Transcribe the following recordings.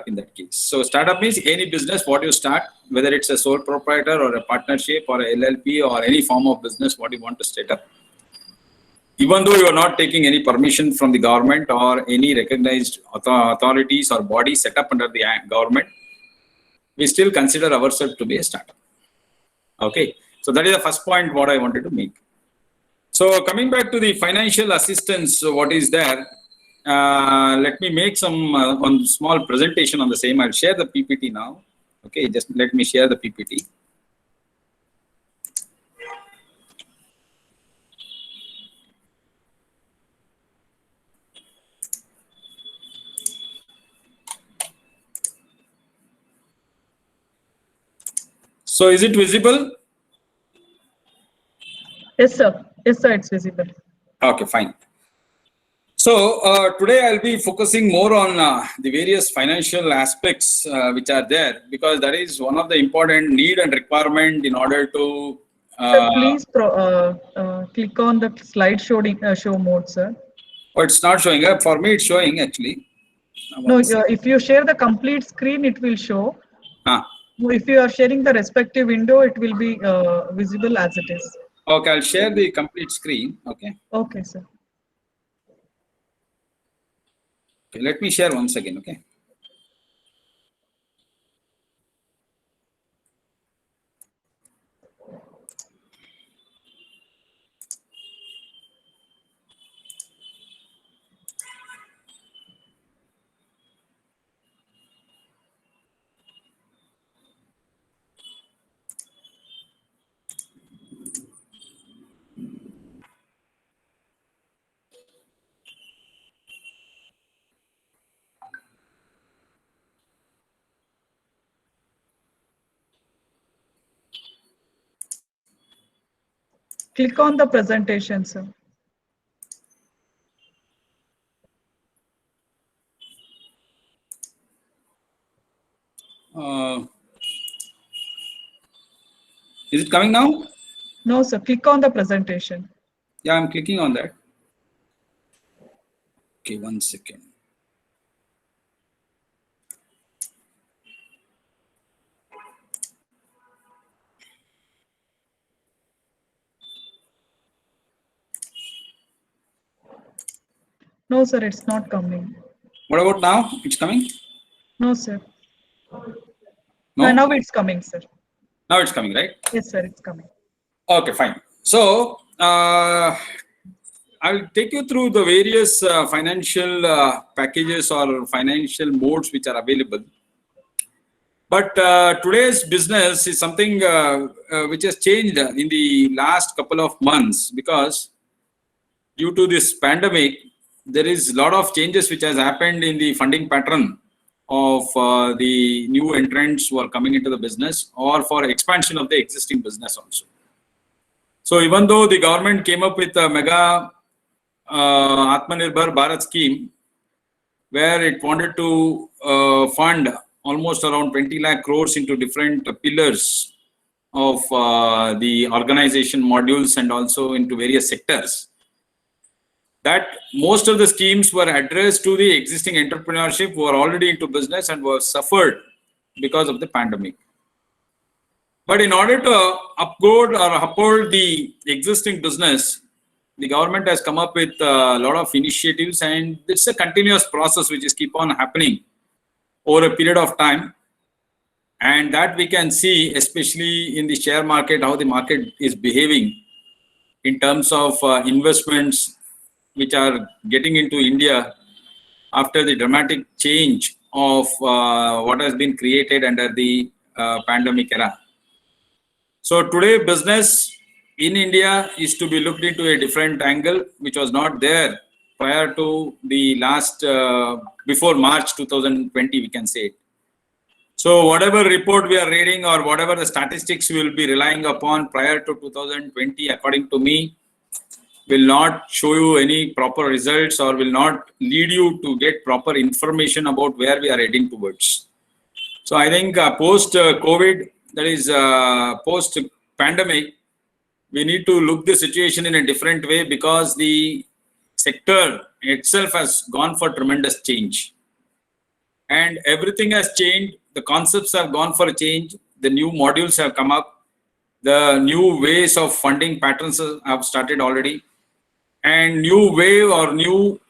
in that case. So startup means any business what you start, whether it's a sole proprietor or a partnership or a LLP or any form of business what you want to set up. Even though you are not taking any permission from the government or any recognized authorities or bodies set up under the government, we still consider ourselves to be a startup. Okay, so that is the first point what I wanted to make. So coming back to the financial assistance, what is there? Let me make some one small presentation on the same. I'll share the PPT now. Okay, just let me share the PPT. So is it visible? Yes, sir. Yes, sir, it's visible. Okay, fine. So today I'll be focusing more on the various financial aspects which are there, because that is one of the important need and requirement in order to. Sir, please click on the slide show mode, sir. Oh, it's not showing up. For me, it's showing actually. No, if you share the complete screen, it will show. If you are sharing the respective window, it will be visible as it is. Okay, I'll share the complete screen. Okay. Okay, sir. Okay, let me share once again. Okay. Click on the presentation, sir. Is it coming now? No, sir. Click on the presentation. Yeah, I'm clicking on that. Okay, 1 second. No, sir, it's not coming. What about now? It's coming? No, sir. No? Now it's coming, sir. Now it's coming, right? Yes, sir, it's coming. Okay, fine. So I'll take you through the various financial packages or financial modes which are available. But today's business is something which has changed in the last couple of months, because due to this pandemic, there is a lot of changes which has happened in the funding pattern of the new entrants who are coming into the business, or for expansion of the existing business also. So even though the government came up with a mega Atmanirbhar Bharat scheme, where it wanted to fund almost around 20 lakh crores into different pillars of the organization modules and also into various sectors, that most of the schemes were addressed to the existing entrepreneurship who are already into business and were suffered because of the pandemic. But in order to uphold the existing business, the government has come up with a lot of initiatives, and it's a continuous process which is keep on happening over a period of time. And that we can see, especially in the share market, how the market is behaving in terms of investments which are getting into India after the dramatic change of what has been created under the pandemic era. So today business in India is to be looked into a different angle, which was not there prior to the last, before March 2020, we can say it. So whatever report we are reading or whatever the statistics we will be relying upon prior to 2020, according to me, will not show you any proper results or will not lead you to get proper information about where we are heading towards. So I think post-COVID, that is post-pandemic, we need to look the situation in a different way, because the sector itself has gone for tremendous change. and everything has changed. The concepts have gone for a change. The new modules have come up. The new ways of funding patterns have started already, and new wave or new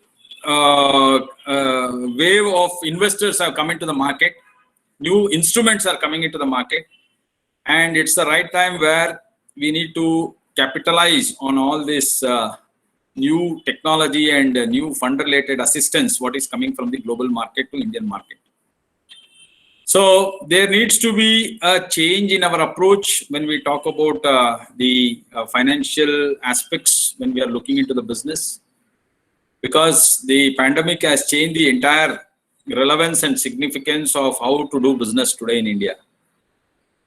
wave of investors have come into the market. New instruments are coming into the market, and it's the right time where we need to capitalize on all this new technology and new fund-related assistance, what is coming from the global market to Indian market. So there needs to be a change in our approach when we talk about the financial aspects when we are looking into the business, because the pandemic has changed the entire relevance and significance of how to do business today in India.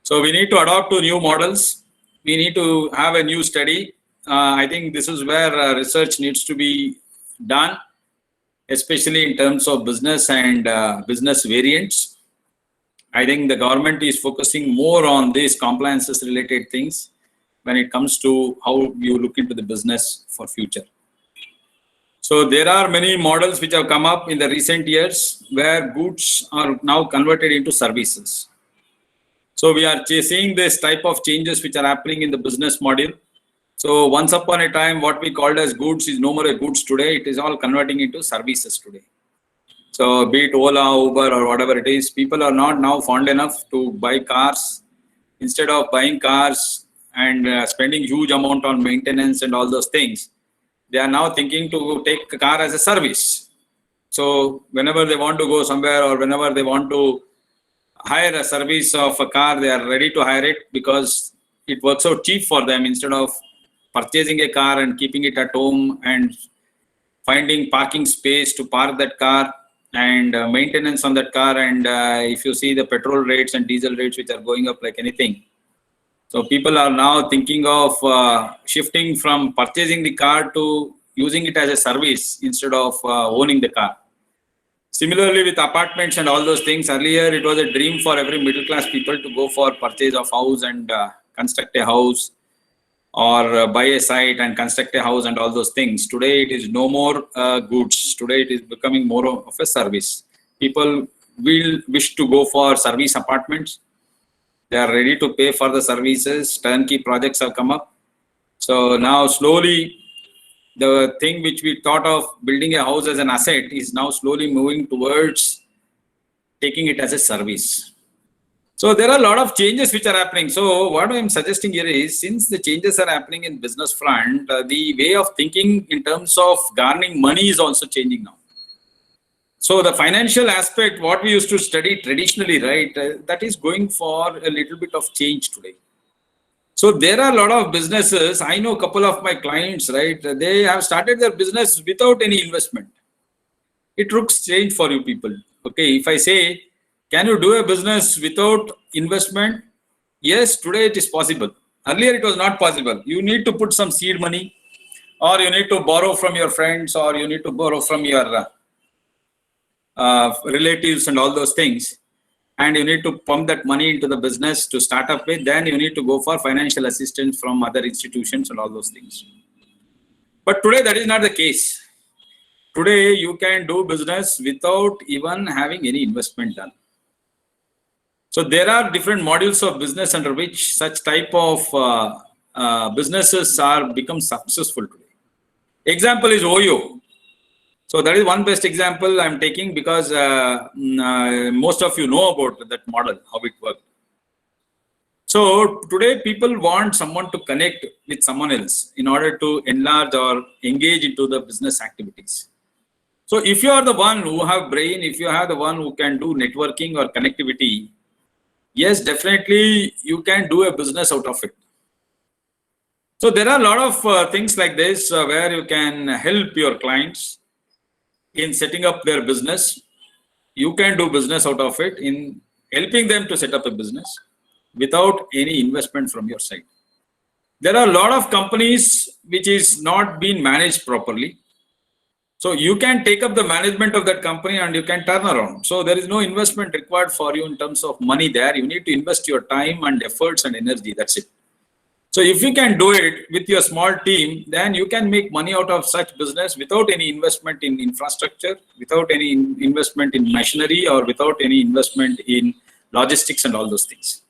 So we need to adopt to new models. We need to have a new study. I think this is where research needs to be done, especially in terms of business and business variants. I think the government is focusing more on these compliances related things when it comes to how you look into the business for future. So there are many models which have come up in the recent years where goods are now converted into services. So we are seeing this type of changes which are happening in the business model. So once upon a time, what we called as goods is no more a goods today. It is all converting into services today. So be it Ola, Uber or whatever it is, people are not now fond enough to buy cars. Instead of buying cars and spending huge amount on maintenance and all those things, they are now thinking to take a car as a service. So whenever they want to go somewhere or whenever they want to hire a service of a car, they are ready to hire it because it works out cheap for them instead of purchasing a car and keeping it at home and finding parking space to park that car and maintenance on that car. And if you see the petrol rates and diesel rates which are going up like anything, so people are now thinking of shifting from purchasing the car to using it as a service instead of owning the car. Similarly with apartments and all those things, earlier it was a dream for every middle class people to go for purchase of house and construct a house or buy a site and construct a house and all those things. Today it is no more goods. Today it is becoming more of a service. People will wish to go for service apartments. They are ready to pay for the services. Turnkey projects have come up. So now slowly the thing which we thought of building a house as an asset is now slowly moving towards taking it as a service. So there are a lot of changes which are happening. So what I'm suggesting here is, since the changes are happening in business front, the way of thinking in terms of garnering money is also changing now. So the financial aspect, what we used to study traditionally, right, that is going for a little bit of change today. So there are a lot of businesses. I know a couple of my clients, right, they have started their business without any investment. It looks strange for you people. Okay, if I say, can you do a business without investment? Yes, today it is possible. Earlier it was not possible. You need to put some seed money, or you need to borrow from your friends, or you need to borrow from your relatives and all those things. And you need to pump that money into the business to start up with. Then you need to go for financial assistance from other institutions and all those things. But today that is not the case. Today you can do business without even having any investment done. So there are different modules of business under which such type of businesses are become successful today. Example is OYO. So that is one best example I'm taking because most of you know about that model, how it worked. So today people want someone to connect with someone else in order to enlarge or engage into the business activities. So if you are the one who have brain, if you have the one who can do networking or connectivity, yes, definitely you can do a business out of it. So there are a lot of things like this where you can help your clients in setting up their business. You can do business out of it in helping them to set up a business without any investment from your side. There are a lot of companies which is not being managed properly. So you can take up the management of that company and you can turn around. So there is no investment required for you in terms of money there. You need to invest your time and efforts and energy. That's it. So if you can do it with your small team, then you can make money out of such business without any investment in infrastructure, without any investment in machinery, or without any investment in logistics and all those things.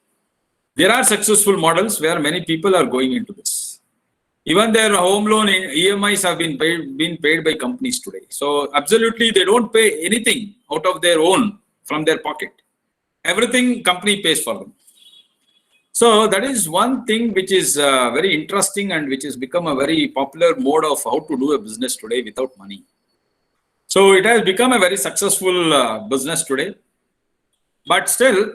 There are successful models where many people are going into this. Even their home loan EMIs have been paid by companies today. So absolutely, they don't pay anything out of their own from their pocket. Everything company pays for them. So that is one thing which is very interesting and which has become a very popular mode of how to do a business today without money. So it has become a very successful business today. But still,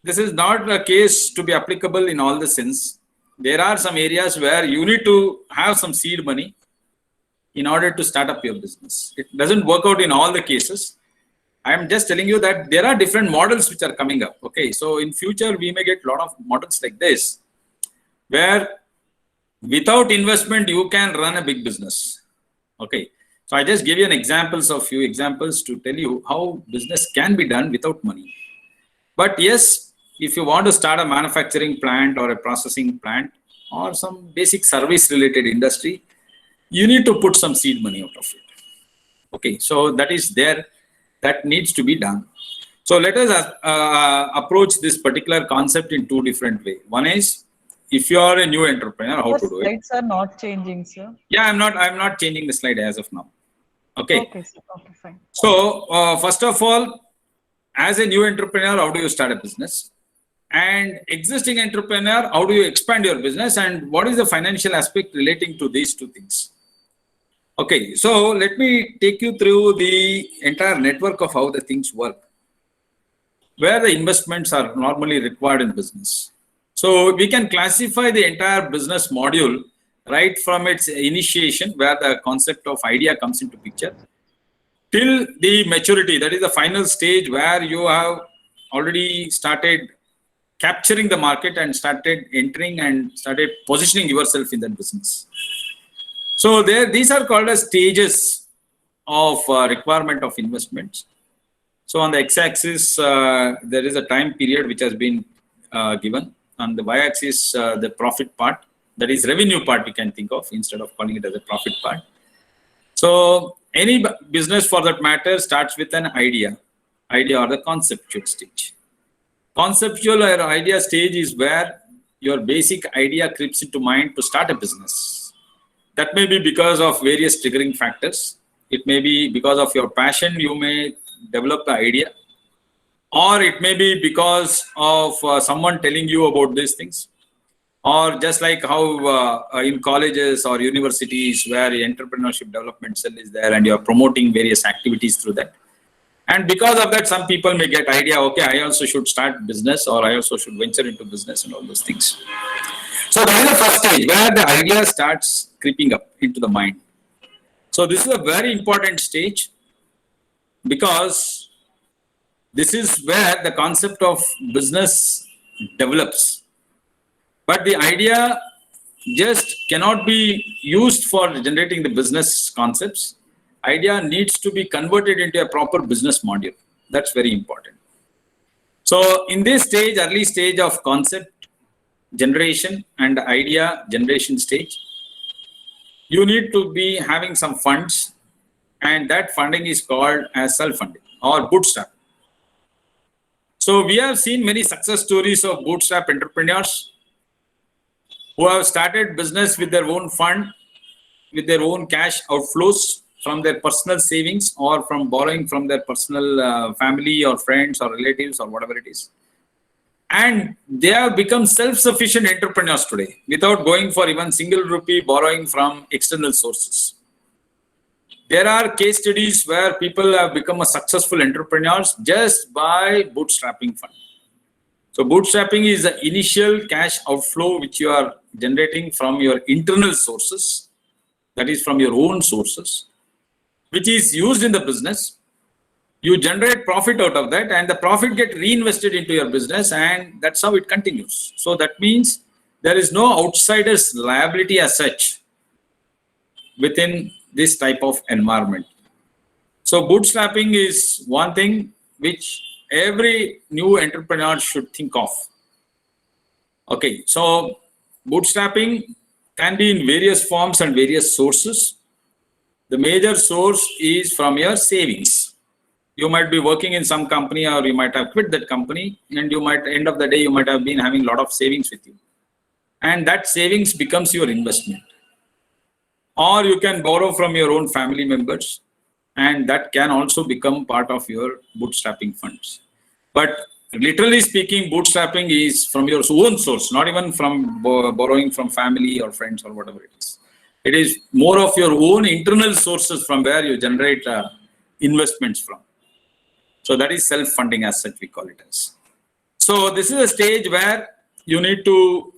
this is not a case to be applicable in all the sense. There are some areas where you need to have some seed money in order to start up your business. It doesn't work out in all the cases. I am just telling you that there are different models which are coming up. Okay, so in future we may get a lot of models like this, where without investment you can run a big business. Okay, so I just give you a few examples to tell you how business can be done without money. But yes, if you want to start a manufacturing plant or a processing plant or some basic service related industry, you need to put some seed money out of it. Okay, so that is there. That needs to be done. So let us approach this particular concept in two different ways. One is, if you are a new entrepreneur, how to do it. Slides are not changing, sir. Yeah, I'm not changing the slide as of now. Okay. Okay, sir. Okay, fine. So first of all, as a new entrepreneur, how do you start a business? And existing entrepreneur, how do you expand your business? And what is the financial aspect relating to these two things? Okay, so let me take you through the entire network of how the things work, where the investments are normally required in business. So we can classify the entire business module right from its initiation, where the concept of idea comes into picture, till the maturity, that is the final stage where you have already started capturing the market and started entering and started positioning yourself in that business. So these are called as stages of requirement of investments. So on the x-axis, there is a time period which has been given. On the y-axis, the profit part, that is revenue part we can think of instead of calling it as a profit part. So any business for that matter starts with an idea or the conceptual stage. Conceptual or idea stage is where your basic idea creeps into mind to start a business. That may be because of various triggering factors. It may be because of your passion, you may develop the idea. Or it may be because of someone telling you about these things. Or just like how in colleges or universities where entrepreneurship development cell is there and you are promoting various activities through that. And because of that, some people may get idea, okay, I also should start business, or I also should venture into business and all those things. So that is the first stage where the idea starts creeping up into the mind. So this is a very important stage because this is where the concept of business develops. But the idea just cannot be used for generating the business concepts. Idea needs to be converted into a proper business module. That's very important. So in this stage, early stage of concept generation and idea generation stage, you need to be having some funds, and that funding is called as self-funding or bootstrap. So we have seen many success stories of bootstrap entrepreneurs who have started business with their own fund, with their own cash outflows from their personal savings or from borrowing from their personal family or friends or relatives or whatever it is. And they have become self-sufficient entrepreneurs today without going for even single rupee borrowing from external sources. There are case studies where people have become a successful entrepreneurs just by bootstrapping fund. So bootstrapping is the initial cash outflow which you are generating from your internal sources, that is from your own sources, which is used in the business. You generate profit out of that, and the profit get reinvested into your business, and that's how it continues. So that means there is no outsider's liability as such within this type of environment. So bootstrapping is one thing which every new entrepreneur should think of. Okay, so bootstrapping can be in various forms and various sources. The major source is from your savings. You might be working in some company, or you might have quit that company, and you might, end of the day, you might have been having a lot of savings with you. And that savings becomes your investment. Or you can borrow from your own family members, and that can also become part of your bootstrapping funds. But literally speaking, bootstrapping is from your own source, not even from borrowing from family or friends or whatever it is. It is more of your own internal sources from where you generate investments from. So that is self-funding as such, we call it as. So this is a stage where you need to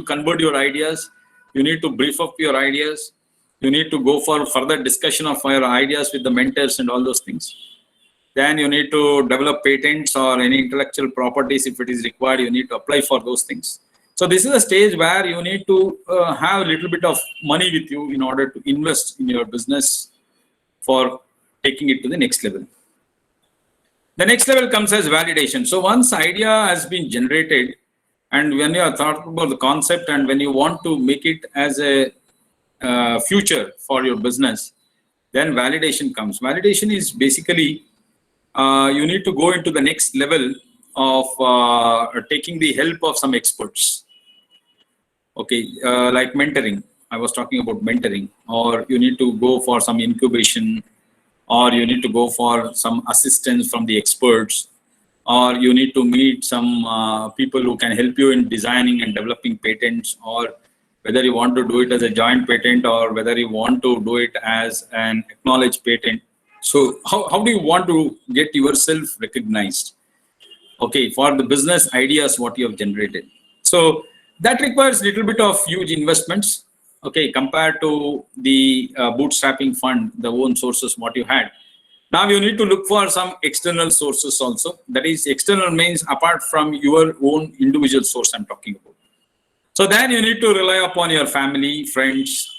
convert your ideas. You need to brief up your ideas. You need to go for further discussion of your ideas with the mentors and all those things. Then you need to develop patents or any intellectual properties. If it is required, you need to apply for those things. So this is a stage where you need to have a little bit of money with you in order to invest in your business for taking it to the next level. The next level comes as validation. So once idea has been generated, and when you are thought about the concept, and when you want to make it as a future for your business, then validation comes. Validation is basically you need to go into the next level of taking the help of some experts. Okay, like mentoring. I was talking about mentoring, or you need to go for some incubation, or you need to go for some assistance from the experts, or you need to meet some people who can help you in designing and developing patents, or whether you want to do it as a joint patent or whether you want to do it as an acknowledged patent. So how do you want to get yourself recognized? Okay, for the business ideas, what you have generated. So that requires a little bit of huge investments. Okay, compared to the bootstrapping fund, the own sources, what you had. Now you need to look for some external sources also. That is, external means apart from your own individual source I'm talking about. So then you need to rely upon your family, friends,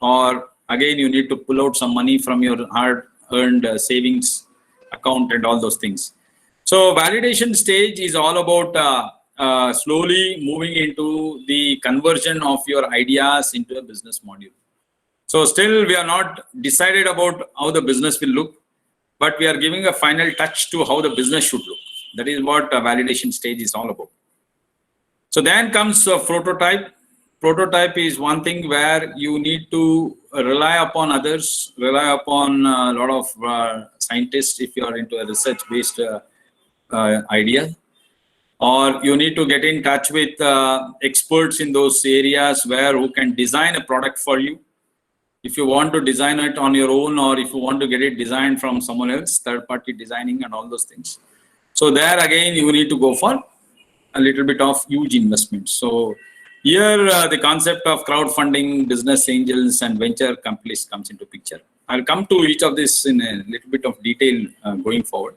or again, you need to pull out some money from your hard-earned savings account and all those things. So validation stage is all about slowly moving into the conversion of your ideas into a business module. So still we are not decided about how the business will look, but we are giving a final touch to how the business should look. That is what a validation stage is all about. So then comes a prototype. Prototype is one thing where you need to rely upon others, rely upon a lot of scientists if you are into a research-based idea. Or you need to get in touch with experts in those areas who can design a product for you. If you want to design it on your own, or if you want to get it designed from someone else, third-party designing and all those things. So there again, you need to go for a little bit of huge investment. So here the concept of crowdfunding, business angels and venture companies comes into picture. I'll come to each of this in a little bit of detail going forward.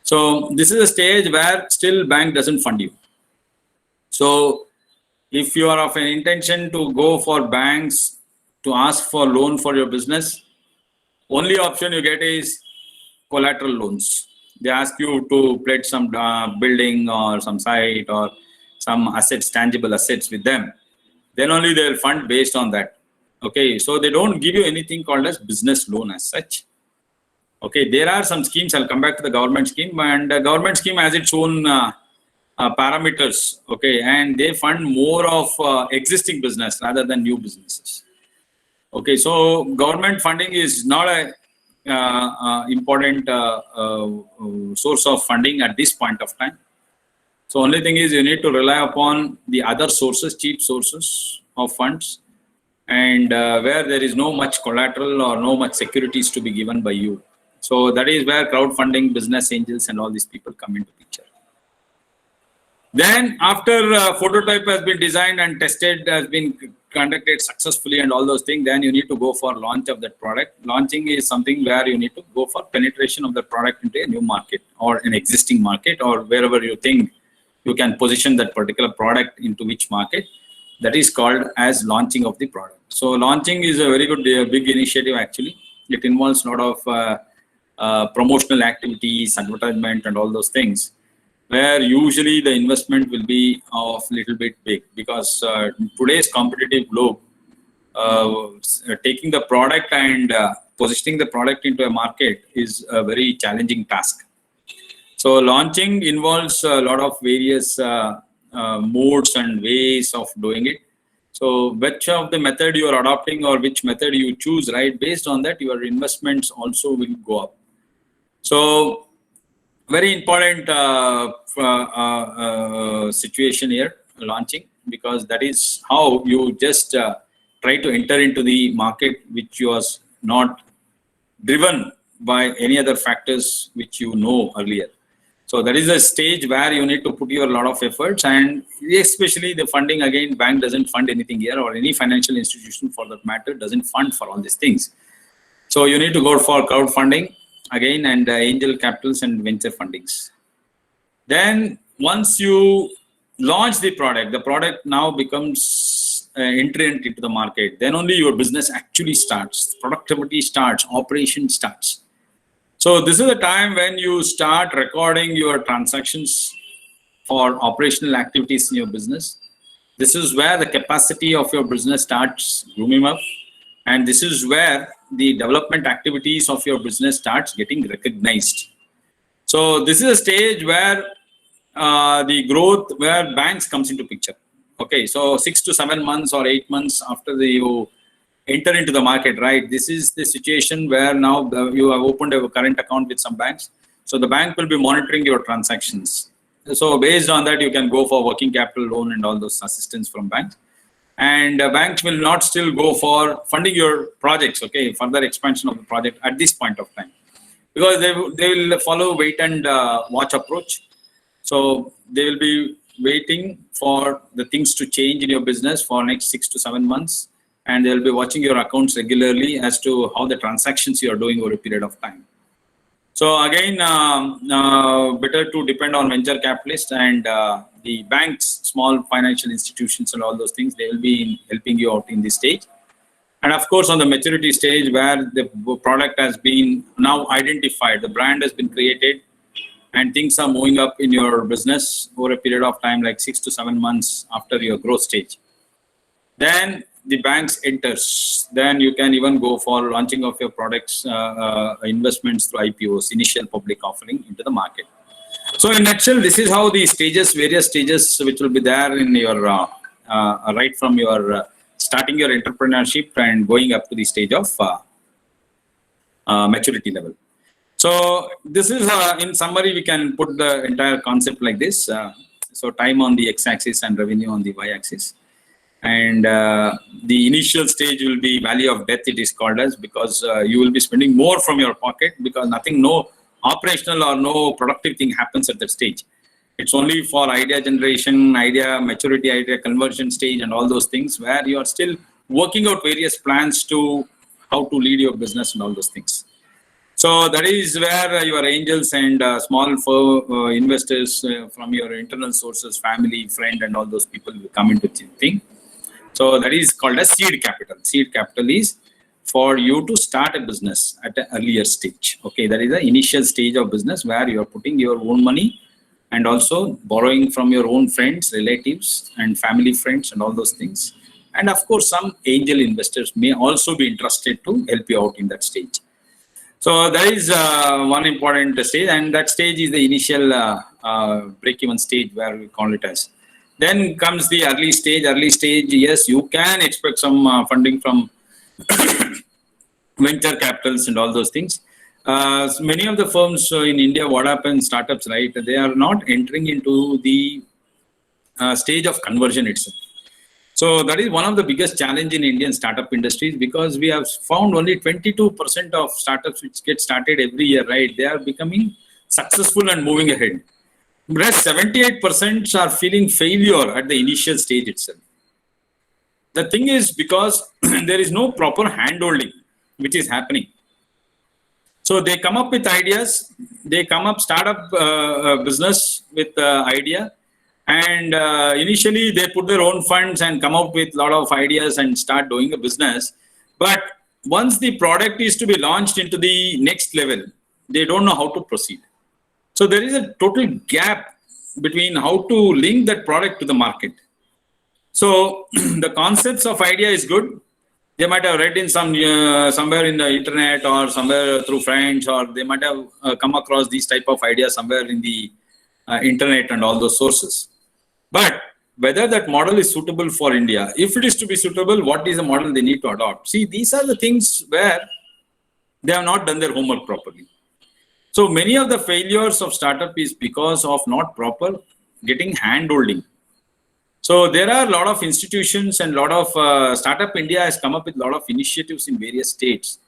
So this is a stage where still bank doesn't fund you. So if you are of an intention to go for banks to ask for loan for your business, only option you get is collateral loans. They ask you to pledge some building or some site or some assets, tangible assets with them. Then only they will fund based on that. Okay, so they don't give you anything called as business loan as such. Okay, there are some schemes. I'll come back to the government scheme, and the government scheme has its own parameters. Okay, and they fund more of existing business rather than new businesses. Okay, so government funding is not a important source of funding at this point of time. So only thing is you need to rely upon the other sources, cheap sources of funds, and where there is no much collateral or no much securities to be given by you. So that is where crowdfunding, business angels and all these people come into picture. Then after prototype has been designed and tested, has been conducted successfully and all those things, then you need to go for launch of that product. Launching is something where you need to go for penetration of the product into a new market or an existing market, or wherever you think you can position that particular product into which market. That is called as launching of the product. So launching is a very good, big initiative actually. It involves a lot of promotional activities, advertisement and all those things. where usually the investment will be of little bit big, because today's competitive globe, taking the product and positioning the product into a market is a very challenging task. So launching involves a lot of various modes and ways of doing it. So which of the method you are adopting or which method you choose, right? Based on that, your investments also will go up. So very important situation here, launching, because that is how you just try to enter into the market which was not driven by any other factors which you know earlier. So that is a stage where you need to put your lot of efforts, and especially the funding. Again, bank doesn't fund anything here, or any financial institution for that matter doesn't fund for all these things. So you need to go for crowdfunding again, and angel capitals and venture fundings. Then once you launch the product now becomes entrant into the market. Then only your business actually starts, productivity starts, operation starts. So this is the time when you start recording your transactions for operational activities in your business. This is where the capacity of your business starts grooming up, and this is where the development activities of your business starts getting recognized. So this is a stage where the growth, where banks comes into picture. Okay, so 6 to 7 months or 8 months after you enter into the market, right? This is the situation where now you have opened a current account with some banks. So the bank will be monitoring your transactions. So based on that, you can go for working capital loan and all those assistance from banks. And banks will not still go for funding your projects, okay, further expansion of the project at this point of time, because they will follow wait and watch approach. So they will be waiting for the things to change in your business for next 6 to 7 months, and they will be watching your accounts regularly as to how the transactions you are doing over a period of time. So again, better to depend on venture capitalists and the banks, small financial institutions and all those things. They will be helping you out in this stage. And of course, on the maturity stage where the product has been now identified, the brand has been created, and things are moving up in your business over a period of time, like 6 to 7 months after your growth stage. Then the banks enters. Then you can even go for launching of your products, investments through IPOs, initial public offering into the market. So in a nutshell, this is how the stages, various stages which will be there in your, right from your starting your entrepreneurship and going up to the stage of maturity level. So this is, in summary, we can put the entire concept like this. So time on the x-axis and revenue on the y-axis. And the initial stage will be value of death, it is called as, because you will be spending more from your pocket, because no operational or no productive thing happens at that stage. It's only for idea generation, idea maturity, idea conversion stage and all those things, where you are still working out various plans to how to lead your business and all those things. So that is where your angels and small investors from your internal sources, family, friend, and all those people will come into the thing. So that is called as seed capital. Seed capital is for you to start a business at an earlier stage. Okay, that is the initial stage of business where you are putting your own money and also borrowing from your own friends, relatives, and family friends, and all those things. And of course, some angel investors may also be interested to help you out in that stage. So that is one important stage, and that stage is the initial break-even stage, where we call it as. Then comes the early stage. Early stage, yes, you can expect some funding from venture capitals and all those things. So many of the firms in India, what happens, startups, right, they are not entering into the stage of conversion itself. So that is one of the biggest challenge in Indian startup industries, because we have found only 22% of startups which get started every year, right? They are becoming successful and moving ahead. Whereas 78% are feeling failure at the initial stage itself. The thing is because there is no proper handholding which is happening. So they come up with ideas, they come up, start up a business with idea. And initially, they put their own funds and come up with a lot of ideas and start doing a business. But once the product is to be launched into the next level, they don't know how to proceed. So there is a total gap between how to link that product to the market. So the concepts of idea is good. They might have read in somewhere in the internet or somewhere through friends, or they might have come across these type of ideas somewhere in the internet and all those sources. But whether that model is suitable for India, if it is to be suitable, what is the model they need to adopt? See, these are the things where they have not done their homework properly. So many of the failures of startup is because of not proper getting hand-holding. So there are a lot of institutions and a lot of Startup India has come up with a lot of initiatives in various states.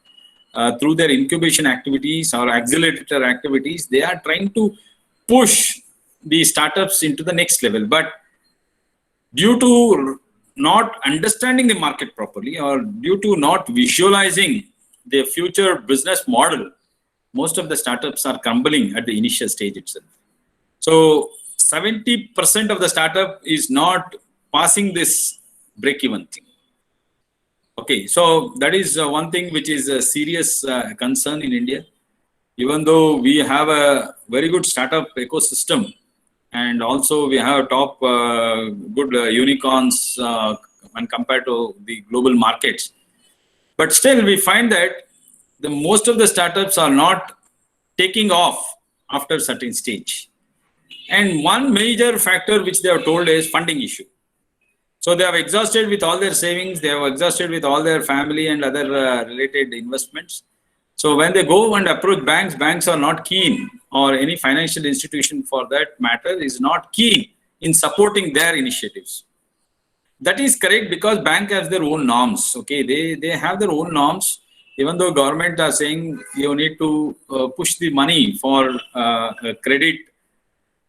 Through their incubation activities or accelerator activities, they are trying to push the startups into the next level. But due to not understanding the market properly or due to not visualizing their future business model, most of the startups are crumbling at the initial stage itself. So 70% of the startup is not passing this break-even thing. Okay, so that is one thing which is a serious concern in India. Even though we have a very good startup ecosystem, and also we have top good unicorns when compared to the global markets, but still we find that most of the startups are not taking off after a certain stage. And one major factor which they are told is funding issue. So they have exhausted with all their savings, they have exhausted with all their family and other related investments. So when they go and approach banks, banks are not keen, or any financial institution for that matter is not keen in supporting their initiatives. That is correct, because bank has their own norms. Okay, they have their own norms. Even though government are saying you need to push the money for credit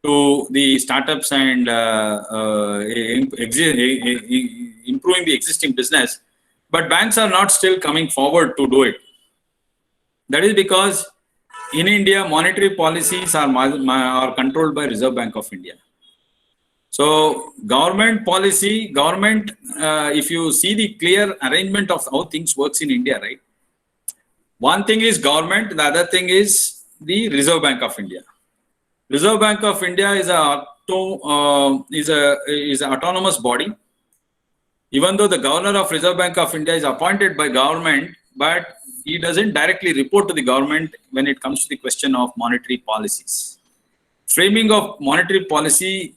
to the startups and improving the existing business, but banks are not still coming forward to do it. That is because in India, monetary policies are controlled by Reserve Bank of India. So government policy, if you see the clear arrangement of how things works in India, right? One thing is government, the other thing is the Reserve Bank of India. Reserve Bank of India is an autonomous body. Even though the governor of Reserve Bank of India is appointed by government, but he doesn't directly report to the government when it comes to the question of monetary policies. Framing of monetary policy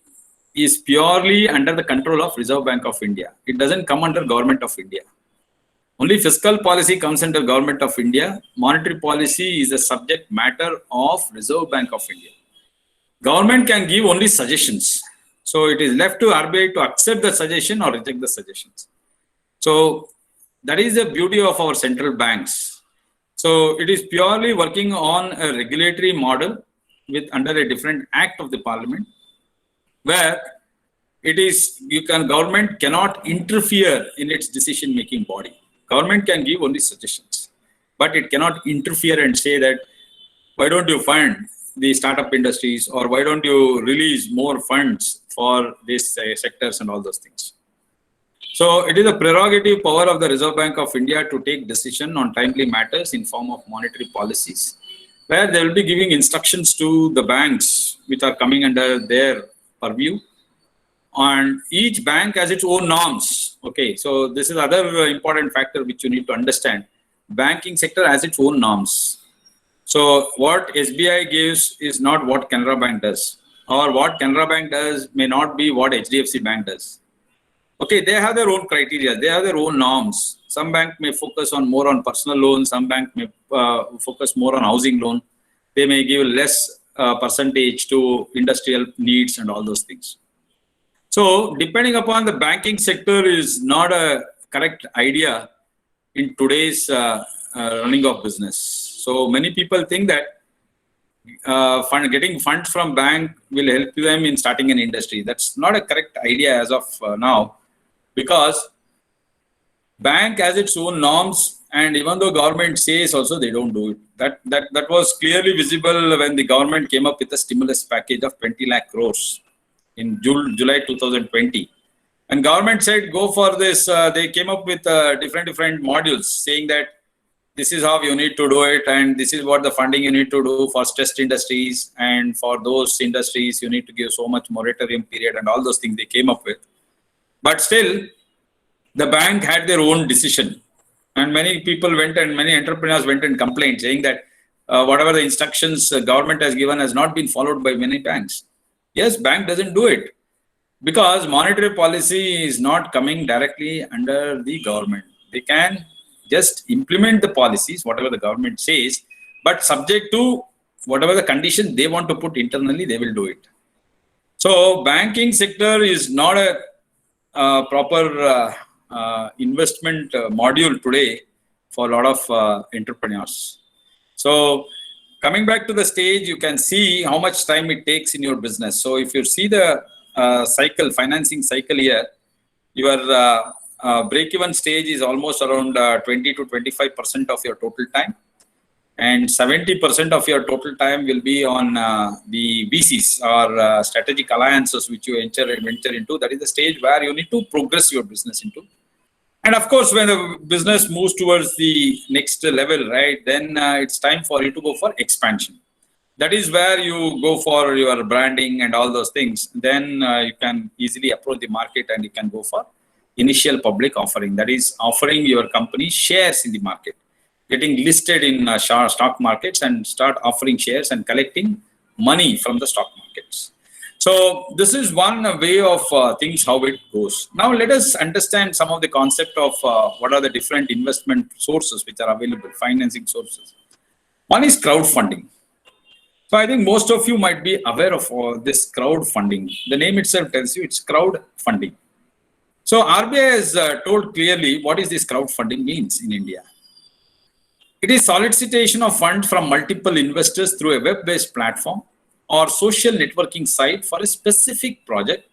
is purely under the control of Reserve Bank of India. It doesn't come under Government of India. Only fiscal policy comes under Government of India. Monetary policy is a subject matter of Reserve Bank of India. Government can give only suggestions. So it is left to RBI to accept the suggestion or reject the suggestions. So that is the beauty of our central banks. So it is purely working on a regulatory model with under a different act of the parliament, where it is government cannot interfere in its decision-making body. Government can give only suggestions, but it cannot interfere and say that why don't you fund the startup industries, or why don't you release more funds for these sectors and all those things. So it is a prerogative power of the Reserve Bank of India to take decision on timely matters in form of monetary policies, where they will be giving instructions to the banks which are coming under their purview. And each bank has its own norms. Okay, so this is another important factor which you need to understand. Banking sector has its own norms. So what SBI gives is not what Canara Bank does, or what Canara Bank does may not be what HDFC Bank does. Okay, they have their own criteria, they have their own norms. Some bank may focus on more on personal loans, some bank may focus more on housing loan. They may give less percentage to industrial needs and all those things. So depending upon the banking sector is not a correct idea in today's running of business. So many people think that getting funds from bank will help them in starting an industry. That's not a correct idea as of now, because bank has its own norms, and even though government says also, they don't do it. That was clearly visible when the government came up with a stimulus package of 20 lakh crores in July 2020. And government said, go for this. They came up with different modules saying that this is how you need to do it, and this is what the funding you need to do for stressed industries, and for those industries you need to give so much moratorium period and all those things they came up with. But still, the bank had their own decision, and many people went and many entrepreneurs went and complained, saying that whatever the instructions government has given has not been followed by many banks. Yes, bank doesn't do it because monetary policy is not coming directly under the government. They can just implement the policies, whatever the government says, but subject to whatever the condition they want to put internally, they will do it. So banking sector is not a proper investment module today for a lot of entrepreneurs. So coming back to the stage, you can see how much time it takes in your business. So if you see the cycle, financing cycle here, your break-even stage is almost around 20 to 25% of your total time, and 70% of your total time will be on the VCs or strategic alliances which you venture into. That is the stage where you need to progress your business into. And of course, when the business moves towards the next level, right, then it's time for you to go for expansion. That is where you go for your branding and all those things. Then you can easily approach the market and you can go for initial public offering. That is offering your company shares in the market, getting listed in stock markets and start offering shares and collecting money from the stock markets. So this is one way of things how it goes. Now let us understand some of the concept of what are the different investment sources which are available, financing sources. One is crowdfunding. So I think most of you might be aware of this crowdfunding. The name itself tells you it's crowdfunding. So RBI has told clearly what is this crowdfunding means in India. It is solicitation of funds from multiple investors through a web-based platform or social networking site for a specific project,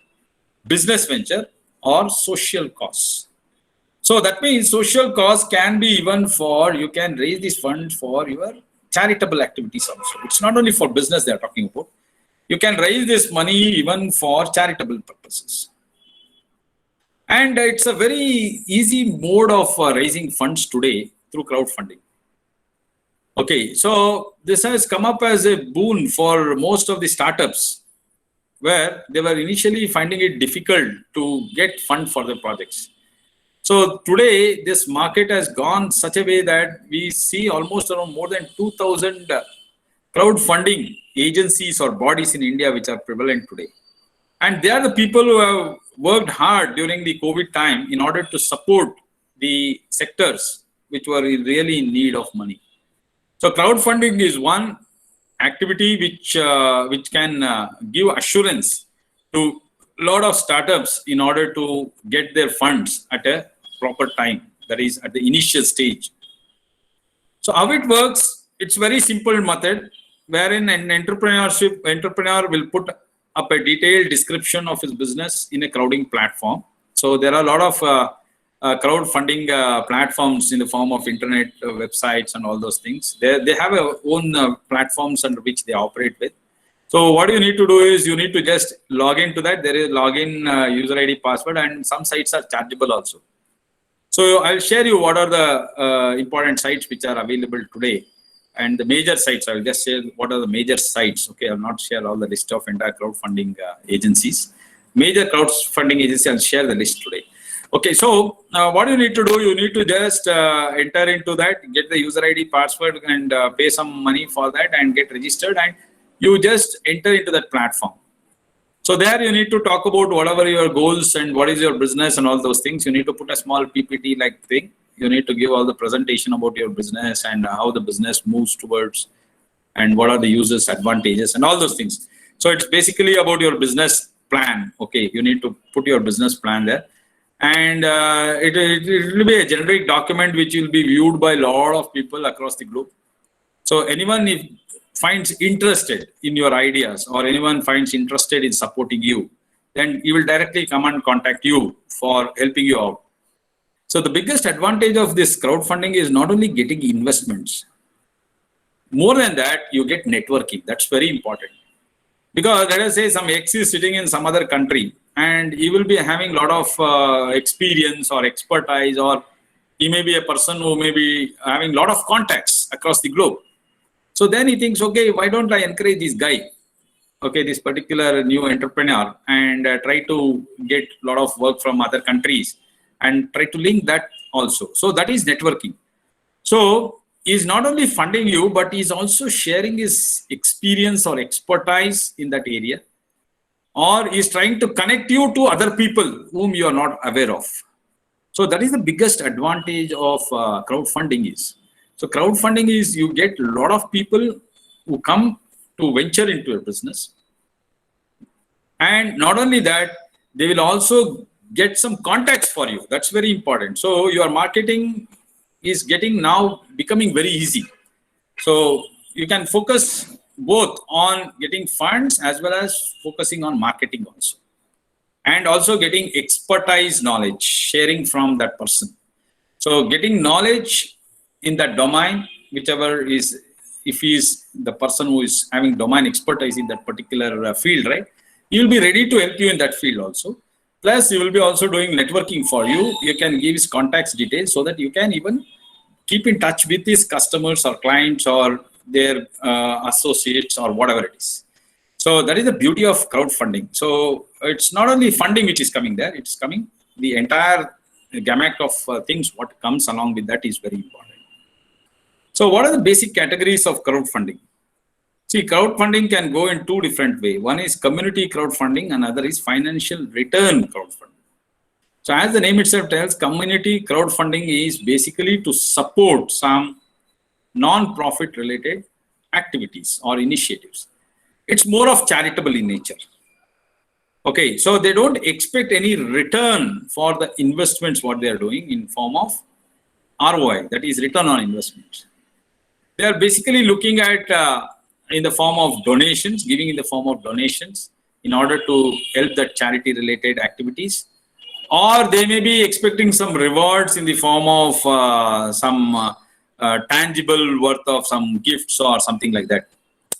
business venture, or social cause. So that means social cause can be even for, you can raise these funds for your charitable activities also. It's not only for business they are talking about. You can raise this money even for charitable purposes. And it's a very easy mode of raising funds today through crowdfunding. Okay, so this has come up as a boon for most of the startups where they were initially finding it difficult to get funds for the projects. So today, this market has gone such a way that we see almost around more than 2,000 crowdfunding agencies or bodies in India which are prevalent today. And they are the people who have worked hard during the COVID time in order to support the sectors which were really in need of money. So crowdfunding is one activity which can give assurance to a lot of startups in order to get their funds at a proper time, that is at the initial stage. So how it works, it's very simple method wherein an entrepreneur will put up a detailed description of his business in a crowding platform. So there are a lot of crowdfunding platforms in the form of internet websites and all those things. They have their own platforms under which they operate with. So what you need to do is you need to just log into that. There is login, user ID, password, and some sites are chargeable also. So I'll share you what are the important sites which are available today. And the major sites, I will just share what are the major sites. Okay, I'll not share all the list of entire crowdfunding agencies. Major crowdfunding agencies, I'll share the list today. Okay, so what you need to do, you need to just enter into that, get the user ID, password, and pay some money for that and get registered, and you just enter into that platform. So there you need to talk about whatever your goals and what is your business and all those things. You need to put a small PPT like thing. You need to give all the presentation about your business and how the business moves towards and what are the users' advantages and all those things. So it's basically about your business plan. Okay, you need to put your business plan there. And it will be a generic document which will be viewed by a lot of people across the globe. So anyone if finds interested in your ideas or anyone finds interested in supporting you, then he will directly come and contact you for helping you out. So the biggest advantage of this crowdfunding is not only getting investments. More than that, you get networking. That's very important. Because let us say some X is sitting in some other country and he will be having a lot of experience or expertise, or He may be a person who may be having a lot of contacts across the globe. So then he thinks, okay, why don't I encourage this guy, okay, this particular new entrepreneur, and try to get a lot of work from other countries and try to link that also. So that is networking. So he's not only funding you, but he's also sharing his experience or expertise in that area, or is trying to connect you to other people whom you are not aware of. So that is the biggest advantage of crowdfunding is. So crowdfunding is you get a lot of people who come to venture into a business. And not only that, they will also get some contacts for you. That's very important. So your marketing is becoming very easy. So you can focus both on getting funds as well as focusing on marketing also. And also getting expertise knowledge, sharing from that person. So getting knowledge in that domain, whichever is, if he is the person who is having domain expertise in that particular field, right? He will be ready to help you in that field also. Plus, he will be also doing networking for you. You can give his contacts details so that you can even keep in touch with his customers or clients or their associates or whatever it is. So that is the beauty of crowdfunding. So it's not only funding which is coming there, it's coming, the entire gamut of things, what comes along with that is very important. So what are the basic categories of crowdfunding? See, crowdfunding can go in two different ways. One is community crowdfunding, another is financial return crowdfunding. So as the name itself tells, community crowdfunding is basically to support some non-profit related activities or initiatives. It's more of charitable in nature. Okay, so they don't expect any return for the investments what they are doing in form of ROI, that is return on investment. They are basically looking at in the form of donations, giving in the form of donations in order to help that charity related activities. Or they may be expecting some rewards in the form of some tangible worth of some gifts or something like that.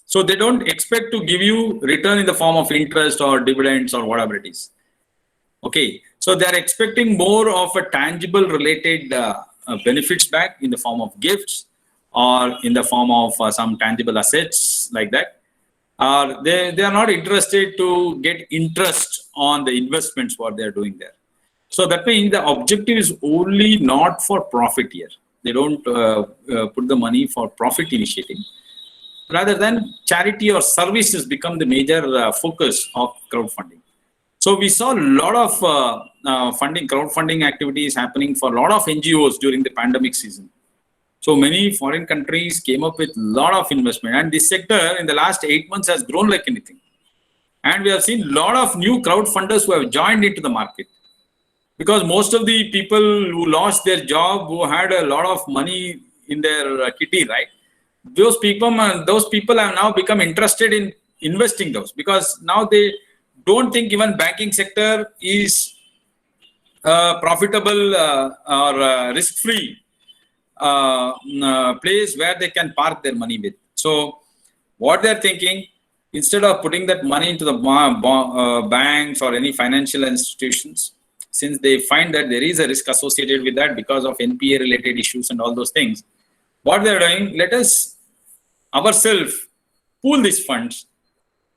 So they don't expect to give you return in the form of interest or dividends or whatever it is. Okay, so they're expecting more of a tangible related benefits back in the form of gifts or in the form of some tangible assets like that. They are not interested to get interest on the investments what they're doing there. So that means the objective is only not for profit here. They don't put the money for profit initiative. Rather than charity or services become the major focus of crowdfunding. So we saw a lot of crowdfunding activities happening for a lot of NGOs during the pandemic season. So many foreign countries came up with a lot of investment, and this sector in the last 8 months has grown like anything. And we have seen a lot of new crowdfunders who have joined into the market. Because most of the people who lost their job, who had a lot of money in their kitty, right? Those people have now become interested in investing those, because now they don't think even banking sector is profitable or risk-free place where they can park their money with. So what they're thinking, instead of putting that money into the banks or any financial institutions, since they find that there is a risk associated with that because of NPA related issues and all those things, what they're doing, let us ourselves pool these funds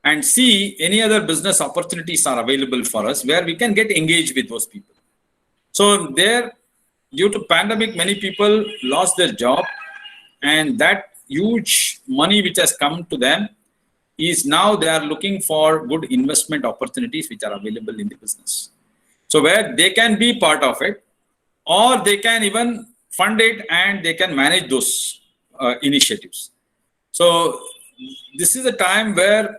and see any other business opportunities are available for us where we can get engaged with those people. So there, due to pandemic, many people lost their job, and that huge money which has come to them is now they are looking for good investment opportunities which are available in the business. So where they can be part of it, or they can even fund it and they can manage those initiatives. So this is a time where a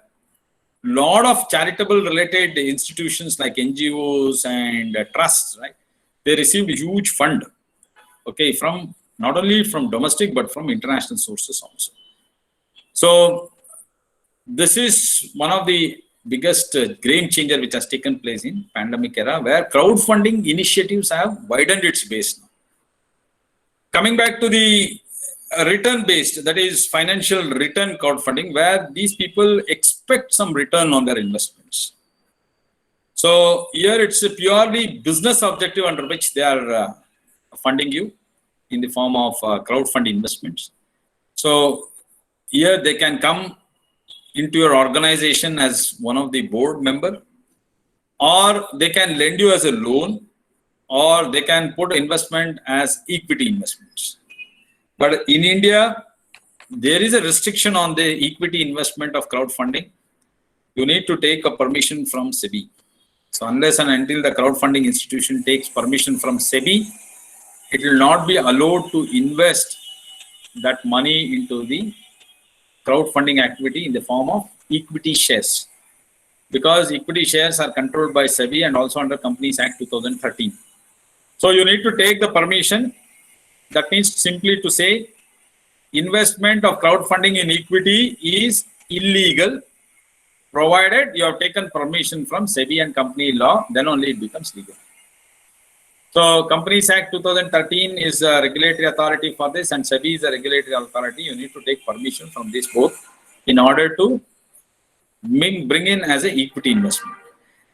lot of charitable related institutions like NGOs and trusts, right? They received a huge fund, okay, from not only from domestic but from international sources also. So this is one of the biggest game changer which has taken place in pandemic era, where crowdfunding initiatives have widened its base now. Coming back to the return based, that is financial return crowdfunding, where these people expect some return on their investments. So here it's a purely business objective under which they are funding you. in the form of crowdfunding investments. So here they can come into your organization as one of the board member, or they can lend you as a loan, or they can put investment as equity investments. But in India, there is a restriction on the equity investment of crowdfunding. You need to take a permission from SEBI. So unless and until the crowdfunding institution takes permission from SEBI, it will not be allowed to invest that money into the crowdfunding activity in the form of equity shares, because equity shares are controlled by SEBI and also under Companies Act 2013. So you need to take the permission. That means simply to say investment of crowdfunding in equity is illegal, provided you have taken permission from SEBI and company law, then only it becomes legal. So Companies Act 2013 is a regulatory authority for this, and SEBI is a regulatory authority. You need to take permission from these both in order to bring in as an equity investment.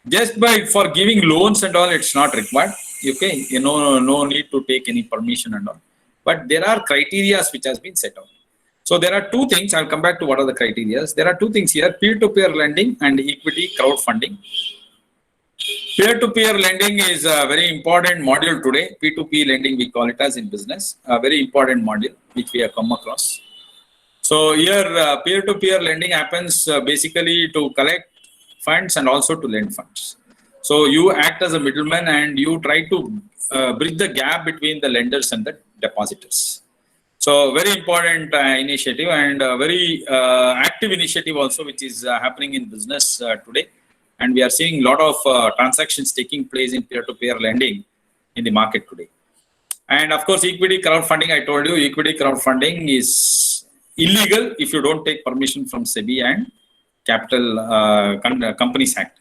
Just for giving loans and all, it's not required. Okay, no need to take any permission and all. But there are criteria which has been set out. So there are two things. I'll come back to what are the criteria. There are two things here: peer-to-peer lending and equity crowdfunding. Peer-to-peer lending is a very important module today. P2P lending, we call it as in business, a very important module which we have come across. So here, peer-to-peer lending happens basically to collect funds and also to lend funds. So you act as a middleman and you try to bridge the gap between the lenders and the depositors. So very important initiative, and a very active initiative also, which is happening in business today. And we are seeing a lot of transactions taking place in peer-to-peer lending in the market today. And of course, equity crowdfunding, I told you, equity crowdfunding is illegal if you don't take permission from SEBI and Companies Act.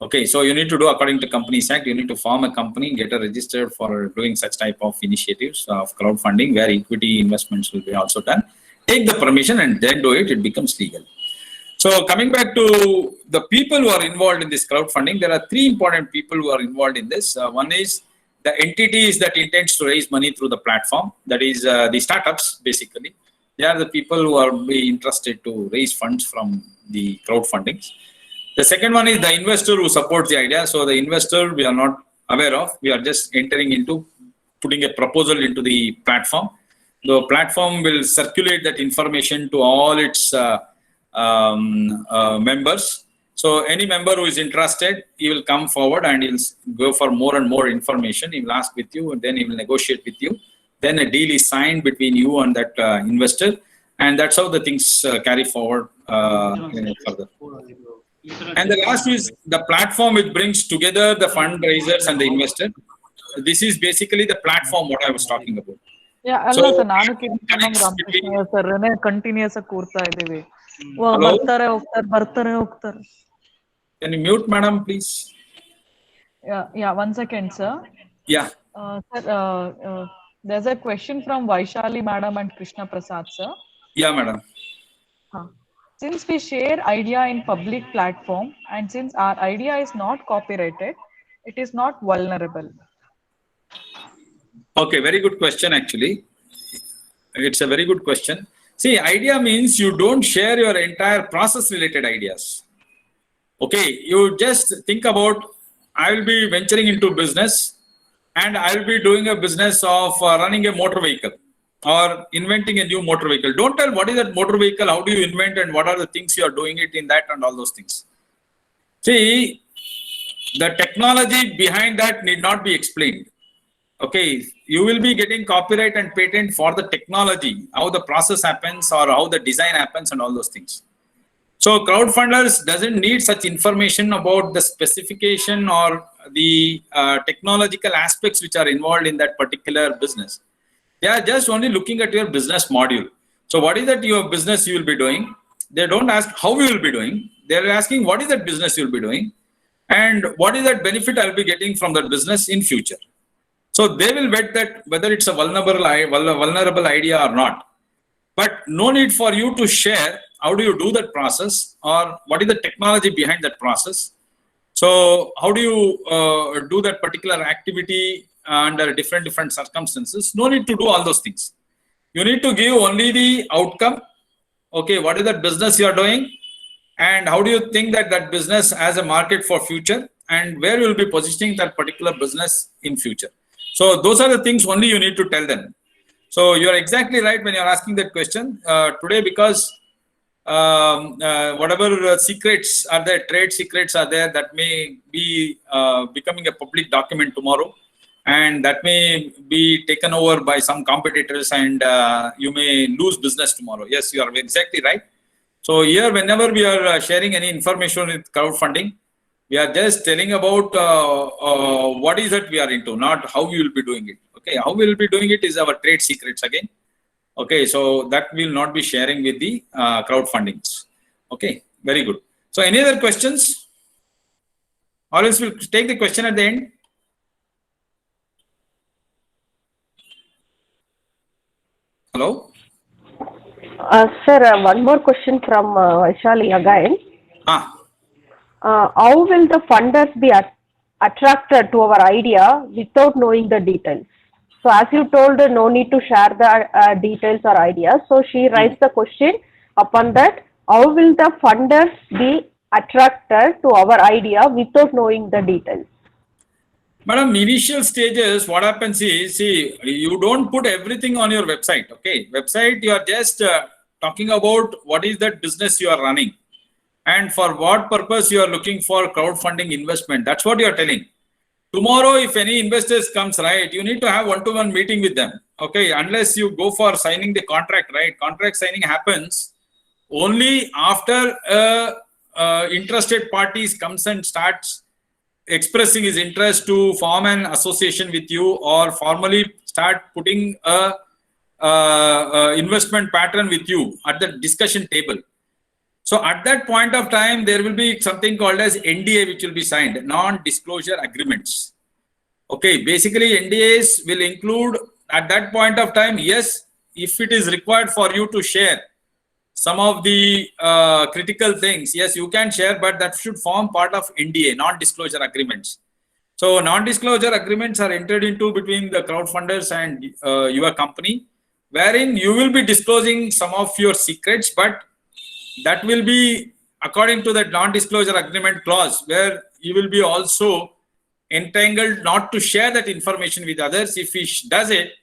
Okay, so you need to do according to Companies Act. You need to form a company, get registered for doing such type of initiatives of crowdfunding where equity investments will be also done. Take the permission and then do it, it becomes legal. So coming back to the people who are involved in this crowdfunding, there are three important people who are involved in this. One is the entities that intends to raise money through the platform. That is the startups, basically. They are the people who are be interested to raise funds from the crowdfunding. The second one is the investor who supports the idea. So the investor we are not aware of. We are just entering into putting a proposal into the platform. The platform will circulate that information to all its members. So any member who is interested, he will come forward and he'll go for more and more information. He will ask with you, and then he will negotiate with you. Then a deal is signed between you and that investor, and that's how the things carry forward further. And the last is the platform which brings together the fundraisers and the investor. This is basically the platform what I was talking about. Yeah, ಅಲ್ಲ sir, ನಾನು Ramakrishna sir continuous ಆಗಿ ಕೂರ್ತಾ ಇದ್ದೀವಿ. ಬರ್ತಾರೆ ಹೋಗ್ತಾರೆ. Can you mute, madam, please? Yeah, 1 second, sir. Yeah. Sir, there's a question from Vaishali madam and Krishna Prasad, sir. Yeah, madam. Since we share idea in public platform, and since our idea is not copyrighted, it is not vulnerable. Okay, very good question actually. It's a very good question. See, idea means you don't share your entire process related ideas. Okay, you just think about, I will be venturing into business and I will be doing a business of running a motor vehicle or inventing a new motor vehicle. Don't tell what is that motor vehicle, how do you invent, and what are the things you are doing it in that and all those things. See, the technology behind that need not be explained. Okay, you will be getting copyright and patent for the technology, how the process happens or how the design happens and all those things. So crowdfunders doesn't need such information about the specification or the technological aspects which are involved in that particular business. They are just only looking at your business module. So what is that your business you will be doing? They don't ask how you will be doing. They are asking what is that business you will be doing and what is that benefit I will be getting from that business in future. So they will vet that whether it's a vulnerable idea or not. But no need for you to share how do you do that process or what is the technology behind that process. So how do you do that particular activity under different circumstances. No need to do all those things. You need to give only the outcome. Okay, what is that business you are doing, and how do you think that business has a market for future, and where you will be positioning that particular business in future. So those are the things only you need to tell them. So you are exactly right when you are asking that question today, because whatever secrets are there, trade secrets are there, that may be becoming a public document tomorrow, and that may be taken over by some competitors, and you may lose business tomorrow. Yes, you are exactly right. So here, whenever we are sharing any information with crowdfunding, we are just telling about what is it we are into, not how we will be doing it. Okay, how we will be doing it is our trade secrets again. Okay, so that we will not be sharing with the crowdfundings. Okay, very good. So any other questions? Or else we'll take the question at the end. Hello? Sir, one more question from Vaishali again. How will the funders be attracted to our idea without knowing the details? So as you told, no need to share the details or ideas. So she writes the question upon that. How will the funders be attracted to our idea without knowing the details? Madam, initial stages, what happens is, see, you don't put everything on your website. Okay, website, you are just talking about what is that business you are running, and for what purpose you are looking for crowdfunding investment. That's what you are telling. Tomorrow, if any investors comes, right, you need to have one-to-one meeting with them. Okay, unless you go for signing the contract, right? Contract signing happens only after interested parties comes and starts expressing his interest to form an association with you, or formally start putting a investment pattern with you at the discussion table. So at that point of time, there will be something called as NDA, which will be signed, non-disclosure agreements. Okay, basically NDAs will include at that point of time, yes, if it is required for you to share some of the critical things, yes, you can share, but that should form part of NDA, non-disclosure agreements. So non-disclosure agreements are entered into between the crowdfunders and your company, wherein you will be disclosing some of your secrets, but that will be according to that non-disclosure agreement clause, where you will be also entangled not to share that information with others. If he does it,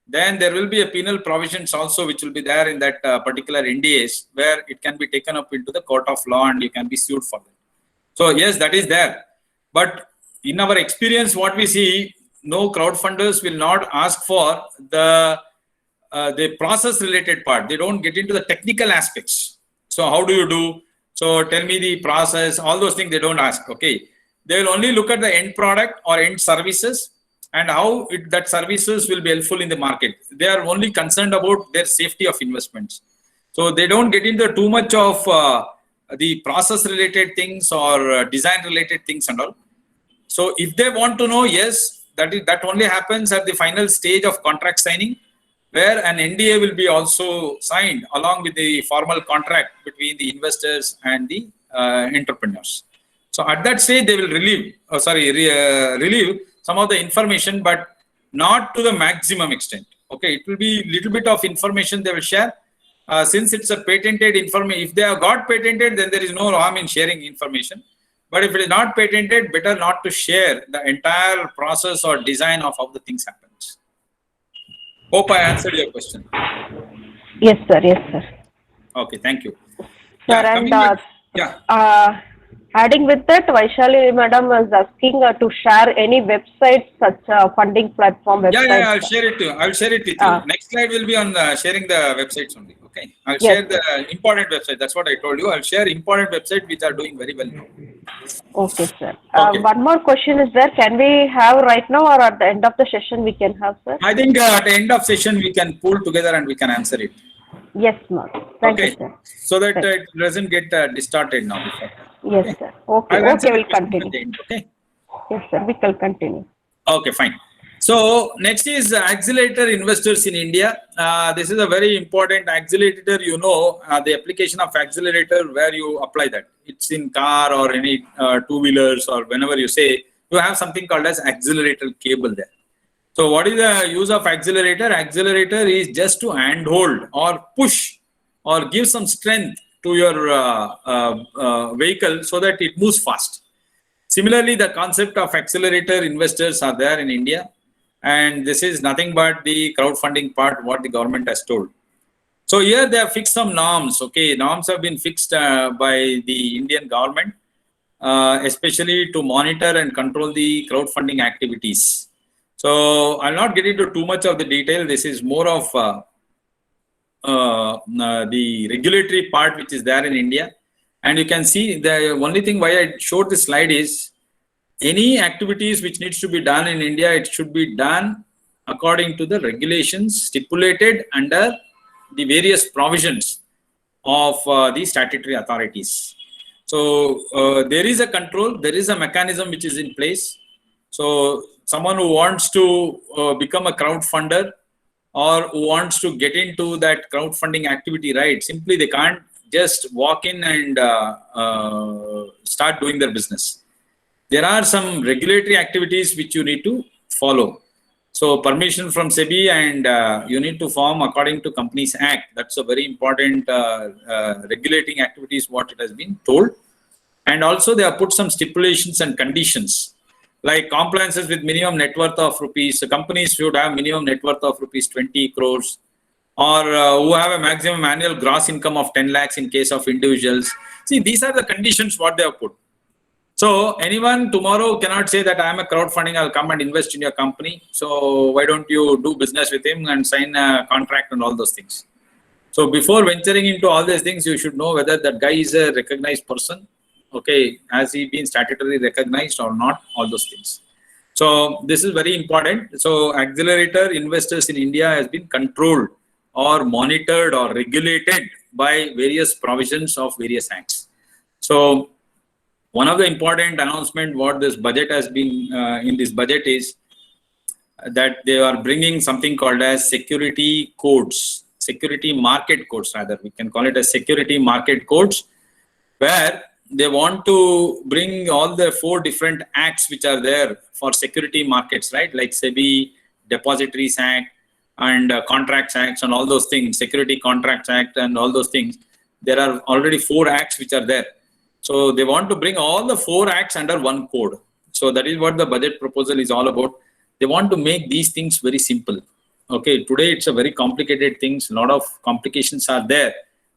then there will be a penal provisions also, which will be there in that particular NDAs, where it can be taken up into the court of law and you can be sued for that. So yes, that is there. But in our experience, what we see, no crowdfunders will not ask for the process related part. They don't get into the technical aspects. So how do you do? So tell me the process, all those things they don't ask. Okay, they will only look at the end product or end services and how that services will be helpful in the market. They are only concerned about their safety of investments. So they don't get into too much of the process related things or design related things and all. So if they want to know, yes, that only happens at the final stage of contract signing, where an NDA will be also signed along with the formal contract between the investors and the entrepreneurs. So at that stage, they will relieve some of the information, but not to the maximum extent. Okay, it will be little bit of information they will share. Since it's a patented information, if they have got patented, then there is no harm in sharing information. But if it is not patented, better not to share the entire process or design of how the things happens. Hope I answered your question. Yes, sir. Yes, sir. Okay, thank you. Sir, adding with that, Vaishali madam was asking to share any websites, such funding platform websites. Yeah, I'll share it to you. I'll share it with you. Next slide will be on sharing the websites only. Okay, I'll share the important website. That's what I told you. I'll share important websites which are doing very well now. Okay, sir. One more question is there. Can we have right now or at the end of the session we can have, sir? I think at the end of session we can pull together and we can answer it. Yes, ma'am. Thank you, sir. So that it doesn't get distorted now. Yes, okay, sir. Okay, we'll continue. Okay. Yes, sir. We can continue. Okay, fine. So next is accelerator investors in India. This is a very important accelerator. You know, the application of accelerator where you apply that. It's in car or any two-wheelers or whenever you say, you have something called as accelerator cable there. So what is the use of accelerator? Accelerator is just to handhold or push or give some strength to your vehicle so that it moves fast. Similarly, the concept of accelerator investors are there in India, and this is nothing but the crowdfunding part what the government has told. So here they have fixed some norms. Okay, norms have been fixed by the Indian government, especially to monitor and control the crowdfunding activities. So I'll not get into too much of the detail. This is more of the regulatory part which is there in India. And you can see the only thing why I showed this slide is any activities which needs to be done in India, it should be done according to the regulations stipulated under the various provisions of the statutory authorities. So there is a control, there is a mechanism which is in place. So someone who wants to become a crowdfunder or who wants to get into that crowdfunding activity, right? Simply they can't just walk in and start doing their business. There are some regulatory activities which you need to follow. So permission from SEBI, and you need to form according to Companies Act. That's a very important regulating activities what it has been told. And also they have put some stipulations and conditions like compliances with minimum net worth of rupees. So companies should have minimum net worth of rupees 20 crores or who have a maximum annual gross income of 10 lakhs in case of individuals. See, these are the conditions what they have put. So anyone tomorrow cannot say that I am a crowdfunding, I'll come and invest in your company. So why don't you do business with him and sign a contract and all those things. So before venturing into all these things, you should know whether that guy is a recognized person. Okay, has he been statutorily recognized or not, all those things. So this is very important. So accelerator investors in India has been controlled or monitored or regulated by various provisions of various acts. So one of the important announcement what this budget has been in this budget is that they are bringing something called as security codes, security market codes rather, we can call it as security market codes, where they want to bring all the 4 different acts which are there for security markets, right? Like SEBI, Depositories Act, and Contracts Acts and all those things, Security Contracts Act and all those things. There are already 4 acts which are there. So they want to bring all the 4 acts under one code. So that is what the budget proposal is all about. They want to make these things very simple. Okay, today it's a very complicated things. A lot of complications are there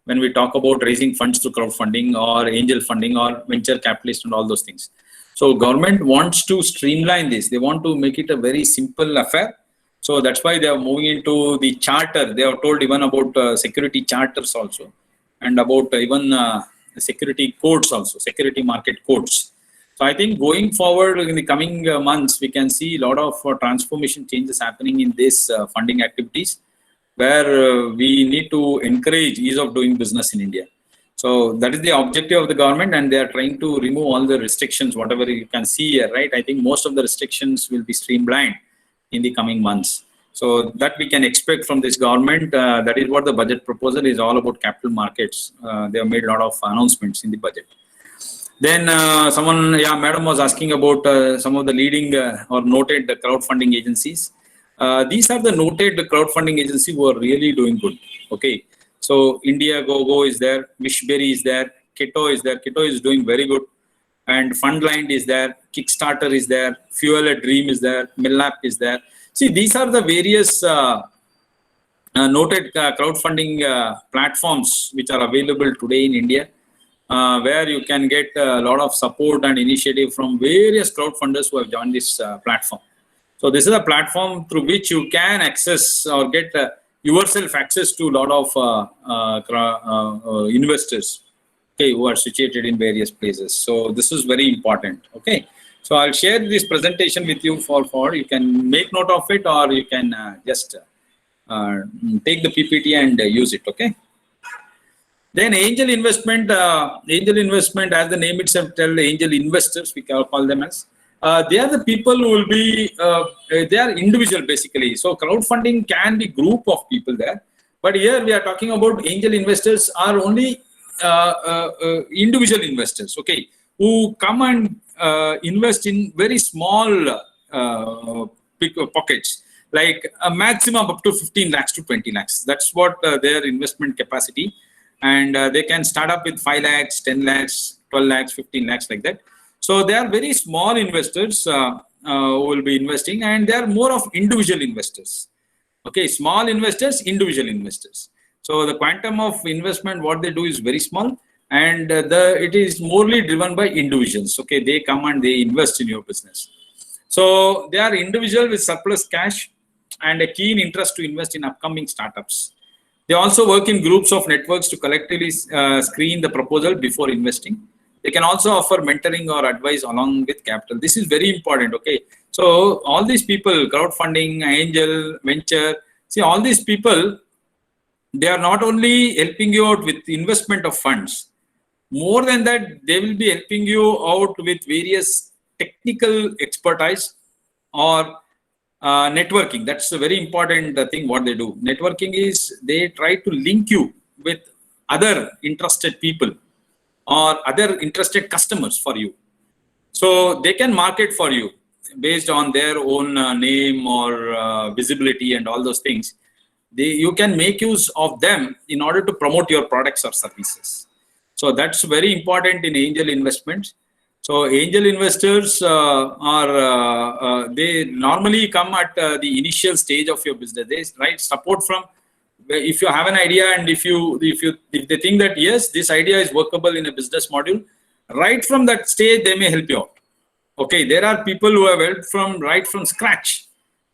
when we talk about raising funds through crowdfunding or angel funding or venture capitalist and all those things. So government wants to streamline this. They want to make it a very simple affair. So that's why they are moving into the charter. They have told even about security charters also, and about even security codes also, security market codes. So I think going forward in the coming months, we can see a lot of transformation changes happening in this funding activities, where we need to encourage ease of doing business in India. So that is the objective of the government, and they are trying to remove all the restrictions, whatever you can see here, right? I think most of the restrictions will be streamlined in the coming months. So that we can expect from this government. That is what the budget proposal is all about, capital markets. They have made a lot of announcements in the budget. Then madam was asking about some of the leading or noted crowdfunding agencies. These are the noted crowdfunding agencies who are really doing good. Okay, so Indiegogo is there, Wishberry is there, Keto is there. Keto is doing very good, and Fundline is there, Kickstarter is there, Fuel a Dream is there, Millap is there. See, these are the various noted crowdfunding platforms which are available today in India, where you can get a lot of support and initiative from various crowdfunders who have joined this platform. So this is a platform through which you can access or get yourself access to a lot of investors, okay, who are situated in various places. So this is very important. Okay, so I'll share this presentation with you for you can make note of it, or you can just take the PPT and use it. Okay. Then angel investment, as the name itself tells, angel investors, we can call them as. They are the people who will be, they are individual basically. So crowdfunding can be group of people there. But here we are talking about angel investors are only individual investors, okay, who come and invest in very small pockets. like a maximum up to 15 lakhs to 20 lakhs. That's what their investment capacity. And they can start up with 5 lakhs, 10 lakhs, 12 lakhs, 15 lakhs like that. So they are very small investors who will be investing, and they are more of individual investors. Okay, small investors, individual investors. So the quantum of investment, what they do is very small, and it is morely driven by individuals. Okay, they come and they invest in your business. So they are individual with surplus cash and a keen interest to invest in upcoming startups. They also work in groups of networks to collectively screen the proposal before investing. They can also offer mentoring or advice along with capital. This is very important. Okay, so all these people, crowdfunding, angel, venture, see all these people, they are not only helping you out with investment of funds. More than that, they will be helping you out with various technical expertise or networking. That's a very important thing what they do. Networking is they try to link you with other interested people or other interested customers for you. So they can market for you based on their own name or visibility and all those things. You can make use of them in order to promote your products or services. So that's very important in angel investments. So angel investors they normally come at the initial stage of your business. They right support from, if you have an idea and if they think that yes, this idea is workable in a business module, right from that stage they may help you out. Okay, there are people who have helped right from scratch.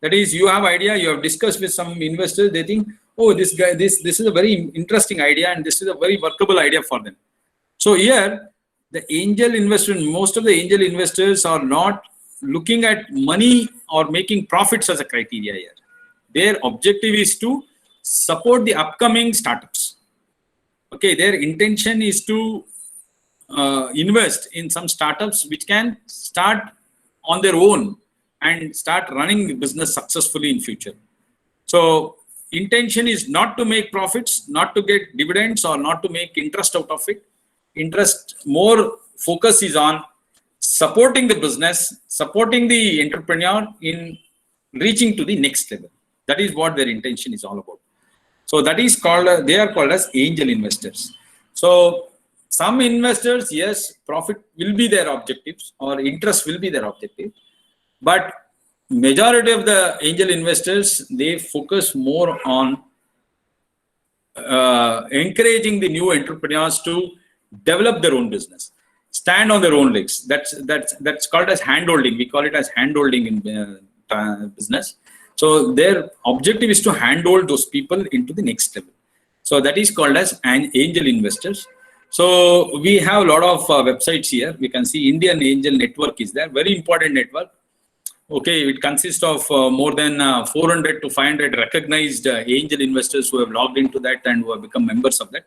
That is, you have idea, you have discussed with some investors, they think, oh, this is a very interesting idea and this is a very workable idea for them. So here, the angel investment, most of the angel investors are not looking at money or making profits as a criteria here. Their objective is to support the upcoming startups. Okay, their intention is to invest in some startups which can start on their own and start running the business successfully in future. So intention is not to make profits, not to get dividends or not to make interest out of it. More focus is on supporting the business, supporting the entrepreneur in reaching to the next level. That is what their intention is all about. So that is called, they are called as angel investors. So some investors, yes, profit will be their objectives or interest will be their objective. But majority of the angel investors, they focus more on encouraging the new entrepreneurs to develop their own business, stand on their own legs. That's called as handholding. We call it as handholding in business. So their objective is to handhold those people into the next level. So that is called as an angel investors. So we have a lot of websites here. We can see Indian Angel Network is there, very important network. Okay, it consists of more than 400 to 500 recognized angel investors who have logged into that and who have become members of that.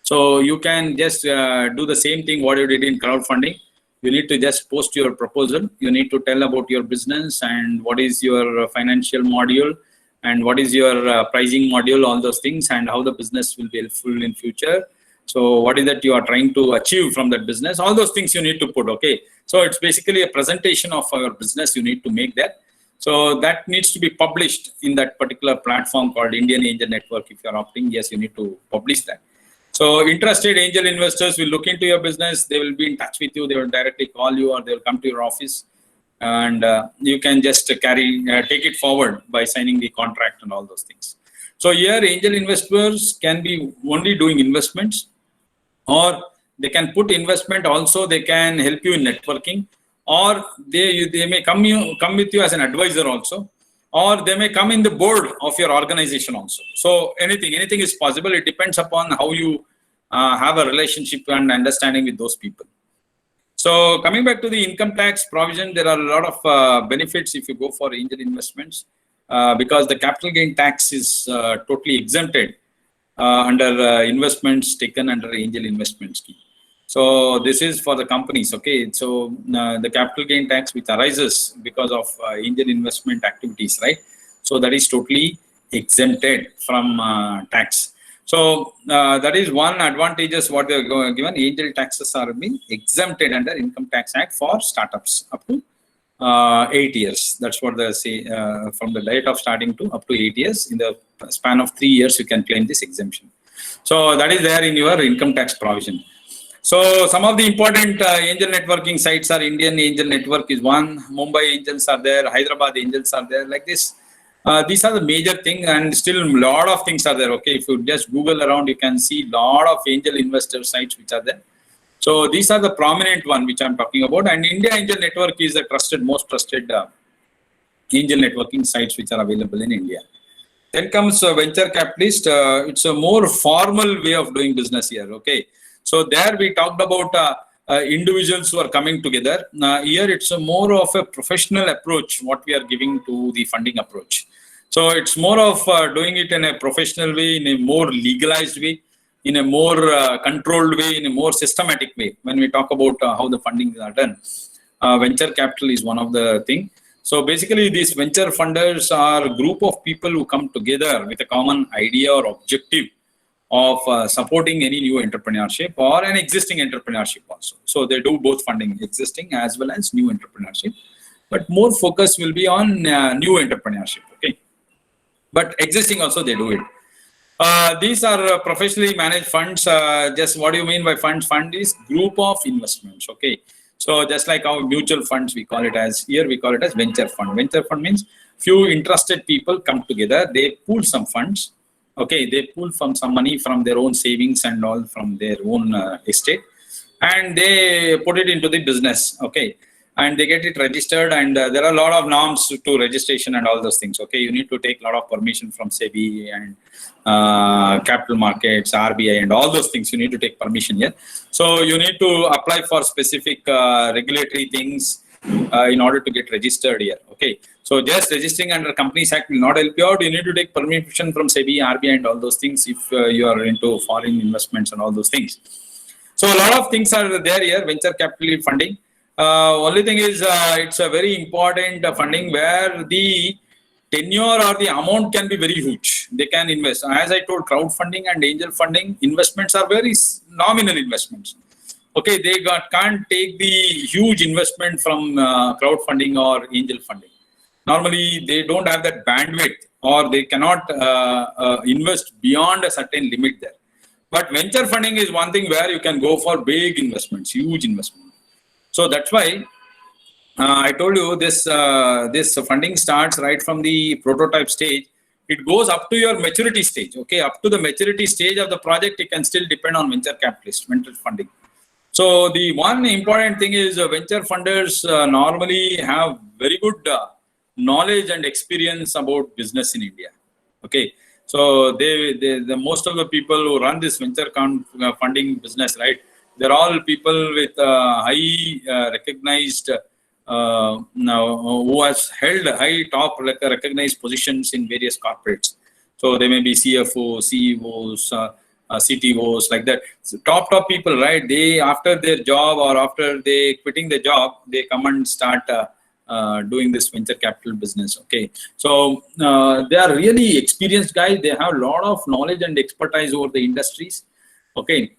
So you can just do the same thing what you did in crowdfunding. You need to just post your proposal. You need to tell about your business and what is your financial module and what is your pricing module, all those things, and how the business will be helpful in future. So what is that you are trying to achieve from that business? All those things you need to put, okay? So it's basically a presentation of your business you need to make that. So that needs to be published in that particular platform called Indian Angel Network. If you're opting, yes, you need to publish that. So interested angel investors will look into your business. They will be in touch with you. They will directly call you or they will come to your office. And you can just take it forward by signing the contract and all those things. So here angel investors can be only doing investments, or they can put investment also. They can help you in networking, or they may come with you as an advisor also, or they may come in the board of your organization also. So anything is possible. It depends upon how you have a relationship and understanding with those people. So coming back to the income tax provision, there are a lot of benefits if you go for angel investments because the capital gain tax is totally exempted under investments taken under angel investment scheme. So this is for the companies, okay? So the capital gain tax which arises because of angel investment activities, right? So that is totally exempted from tax. So that is one advantages what they are given. Angel taxes are being exempted under Income Tax Act for startups up to 8 years. That's what they say, from the date of starting to up to 8 years. In the span of 3 years, you can claim this exemption. So that is there in your income tax provision. So some of the important angel networking sites are Indian Angel Network is one, Mumbai Angels are there, Hyderabad Angels are there, like this. These are the major thing, and still a lot of things are there. Okay, if you just Google around, you can see a lot of angel investor sites which are there. So these are the prominent one which I'm talking about. And India Angel Network is the most trusted angel networking sites which are available in India. Then comes venture capitalist. It's a more formal way of doing business here. Okay, so there we talked about individuals who are coming together. Here it's a more of a professional approach what we are giving to the funding approach. So it's more of doing it in a professional way, in a more legalized way, in a more controlled way, in a more systematic way. When we talk about how the fundings are done, venture capital is one of the thing. So basically, these venture funders are a group of people who come together with a common idea or objective of supporting any new entrepreneurship or an existing entrepreneurship also. So they do both funding, existing as well as new entrepreneurship. But more focus will be on new entrepreneurship. Okay, but existing also they do it. These are professionally managed funds. Just what do you mean by funds? Fund is group of investments. Okay, so just like our mutual funds, we call it as here we call it as venture fund. Venture fund means few interested people come together. They pool some funds. Okay, they pool from some money from their own savings and all from their own estate, and they put it into the business. Okay, and they get it registered, and there are a lot of norms to registration and all those things. Okay, you need to take a lot of permission from SEBI and capital markets, RBI, and all those things. You need to take permission here. So you need to apply for specific regulatory things in order to get registered here. Okay, so just registering under Companies Act will not help you out. You need to take permission from SEBI, RBI, and all those things if you are into foreign investments and all those things. So a lot of things are there here. Venture capital funding. Only thing is it's a very important funding where the tenure or the amount can be very huge. They can invest. As I told, crowdfunding and angel funding investments are very nominal investments. Okay, they can't take the huge investment from crowdfunding or angel funding. Normally, they don't have that bandwidth, or they cannot invest beyond a certain limit there. But venture funding is one thing where you can go for big investments, huge investments. So that's why I told you this funding starts right from the prototype stage. It goes up to your maturity stage. Okay, up to the maturity stage of the project, it can still depend on venture capitalists, venture funding. So the one important thing is venture funders normally have very good knowledge and experience about business in India. Okay, so the most of the people who run this venture funding business, right? They're all people with high recognized, who has held high top recognized positions in various corporates. So they may be CFOs, CEOs, CTOs, like that. So top people, right? They, after their job or after they quitting the job, they come and start doing this venture capital business. Okay, so they are really experienced guys. They have a lot of knowledge and expertise over the industries. Okay,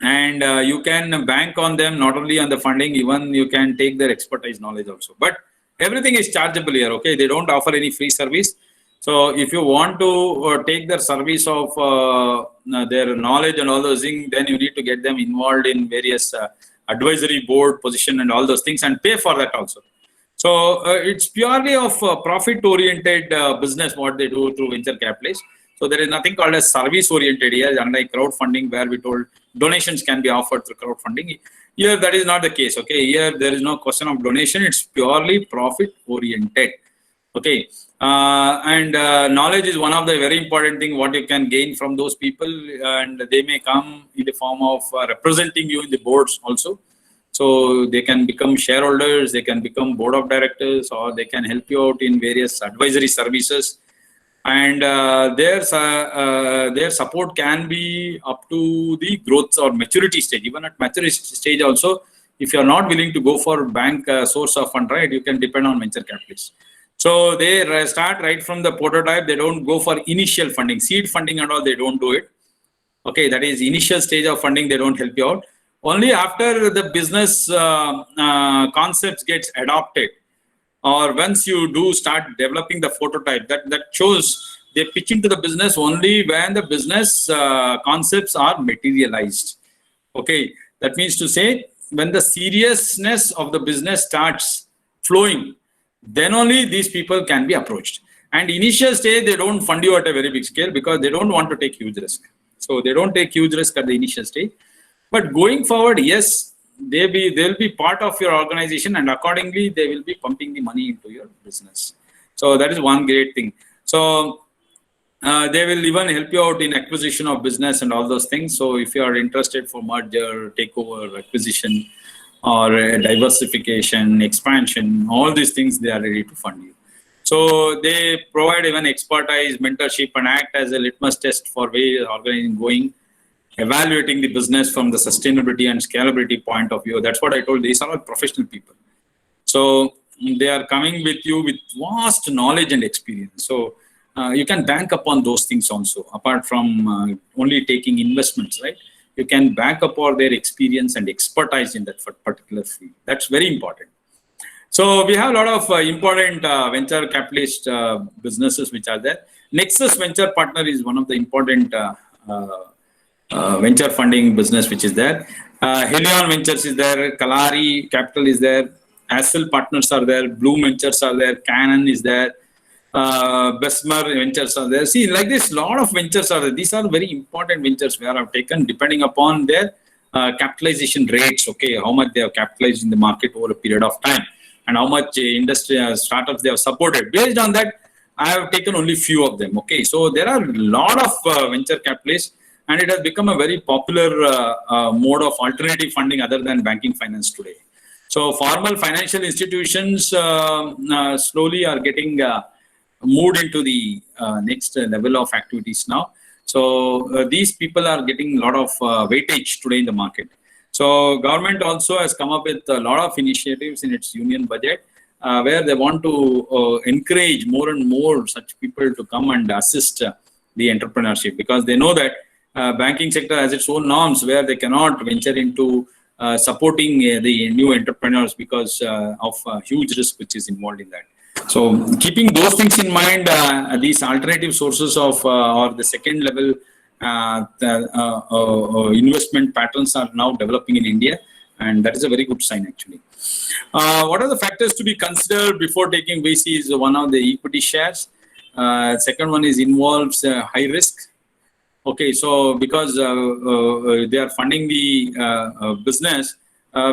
and you can bank on them, not only on the funding, even you can take their expertise knowledge also. But everything is chargeable here. Okay, they don't offer any free service. So if you want to take their service of their knowledge and all those things, then you need to get them involved in various advisory board position and all those things, and pay for that also. So it's purely of profit-oriented business what they do through venture capitalists. So there is nothing called as service-oriented here, unlike crowdfunding, where we told donations can be offered through crowdfunding. Here that is not the case. Okay, here there is no question of donation. It's purely profit-oriented. Okay, and knowledge is one of the very important thing what you can gain from those people, and they may come in the form of representing you in the boards also. So they can become shareholders, they can become board of directors, or they can help you out in various advisory services. And their support can be up to the growth or maturity stage. Even at maturity stage also, if you are not willing to go for bank source of fund, right, you can depend on venture capitalists. So they start right from the prototype. They don't go for initial funding, seed funding and all, they don't do it. Okay, that is initial stage of funding, they don't help you out. Only after the business concepts gets adopted, or once you do start developing the prototype, that shows they pitch into the business only when the business concepts are materialized. Okay, that means to say, when the seriousness of the business starts flowing, then only these people can be approached. And initial stage, they don't fund you at a very big scale because they don't want to take huge risk. So they don't take huge risk at the initial stage. But going forward, yes, they'll be part of your organization, and accordingly, they will be pumping the money into your business. So that is one great thing. So they will even help you out in acquisition of business and all those things. So if you are interested for merger, takeover, acquisition, or diversification, expansion, all these things, they are ready to fund you. So they provide even expertise, mentorship, and act as a litmus test for where organizing going, evaluating the business from the sustainability and scalability point of view. That's what I told. These are all professional people. So they are coming with you with vast knowledge and experience. So you can bank upon those things also, apart from only taking investments, right? You can bank upon their experience and expertise in that particular field. That's very important. So we have a lot of important venture capitalist businesses which are there. Nexus Venture Partner is one of the important venture funding business which is there. Helion Ventures is there. Kalari Capital is there. Hassel Partners are there. Bloom Ventures are there. Canon is there. Besmer Ventures are there. See, like this, lot of ventures are there. These are very important ventures where I've taken depending upon their capitalization rates. Okay, how much they have capitalized in the market over a period of time, and how much industry startups they have supported. Based on that, I have taken only few of them. Okay, so there are a lot of venture capitalists, and it has become a very popular mode of alternative funding other than banking finance today. So formal financial institutions slowly are getting moved into the next level of activities now. So these people are getting a lot of weightage today in the market. So government also has come up with a lot of initiatives in its union budget where they want to encourage more and more such people to come and assist the entrepreneurship, because they know that banking sector has its own norms where they cannot venture into supporting the new entrepreneurs because of huge risk which is involved in that. So keeping those things in mind, these alternative sources of or the second level investment patterns are now developing in India, and that is a very good sign actually. What are the factors to be considered before taking VC? Is one of the equity shares. Second one is involves high risk. Okay, so because they are funding the business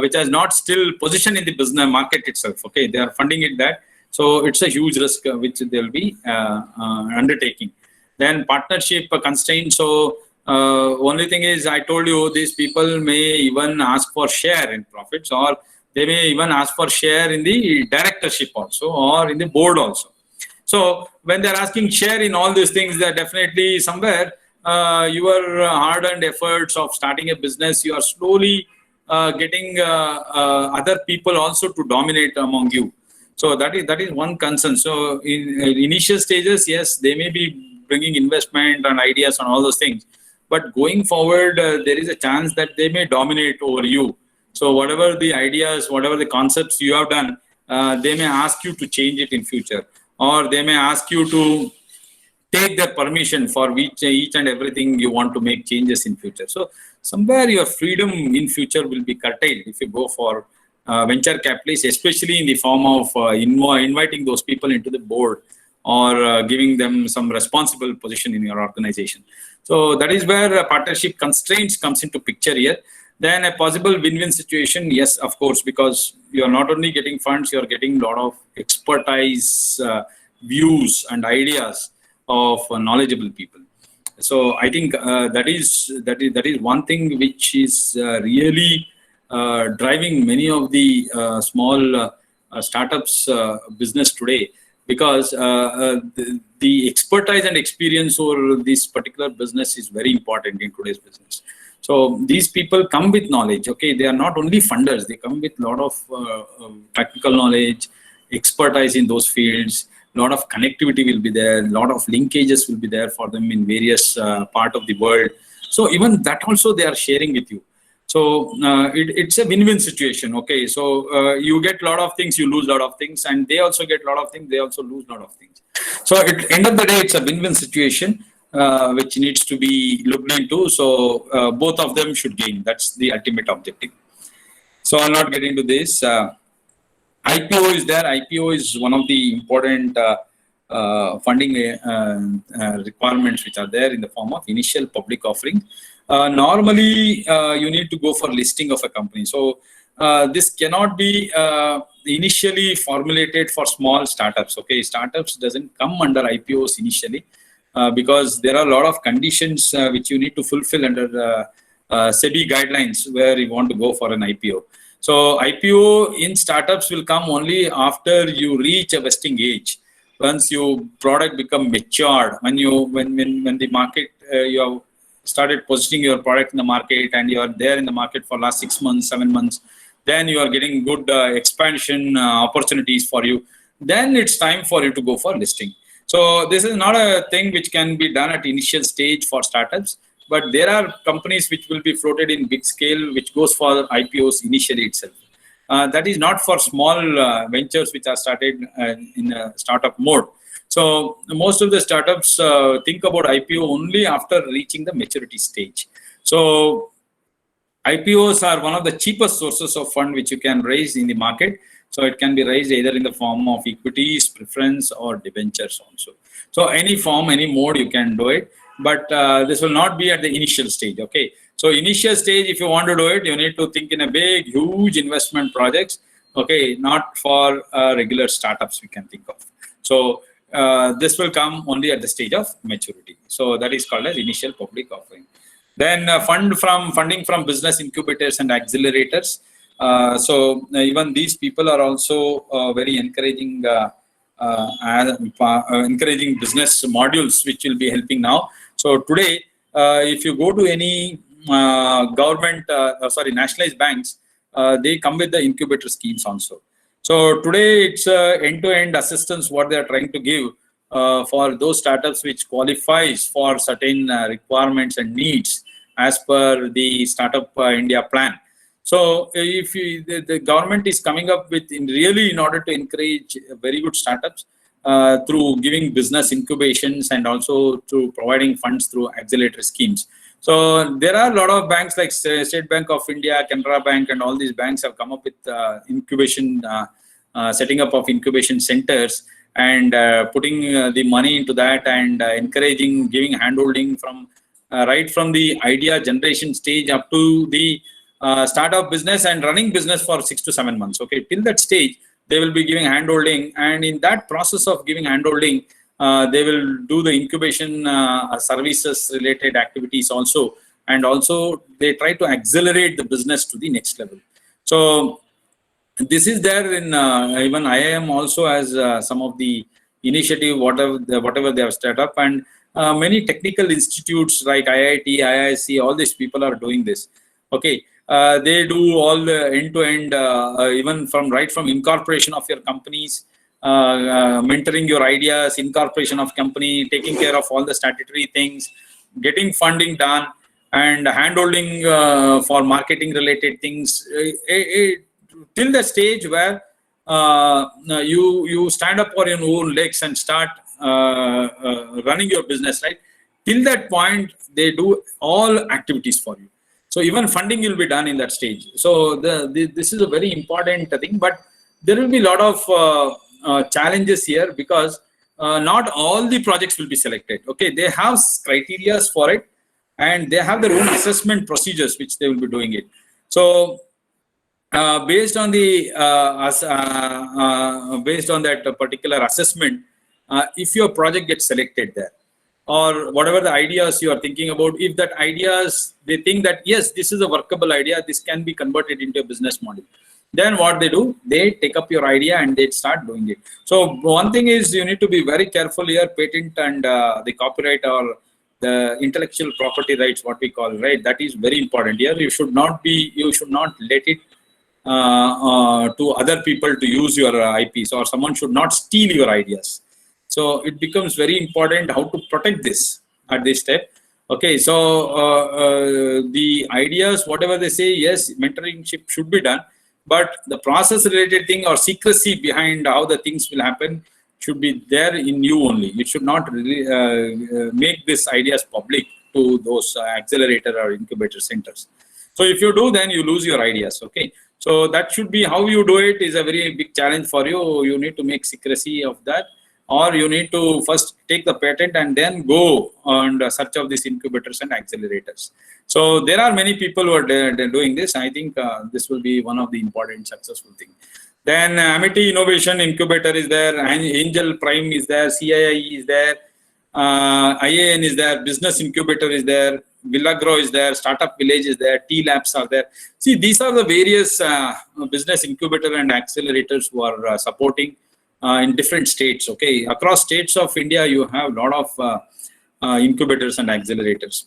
which has not still positioned in the business market itself. Okay, they are funding it that. So it's a huge risk which they'll be undertaking. Then partnership constraints. So only thing is, I told you, these people may even ask for share in profits, or they may even ask for share in the directorship also, or in the board also. So when they're asking share in all these things, they're definitely somewhere your hard-earned efforts of starting a business, you are slowly getting other people also to dominate among you. So that is one concern. So in initial stages, yes, they may be bringing investment and ideas and all those things, but going forward, there is a chance that they may dominate over you. So whatever the ideas, whatever the concepts you have done, they may ask you to change it in future, or they may ask you to take their permission for which each and everything you want to make changes in future. So somewhere your freedom in future will be curtailed if you go for venture capitalists, especially in the form of inviting those people into the board, or giving them some responsible position in your organization. So that is where partnership constraints comes into picture here. Then a possible win-win situation, yes, of course, because you are not only getting funds, you are getting a lot of expertise, views and ideas of knowledgeable people. So I think that is one thing which is really driving many of the small startups business today, because the expertise and experience over this particular business is very important in today's business. So these people come with knowledge. Okay, they are not only funders; they come with a lot of technical knowledge, expertise in those fields. A lot of connectivity will be there. A lot of linkages will be there for them in various part of the world. So even that also they are sharing with you. So it's a win-win situation. Okay, so you get a lot of things, you lose a lot of things, and they also get a lot of things, they also lose a lot of things. So at the end of the day, it's a win-win situation which needs to be looked into. So both of them should gain. That's the ultimate objective. So I'll not get into this. IPO is there. IPO is one of the important funding requirements which are there in the form of initial public offering. Normally, you need to go for listing of a company. So this cannot be initially formulated for small startups. Okay, startups doesn't come under IPOs initially because there are a lot of conditions which you need to fulfill under SEBI guidelines where you want to go for an IPO. So IPO in startups will come only after you reach a vesting age. Once your product become matured, when the market you have started positioning your product in the market and you are there in the market for last 6 months, 7 months, then you are getting good expansion opportunities for you. Then it's time for you to go for listing. So this is not a thing which can be done at initial stage for startups. But there are companies which will be floated in big scale, which goes for IPOs initially itself. That is not for small ventures which are started in a startup mode. So most of the startups think about IPO only after reaching the maturity stage. So IPOs are one of the cheapest sources of fund which you can raise in the market. So it can be raised either in the form of equities, preference, or debentures also. So any form, any mode you can do it. But this will not be at the initial stage. Okay, so initial stage, if you want to do it, you need to think in a big, huge investment projects. Okay, not for regular startups we can think of. So this will come only at the stage of maturity. So that is called as initial public offering. Then funding from business incubators and accelerators. So even these people are also very encouraging. Encouraging business modules which will be helping now. So today, if you go to any nationalized banks, they come with the incubator schemes also. So today it's end-to-end assistance what they are trying to give for those startups which qualifies for certain requirements and needs as per the Startup India plan. So if the government is coming up with in order to encourage very good startups through giving business incubations and also through providing funds through accelerator schemes. So there are a lot of banks like State Bank of India, Canara Bank, and all these banks have come up with incubation, setting up of incubation centers and putting the money into that and encouraging, giving handholding from right from the idea generation stage up to the startup business and running business for 6 to 7 months. Okay, till that stage, they will be giving handholding, and in that process of giving handholding, they will do the incubation services related activities also, and also they try to accelerate the business to the next level. So this is there in even IIM also has some of the initiative, whatever they have set up, and many technical institutes like IIT, IISc, all these people are doing this. Okay. They do all the end-to-end, even right from incorporation of your companies, mentoring your ideas, incorporation of company, taking care of all the statutory things, getting funding done, and handholding for marketing-related things, till the stage where you stand up on your own legs and start running your business, right? Till that point, they do all activities for you. So even funding will be done in that stage. So this is a very important thing, but there will be a lot of challenges here because not all the projects will be selected. Okay, they have criteria for it, and they have their own assessment procedures which they will be doing it. So based on the based on that particular assessment, if your project gets selected there, or whatever the ideas you are thinking about, if that ideas, they think that, yes, this is a workable idea, this can be converted into a business model, then what they do, they take up your idea and they start doing it. So one thing is you need to be very careful here, patent and the copyright or the intellectual property rights, what we call, right? That is very important here. You should not let it to other people to use your IPs, or someone should not steal your ideas. So it becomes very important how to protect this at this step. Okay, so the ideas, whatever they say, yes, mentorship should be done, but the process related thing or secrecy behind how the things will happen should be there in you only. You should not really make these ideas public to those accelerator or incubator centers. So if you do, then you lose your ideas. Okay, so that should be how you do it is a very big challenge for you. You need to make secrecy of that, or you need to first take the patent and then go and search of these incubators and accelerators. So there are many people who are doing this. I think this will be one of the important successful things. Then Amity Innovation Incubator is there, Angel Prime is there, CII is there, IAN is there, Business Incubator is there, Villagro is there, Startup Village is there, T Labs are there. See, these are the various business incubator and accelerators who are supporting in different states. Okay, across states of India, you have a lot of incubators and accelerators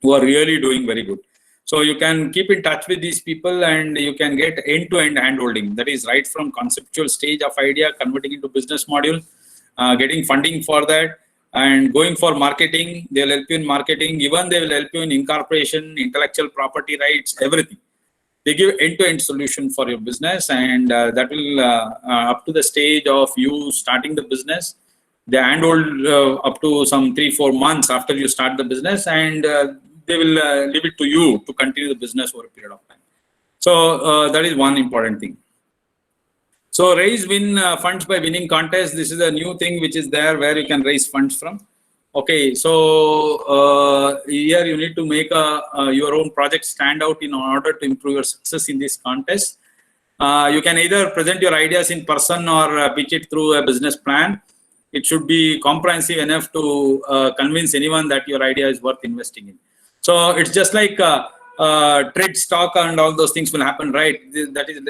who are really doing very good. So you can keep in touch with these people and you can get end-to-end hand-holding. That is right from conceptual stage of idea, converting into business module, getting funding for that, and going for marketing. They'll help you in marketing. Even they will help you in incorporation, intellectual property rights, everything. They give end-to-end solution for your business, and that will up to the stage of you starting the business. They handhold up to some 3-4 months after you start the business, and they will leave it to you to continue the business over a period of time. So that is one important thing. So win funds by winning contest. This is a new thing which is there where you can raise funds from. Okay, so here you need to make your own project stand out in order to improve your success in this contest. You can either present your ideas in person or pitch it through a business plan. It should be comprehensive enough to convince anyone that your idea is worth investing in. So it's just like trade stock and all those things will happen, right? That is,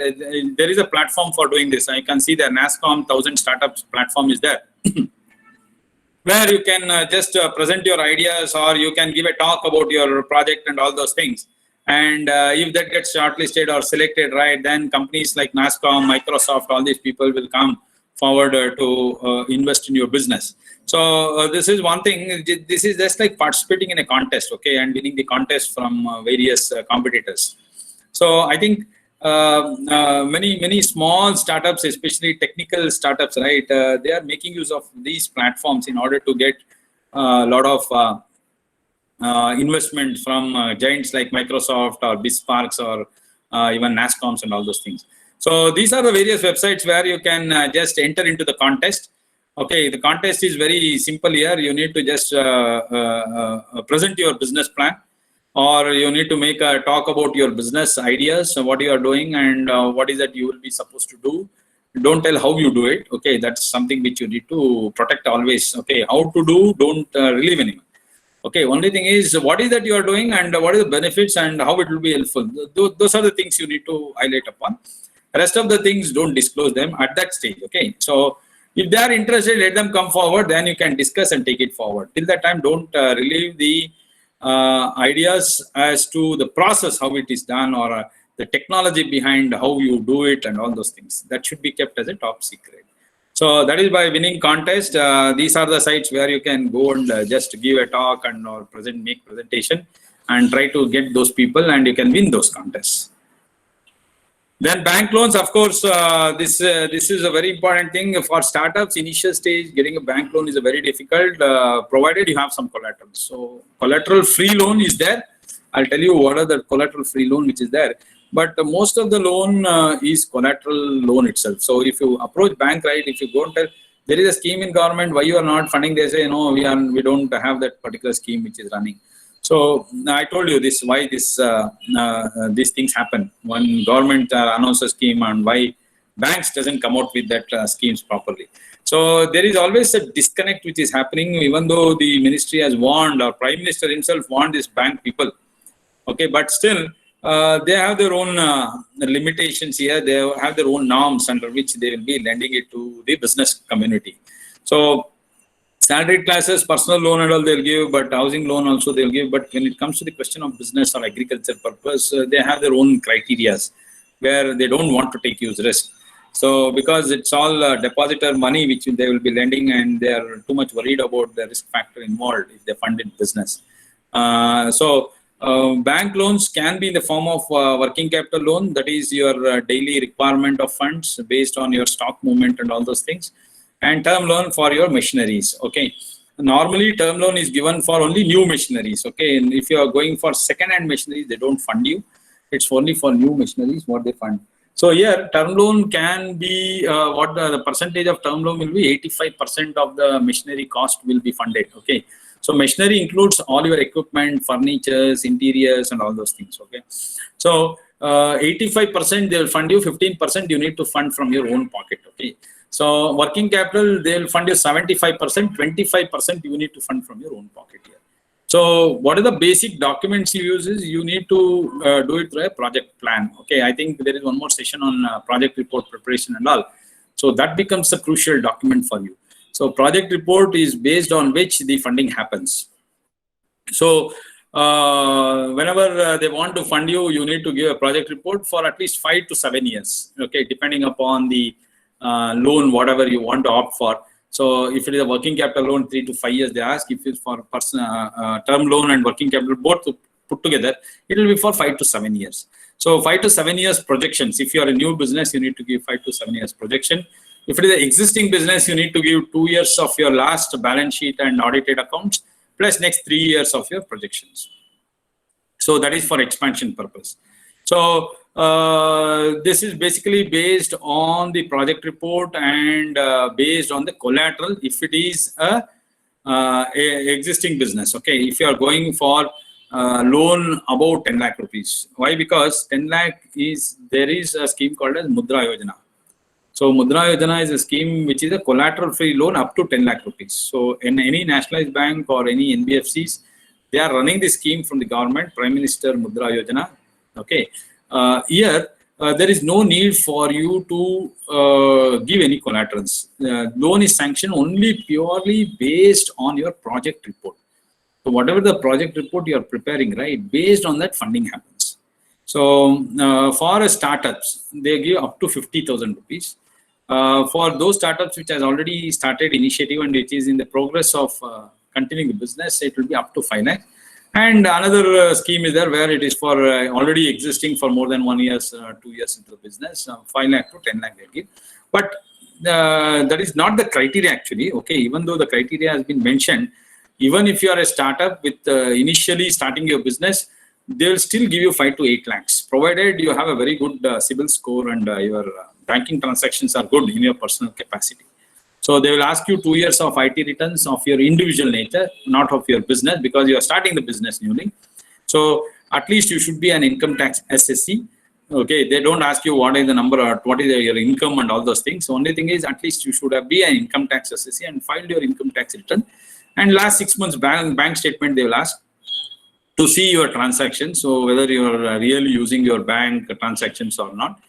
there is a platform for doing this. I can see the NASSCOM 1000 startups platform is there. Where you can just present your ideas, or you can give a talk about your project and all those things. And if that gets shortlisted or selected, right, then companies like NASSCOM, Microsoft, all these people will come forward to invest in your business. So this is one thing. This is just like participating in a contest, okay, and winning the contest from various competitors. So I think many small startups, especially technical startups, right, they are making use of these platforms in order to get a lot of investment from giants like Microsoft or BizSparks or even NASSCOMs and all those things. So these are the various websites where you can just enter into the contest. Okay, the contest is very simple here. You need to just present your business plan, or you need to make a talk about your business ideas, what you are doing, and what is that you will be supposed to do. Don't tell how you do it. Okay, that's something which you need to protect always. Okay, how to do, don't relieve anyone. Okay, only thing is what is that you are doing and what is the benefits and how it will be helpful. Those are the things you need to highlight upon. Rest of the things, don't disclose them at that stage. Okay, so if they are interested, let them come forward, then you can discuss and take it forward. Till that time, don't relieve the ideas as to the process, how it is done, or the technology behind how you do it and all those things. That should be kept as a top secret. So that is by winning contest. These are the sites where you can go and just give a talk and or make presentation and try to get those people, and you can win those contests. Then bank loans, of course, this is a very important thing for startups. Initial stage, getting a bank loan is a very difficult, provided you have some collateral. So collateral free loan is there. I'll tell you what are the collateral free loan which is there. But most of the loan is collateral loan itself. So if you approach bank, right, if you go and tell there is a scheme in government, why you are not funding, they say no, we don't have that particular scheme which is running. So I told you this, why these things happen when government announces a scheme and why banks doesn't come out with that schemes properly. So there is always a disconnect which is happening, even though the ministry has warned, or Prime Minister himself warned these bank people. Okay, but still they have their own limitations here. They have their own norms under which they will be lending it to the business community. So salaried classes, personal loan and all they'll give, but housing loan also they'll give. But when it comes to the question of business or agriculture purpose, they have their own criterias where they don't want to take use risk. So because it's all depositor money which they will be lending, and they are too much worried about the risk factor involved if they fund in business. Bank loans can be in the form of working capital loan, that is your daily requirement of funds based on your stock movement and all those things, and term loan for your machineries. Okay, normally term loan is given for only new machineries. Okay, and if you are going for second-hand machineries, they don't fund you. It's only for new machineries what they fund. So here, term loan can be what the percentage of term loan will be. 85% of the machinery cost will be funded. Okay. So machinery includes all your equipment, furnitures, interiors, and all those things. Okay. So 85% they will fund you. 15% you need to fund from your own pocket. Okay. So working capital they will fund you 75%. 25% you need to fund from your own pocket here. So what are the basic documents you use is you need to do it through a project plan. Okay. I think there is one more session on project report preparation and all. So that becomes a crucial document for you. So project report is based on which the funding happens. So whenever they want to fund you, you need to give a project report for at least 5 to 7 years. Okay, depending upon the loan, whatever you want to opt for. So if it is a working capital loan, 3 to 5 years they ask. If it's for personal term loan and working capital both put together, it will be for 5 to 7 years. So 5 to 7 years projections. If you are a new business, you need to give 5 to 7 years projection. If it is an existing business, you need to give 2 years of your last balance sheet and audited accounts, plus next 3 years of your projections. So that is for expansion purpose. So this is basically based on the project report and based on the collateral if it is a existing business. Okay, if you are going for loan about 10 lakh rupees. Why? Because 10 lakh there is a scheme called as Mudra Yojana. So Mudra Yojana is a scheme which is a collateral-free loan up to 10 lakh rupees. So in any nationalized bank or any NBFCs, they are running the scheme from the government, Prime Minister Mudra Yojana. Okay. Here, there is no need for you to give any collaterals. Loan is sanctioned only purely based on your project report. So whatever the project report you are preparing, right, based on that funding happens. So for startups, they give up to 50,000 rupees. For those startups which has already started initiative and which is in the progress of continuing the business, it will be up to 5 lakh. And another scheme is there where it is for already existing for more than 1 year, 2 years into the business, 5 lakh to 10 lakh they give. But that is not the criteria actually. Okay, even though the criteria has been mentioned, even if you are a startup with initially starting your business, they will still give you 5 to 8 lakhs, provided you have a very good CIBIL score and your banking transactions are good in your personal capacity. So they will ask you 2 years of IT returns of your individual nature, not of your business, because you are starting the business newly. So at least you should be an income tax SSC. Okay, they don't ask you what is the number or what is your income and all those things. The only thing is at least you should be an income tax SSC and filed your income tax return. And last 6 months bank statement they will ask to see your transactions. So whether you are really using your bank transactions or not.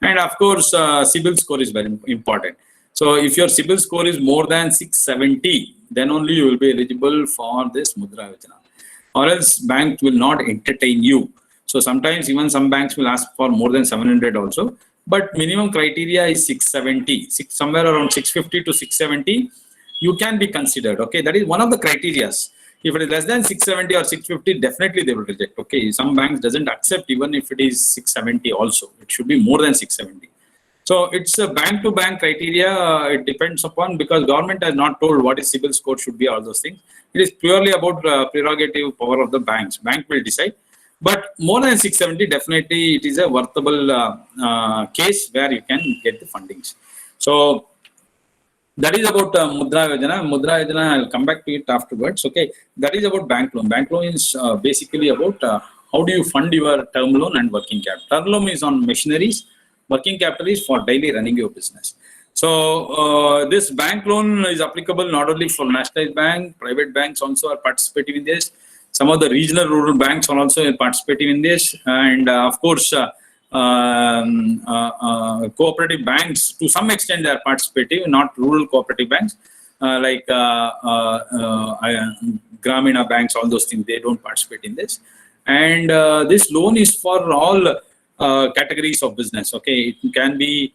And of course, CIBIL score is very important. So if your CIBIL score is more than 670, then only you will be eligible for this Mudra Yojana. Or else bank will not entertain you. So sometimes even some banks will ask for more than 700 also. But minimum criteria is 670, somewhere around 650 to 670, you can be considered. Okay, that is one of the criterias. If it is less than 670 or 650, definitely they will reject. Okay, some banks doesn't accept even if it is 670 also. It should be more than 670. So it's a bank-to-bank criteria. It depends upon, because government has not told what is CIBIL score should be, all those things. It is purely about prerogative power of the banks. Bank will decide. But more than 670, definitely it is a worthable case where you can get the fundings. So that is about Mudra Yojana. Mudra Yojana, I'll come back to it afterwards. Okay, that is about bank loan. Bank loan is basically about how do you fund your term loan and working capital. Term loan is on machineries. Working capital is for daily running your business. So this bank loan is applicable not only for nationalized bank, private banks also are participating in this. Some of the regional rural banks are also participating in this, and of course, cooperative banks to some extent they are participating, not rural cooperative banks like Gramina banks, all those things, they don't participate in this. And this loan is for all categories of business. Okay, it can be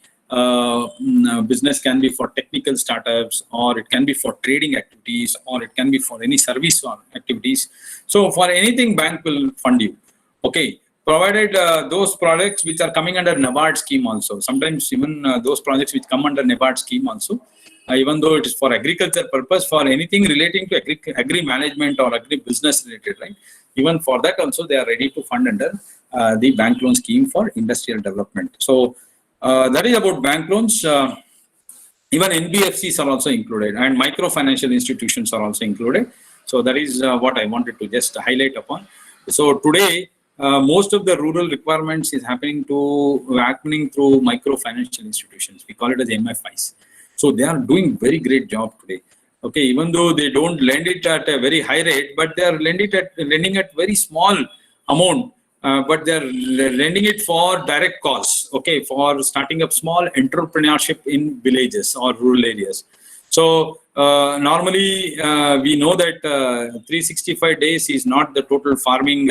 business can be for technical startups, or it can be for trading activities, or it can be for any service or activities. So for anything, bank will fund you. Okay, provided those products which are coming under NABARD scheme also. Sometimes even those projects which come under NABARD scheme also, even though it is for agriculture purpose, for anything relating to agri management or agri business related, right? Even for that also, they are ready to fund under the bank loan scheme for industrial development. So that is about bank loans. Even NBFCs are also included, and micro financial institutions are also included. So that is what I wanted to just highlight upon. So today, most of the rural requirements is happening through micro financial institutions. We call it as MFIs. So they are doing very great job today. Okay, even though they don't lend it at a very high rate, but they are lending at very small amount. But they're lending it for direct cause, okay, for starting up small entrepreneurship in villages or rural areas. So normally we know that 365 days is not the total farming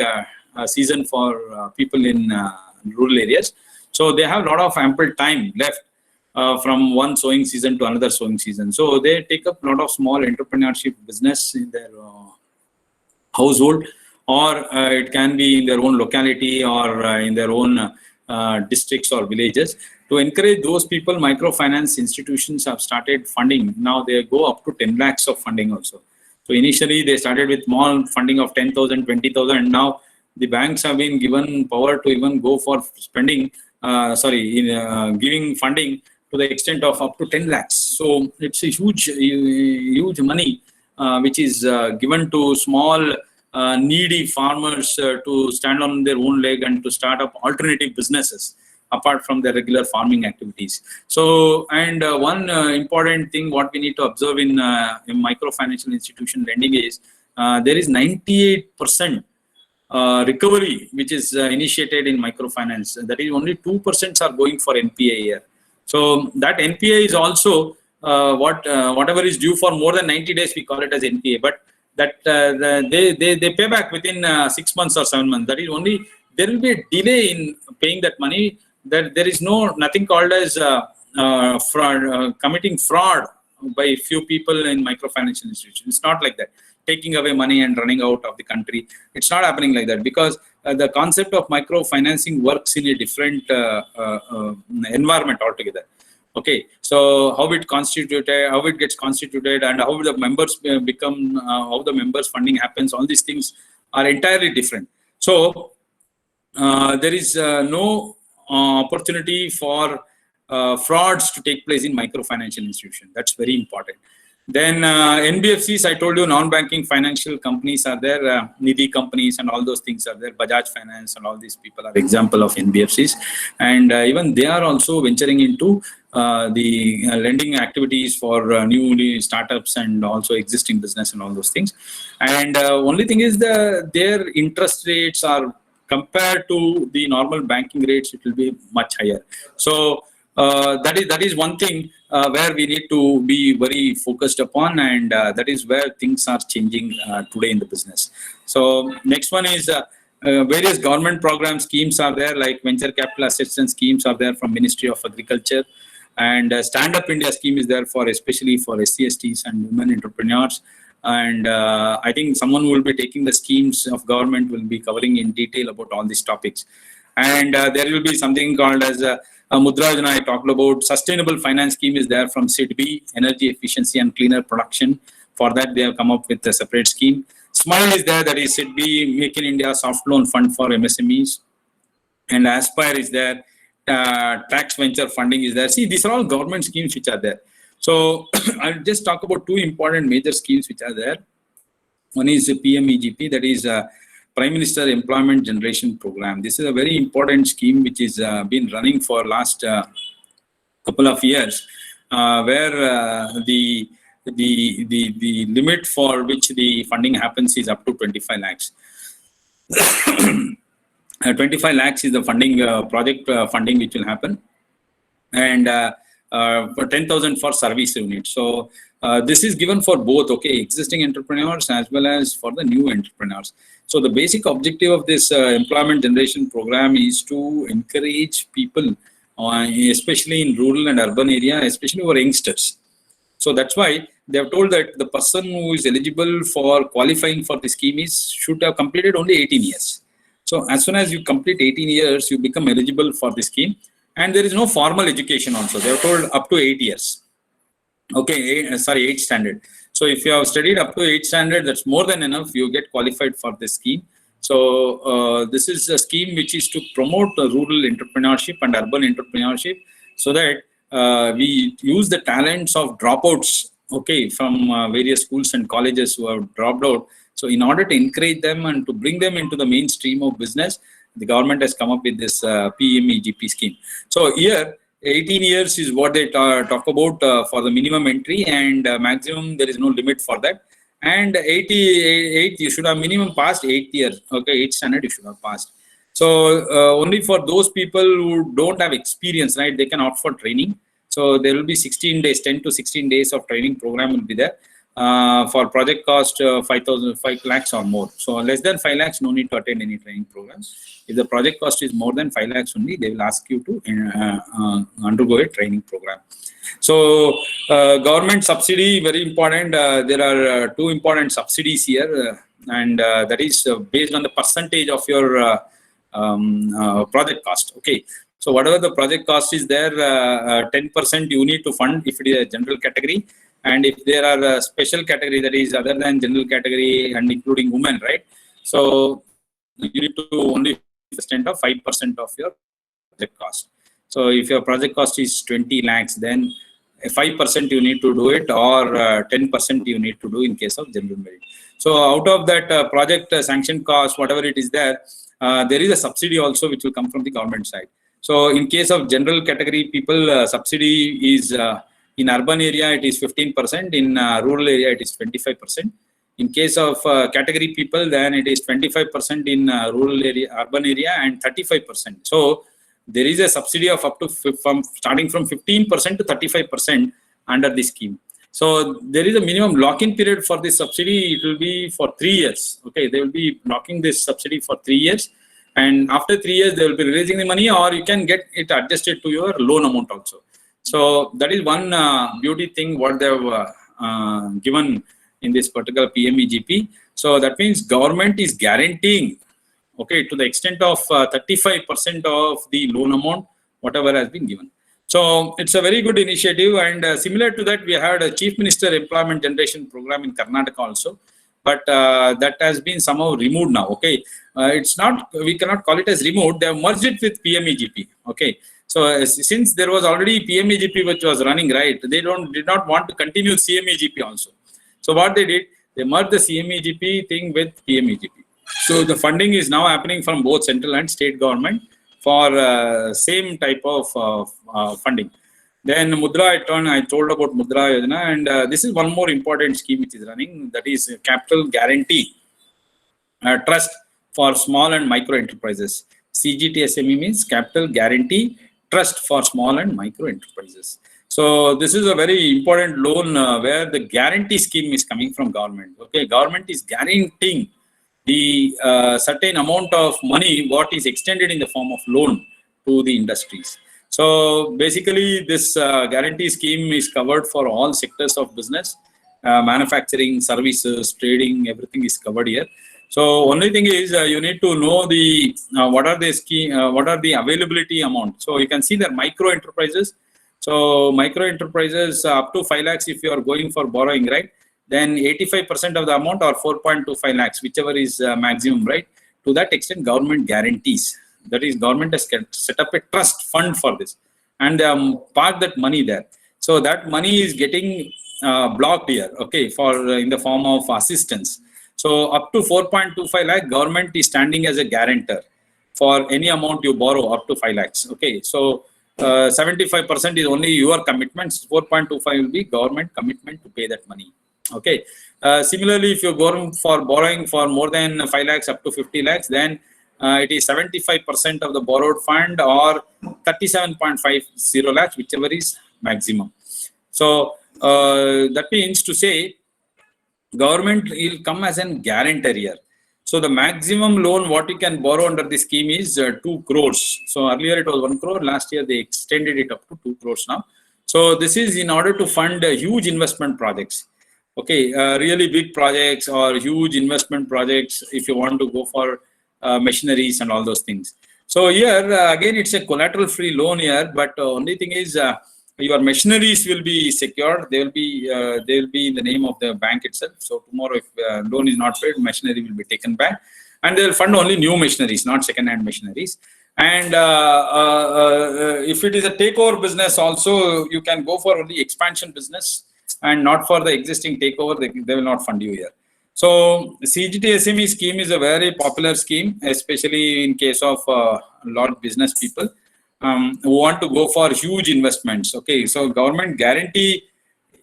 season for people in rural areas. So they have a lot of ample time left from one sowing season to another sowing season. So they take up a lot of small entrepreneurship business in their household, or it can be in their own locality or in their own districts or villages. To encourage those people, microfinance institutions have started funding. Now they go up to 10 lakhs of funding also. So initially they started with small funding of 10,000, 20,000. Now the banks have been given power to even go for spending, giving funding to the extent of up to 10 lakhs. So it's a huge money which is given to small needy farmers to stand on their own leg and to start up alternative businesses apart from their regular farming activities. So, and one important thing what we need to observe in microfinancial institution lending is there is 98% recovery which is initiated in microfinance. That is only 2% are going for NPA here. So that NPA is also whatever is due for more than 90 days, we call it as NPA. But that they pay back within 6 months or 7 months. That is only, there will be a delay in paying that money. That there is nothing called as fraud, committing fraud by few people in microfinancial institutions. It's not like that, taking away money and running out of the country. It's not happening like that, because the concept of microfinancing works in a different environment altogether. Okay, so how it gets constituted, and how the members become, how the members funding happens, all these things are entirely different. So there is no opportunity for frauds to take place in microfinancial institutions. That's very important. Then NBFCs, I told you, non-banking financial companies are there, Nidhi companies and all those things are there. Bajaj Finance and all these people are example of NBFCs, and even they are also venturing into the lending activities for new startups and also existing business and all those things. And only thing is their interest rates are, compared to the normal banking rates, it will be much higher. So that is one thing where we need to be very focused upon, and that is where things are changing today in the business. So next one is various government program schemes are there, like venture capital assistance schemes are there from Ministry of Agriculture, and Stand Up India scheme is there for, especially for SC/STs and women entrepreneurs. And I think someone who will be taking the schemes of government will be covering in detail about all these topics. And there will be something called as Mudra Yojana I talked about. Sustainable finance scheme is there from SIDBI, energy efficiency and cleaner production. For that, they have come up with a separate scheme. SMILE is there, that is SIDBI, Make in India soft loan fund for MSMEs. And Aspire is there, tax venture funding is there. See, these are all government schemes which are there. So I'll just talk about two important major schemes which are there. One is PMEGP, that is Prime Minister Employment Generation Program. This is a very important scheme which is been running for last couple of years, where the limit for which the funding happens is up to 25 lakhs. 25 lakhs is the funding project funding which will happen, and for 10,000 for service unit. So this is given for both, okay, existing entrepreneurs as well as for the new entrepreneurs. So the basic objective of this employment generation program is to encourage people especially in rural and urban area, especially for youngsters. So that's why they have told that the person who is eligible for qualifying for the scheme should have completed only 18 years. So as soon as you complete 18 years, you become eligible for the scheme. And there is no formal education also. They have told up to 8 years. Okay, 8th standard. So if you have studied up to 8th standard, that's more than enough. You get qualified for this scheme. So this is a scheme which is to promote rural entrepreneurship and urban entrepreneurship, so that we use the talents of dropouts, okay, from various schools and colleges who have dropped out. So in order to encourage them and to bring them into the mainstream of business, the government has come up with this PMEGP scheme. So here, 18 years is what they talk about for the minimum entry, and maximum there is no limit for that. And 88, you should have minimum passed 8th year. Okay, 8th standard you should have passed. So only for those people who don't have experience, right, they can opt for training. So there will be 16 days, 10 to 16 days of training program will be there. For project cost 5 lakhs or more. So less than 5 lakhs, no need to attend any training programs. If the project cost is more than 5 lakhs only, they will ask you to undergo a training program. So government subsidy, very important. There are two important subsidies here, and that is based on the percentage of your project cost. Okay. So whatever the project cost is there, 10% you need to fund if it is a general category. And if there are a special category, that is other than general category and including women, right? So you need to only extent of 5% of your project cost. So if your project cost is 20 lakhs, then 5% you need to do it, or 10% you need to do in case of general merit. So out of that project sanction cost, whatever it is there is a subsidy also which will come from the government side. So in case of general category people, subsidy is in urban area it is 15%, in rural area it is 25%. In case of category people, then it is 25% in rural area, urban area, and 35%. So there is a subsidy of up to starting from 15% to 35% under the scheme. So there is a minimum lock-in period for this subsidy. It will be for 3 years. Okay, they will be locking this subsidy for 3 years. And after 3 years, they will be releasing the money, or you can get it adjusted to your loan amount also. So that is one beauty thing what they have given in this particular PMEGP. So that means government is guaranteeing, okay, to the extent of 35% of the loan amount, whatever has been given. So it's a very good initiative, and similar to that, we had a Chief Minister Employment Generation Program in Karnataka also. But that has been somehow removed now. Okay, it's not. We cannot call it as removed. They have merged it with PMEGP. Okay, so since there was already PMEGP which was running, right, they did not want to continue CMEGP also. So what they did, they merged the CMEGP thing with PMEGP. So the funding is now happening from both central and state government for same type of funding. Then Mudra, I told about Mudra Yojana, and this is one more important scheme which is running, that is Capital Guarantee Trust for Small and Micro Enterprises. CGTSME means Capital Guarantee Trust for Small and Micro Enterprises. So this is a very important loan where the guarantee scheme is coming from government. Okay, government is guaranteeing the certain amount of money what is extended in the form of loan to the industries. So basically this guarantee scheme is covered for all sectors of business, manufacturing, services, trading, everything is covered here. So only thing is you need to know the what are the availability amount. So you can see that micro enterprises. So micro enterprises up to 5 lakhs if you are going for borrowing, right? Then 85% of the amount, or 4.25 lakhs, whichever is maximum, right? To that extent, government guarantees. That is, government has set up a trust fund for this, and park that money there. So that money is getting blocked here, okay, for in the form of assistance. So up to 4.25 lakh, government is standing as a guarantor for any amount you borrow up to 5 lakhs. Okay, so 75% is only your commitments. 4.25 will be government commitment to pay that money. Okay. Similarly, if you go for borrowing for more than 5 lakhs up to 50 lakhs, then it is 75% of the borrowed fund, or 37.50 lakhs, whichever is maximum. So that means to say government will come as a guarantor here. So the maximum loan what you can borrow under the scheme is 2 crores. So earlier it was 1 crore. Last year they extended it up to 2 crores now. So this is in order to fund huge investment projects. Okay, really big projects or huge investment projects if you want to go for machineries and all those things. So here again it's a collateral free loan here, but only thing is your machineries will be secured. They will be in the name of the bank itself. So tomorrow if loan is not paid, machinery will be taken back, and they will fund only new machineries, not second hand machineries. And if it is a takeover business also, you can go for only expansion business and not for the existing takeover. They will not fund you here. So CGT SME scheme is a very popular scheme, especially in case of lot of business people who want to go for huge investments. Okay, so government guarantee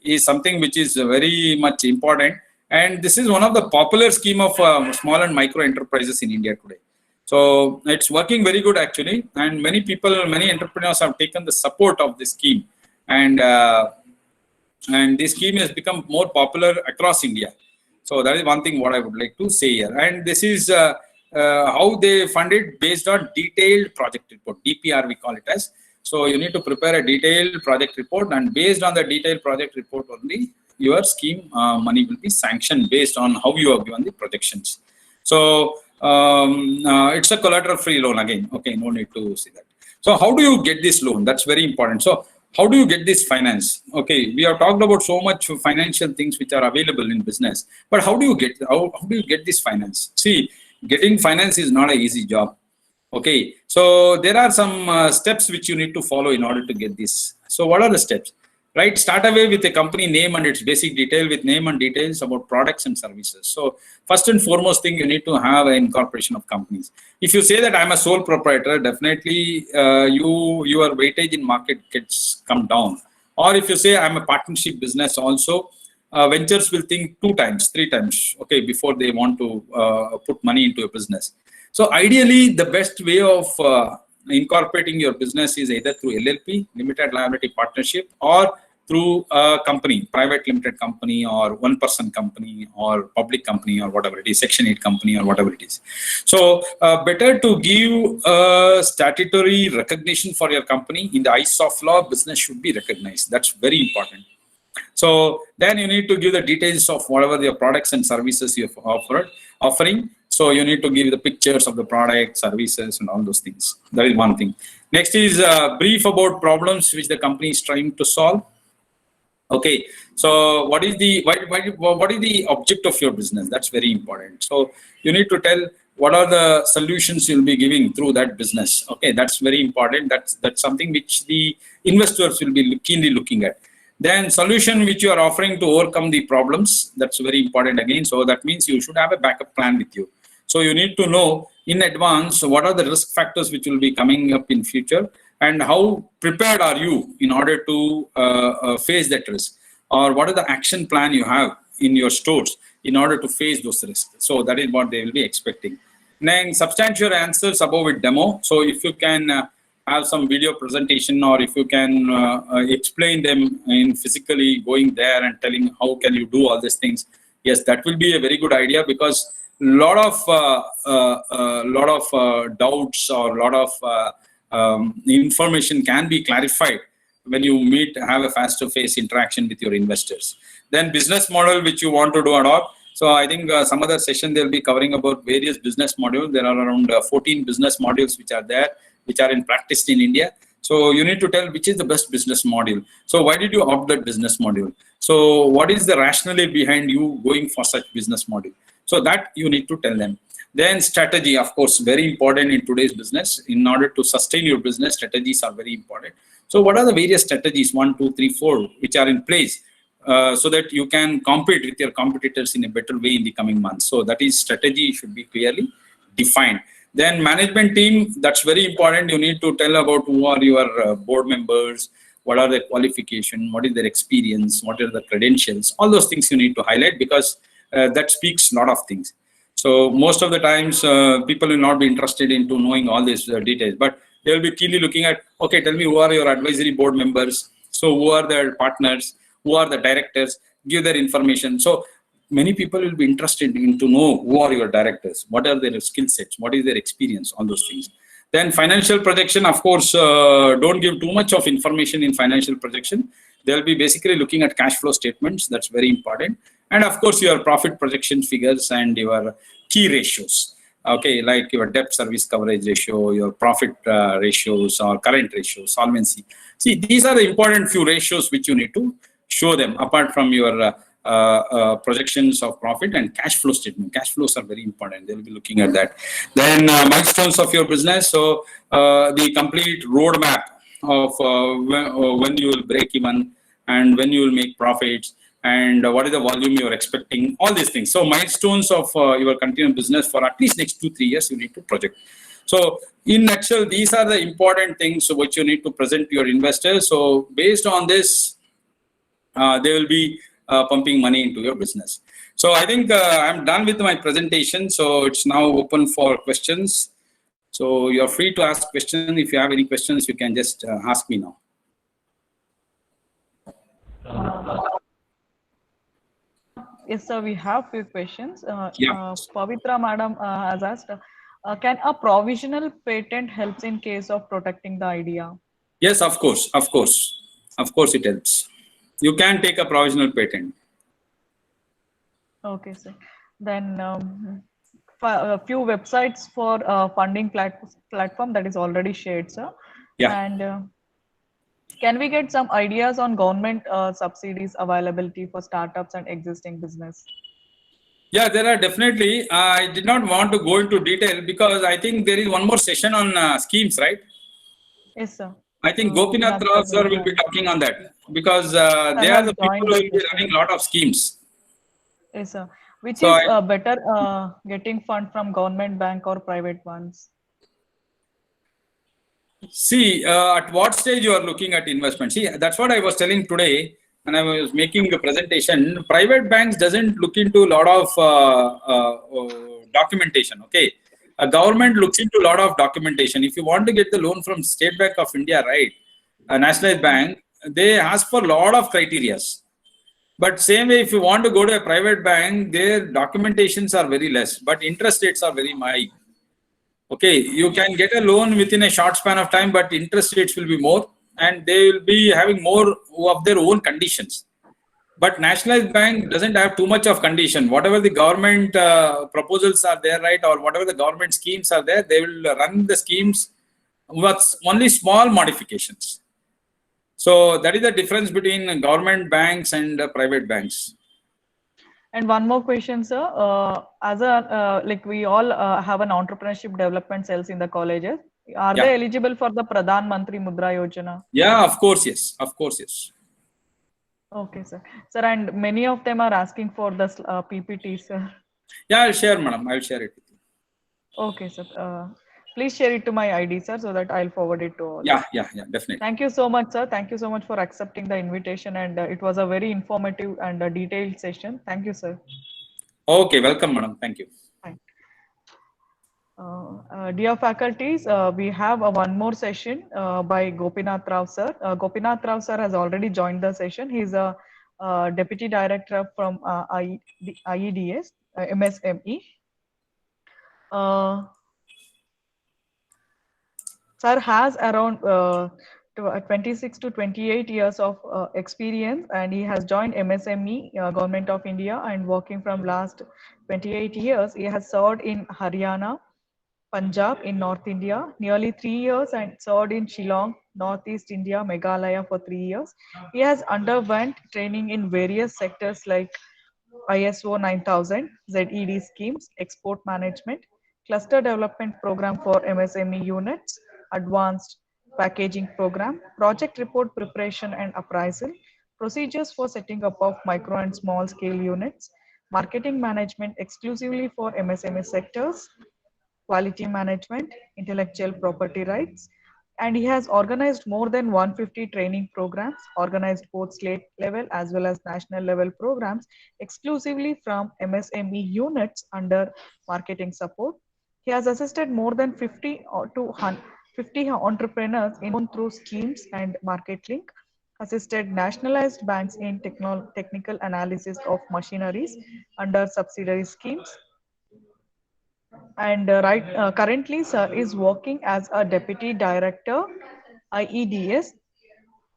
is something which is very much important, and this is one of the popular scheme of small and micro enterprises in India today. So it's working very good actually, and many people, many entrepreneurs have taken the support of this scheme, and this scheme has become more popular across India. So that is one thing what I would like to say here. And this is how they fund it based on detailed project report, DPR we call it as. So you need to prepare a detailed project report, and based on the detailed project report only, your scheme money will be sanctioned based on how you have given the projections. So it's a collateral free loan again. Okay, no need to see that. So how do you get this loan? That's very important. So how do you get this finance? Okay, we have talked about so much financial things which are available in business, but how do you get this finance? See, getting finance is not an easy job. Okay, so there are some steps which you need to follow in order to get this. So what are the steps? Right, start away with a company name and its basic detail, with name and details about products and services. So first and foremost thing, you need to have an incorporation of companies. If you say that I'm a sole proprietor, definitely your weightage in market gets come down. Or if you say I'm a partnership business also, ventures will think 2 times, 3 times, okay, before they want to put money into a business. So ideally, the best way of incorporating your business is either through LLP, limited liability partnership, or through a company, private limited company, or one-person company, or public company, or whatever it is, Section 8 company, or whatever it is. So better to give statutory recognition for your company. In the eyes of law, business should be recognized. That's very important. So then you need to give the details of whatever your products and services you have offering. So you need to give the pictures of the product, services, and all those things. That is one thing. Next is brief about problems which the company is trying to solve. Okay, so what is the object of your business? That's very important. So you need to tell what are the solutions you'll be giving through that business. Okay, that's very important. That's something which the investors will be keenly looking at. Then solution which you are offering to overcome the problems. That's very important again. So that means you should have a backup plan with you. So you need to know in advance what are the risk factors which will be coming up in future, and how prepared are you in order to face that risk, or what is the action plan you have in your stores in order to face those risks. So that is what they will be expecting. Then substantial answers above with demo. So if you can have some video presentation, or if you can explain them in physically going there and telling how can you do all these things, yes, that will be a very good idea, because lot of doubts or lot of information can be clarified when you have a face-to-face interaction with your investors. Then business model which you want to do adopt. So I think some other session they'll be covering about various business modules. There are around 14 business modules which are there, which are in practice in India. So you need to tell which is the best business module. So why did you opt that business module? So what is the rationale behind you going for such business module? So that you need to tell them. Then strategy, of course, very important in today's business. In order to sustain your business, strategies are very important. So what are the various strategies, 1, 2, 3, 4, which are in place so that you can compete with your competitors in a better way in the coming months? So that is, strategy should be clearly defined. Then management team, that's very important. You need to tell about who are your board members, what are their qualification, what is their experience, what are the credentials. All those things you need to highlight, because that speaks a lot of things. So most of the times people will not be interested into knowing all these details, but they will be keenly looking at, okay, tell me who are your advisory board members, so who are their partners, who are the directors, give their information. So many people will be interested in to know who are your directors, what are their skill sets, what is their experience, all those things. Then financial projection, of course, don't give too much of information in financial projection. They'll be basically looking at cash flow statements. That's very important. And of course, your profit projection figures and your key ratios. Okay, like your debt service coverage ratio, your profit ratios or current ratios, solvency. See, these are the important few ratios which you need to show them apart from your projections of profit and cash flow statement. Cash flows are very important. They'll be looking at that. Then milestones of your business. So the complete roadmap of when you will break even and when you will make profits and what is the volume you're expecting, all these things. So milestones of your continuing business for at least next 2-3 years, you need to project. So in nutshell, these are the important things which you need to present to your investors. So based on this, they will be pumping money into your business. So I think I'm done with my presentation. So it's now open for questions. So you're free to ask questions. If you have any questions, you can just ask me now. Yes, sir, we have few questions. Yeah. Pavitra madam has asked, can a provisional patent helps in case of protecting the idea? Yes, of course, of course. Of course it helps. You can take a provisional patent. Okay, sir. Then a few websites for funding platform that is already shared, sir. Yeah. And can we get some ideas on government subsidies availability for startups and existing business? Yeah, there are definitely. I did not want to go into detail because I think there is one more session on schemes, right? Yes, sir. I think Gopinath Rao sir will be talking on that because they are the people who will be running a lot of schemes. Yes, sir. Which is better, getting fund from government bank or private ones? See, at what stage you are looking at investment? See, that's what I was telling today when I was making a presentation. Private banks doesn't look into a lot of documentation. Okay, a government looks into a lot of documentation. If you want to get the loan from State Bank of India, right, a nationalized bank, they ask for a lot of criterias. But same way, if you want to go to a private bank, their documentations are very less, but interest rates are very high. Okay, you can get a loan within a short span of time, but interest rates will be more and they will be having more of their own conditions. But nationalized bank doesn't have too much of condition. Whatever the government proposals are there, right, or whatever the government schemes are there, they will run the schemes with only small modifications. So that is the difference between government banks and private banks. And one more question, sir. As a like we all have an entrepreneurship development cells in the colleges. Are they eligible for the Pradhan Mantri Mudra Yojana? Yeah, of course, yes. Of course, yes. Okay, sir. Sir, and many of them are asking for the PPT, sir. Yeah, I'll share, madam. I'll share it with you. Okay, sir. Please share it to my ID, sir, so that I'll forward it to all. Yeah, definitely. Thank you so much, sir. Thank you so much for accepting the invitation, and it was a very informative and detailed session. Thank you, sir. Okay, welcome, madam. Thank you. Dear faculties, we have one more session by Gopinath Rao, sir. Gopinath Rao, sir, has already joined the session. He's a Deputy Director from IEDS, MSME. Sir has around 26 to 28 years of experience, and he has joined MSME, Government of India, and working from last 28 years. He has served in Haryana, Punjab in North India, nearly 3 years, and served in Shillong, Northeast India, Meghalaya for 3 years. He has underwent training in various sectors like ISO 9000, ZED schemes, export management, cluster development program for MSME units, advanced packaging program, project report preparation and appraisal, procedures for setting up of micro and small scale units, marketing management exclusively for MSME sectors, quality management, intellectual property rights, and he has organized more than 150 training programs, organized both state level as well as national level programs exclusively from MSME units under marketing support. He has assisted more than 50 to 50 entrepreneurs in through schemes and market link. assisted nationalized banks in technical analysis of machineries under subsidiary schemes. And currently, sir is working as a deputy director, IEDS,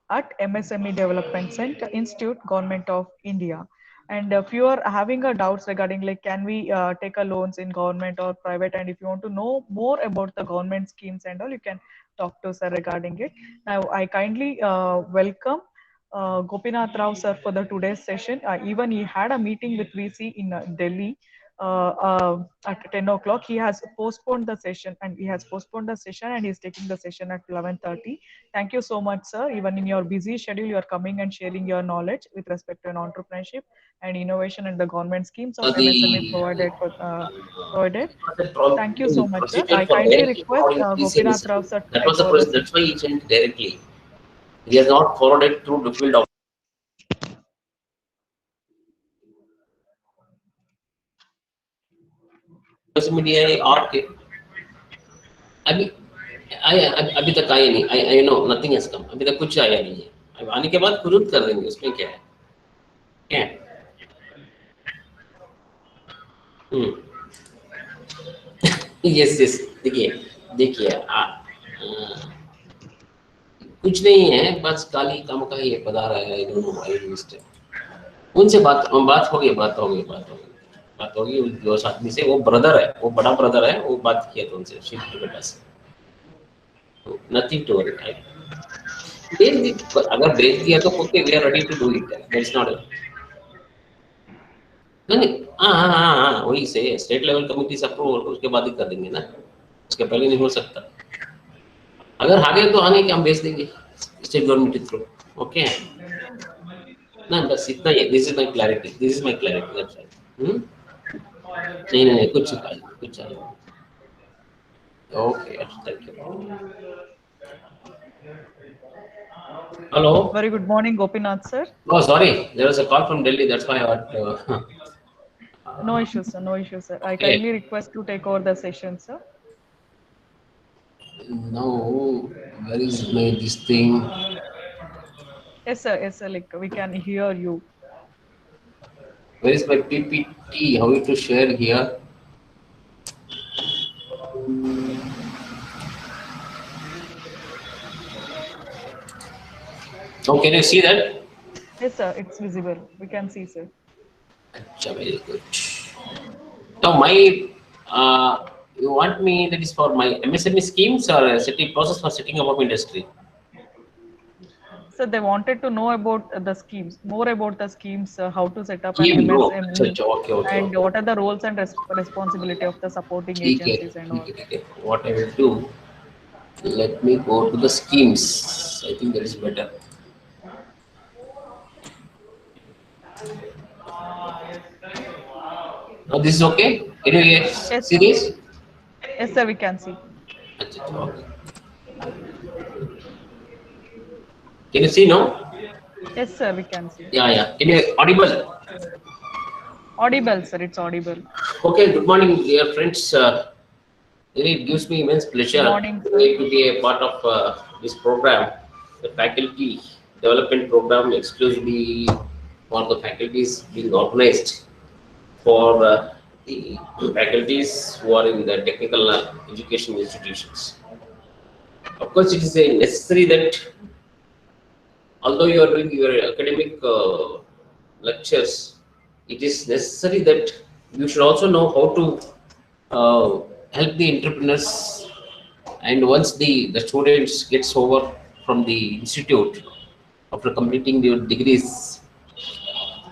at MSME Development Center Institute, Government of India. And if you are having a doubts regarding like can we take a loans in government or private, and if you want to know more about the government schemes and all, you can talk to sir regarding it. Now I kindly welcome Gopinath Rao sir for the today's session. Even he had a meeting with VC in Delhi at 10 o'clock. He has postponed the session, and he's taking the session at 11:30. Thank you so much, sir. Even in your busy schedule, you are coming and sharing your knowledge with respect to an entrepreneurship and innovation and the government schemes of MSME the provided. Thank you so the much, sir. procedure I for kindly directly request forwarding Gopinath PCMS. Rao sir to That take was the over the process. That's why he sent directly. He has not forwarded through the field of social media or अभी अभी तक आया नहीं. I know nothing has come. अभी तक कुछ आया नहीं है. अब आने के बाद तुरंत कर देंगे. उसमें क्या है? क्या? Yes yes. देखिए कुछ नहीं है, बस काली काम का ये पधारा है. I don't know why he missed it. उनसे बात होगी जो आदमी से. वो ब्रदर है, वो बड़ा ब्रदर है. वो बात किया था उनसे शिफ्ट के पास. Nothing to worry. अगर भेज दिया तो okay, we are ready to do it. That's not नहीं. हाँ वही से स्टेट लेवल कमिटी से अप्रूव उसके बाद ही कर देंगे ना. उसके पहले नहीं हो सकता. अगर आगे तो आगे क्या हम भेज देंगे स्टेट गवर्नमेंट के थ्रू. ओके ना, बस इतना ही. This is my clarity. That's right. नहीं कुछ चाहिए. Okay thank you. Hello. Very good morning, Gopinath sir. Oh sorry, there was a call from Delhi. That's why I had No issues, sir. No issues, sir. I Okay. kindly request to take over the session, sir. now where is my this thing? Yes, sir. Yes, sir. Like we can hear you. Where is my PPT? How to share here? Oh, can you see that? Yes, sir. It's visible. We can see, sir. Achha, very good. Now my you want me that is for my MSME schemes or setting process for setting up of industry? So they wanted to know about the schemes, more about the schemes, how to set up an Scheme, no. MSME, Okay. and what are the roles and responsibility of the supporting agencies and all. Okay. What I will do, let me go to the schemes. I think that is better. Now this is okay? Can you Yes, see this? Yes, sir. We can see. Okay. Can you see now? Yes, sir. We can see. Yeah. Can you audible? Audible, sir. It's audible. Okay. Good morning, dear friends. Really, it gives me immense pleasure Good morning, sir. to be a part of this program, the faculty development program, exclusively for the faculties being organized for the faculties who are in the technical education institutions. Of course, it is necessary that although you are doing your academic lectures, it is necessary that you should also know how to help the entrepreneurs. And once the students gets over from the institute after completing their degrees,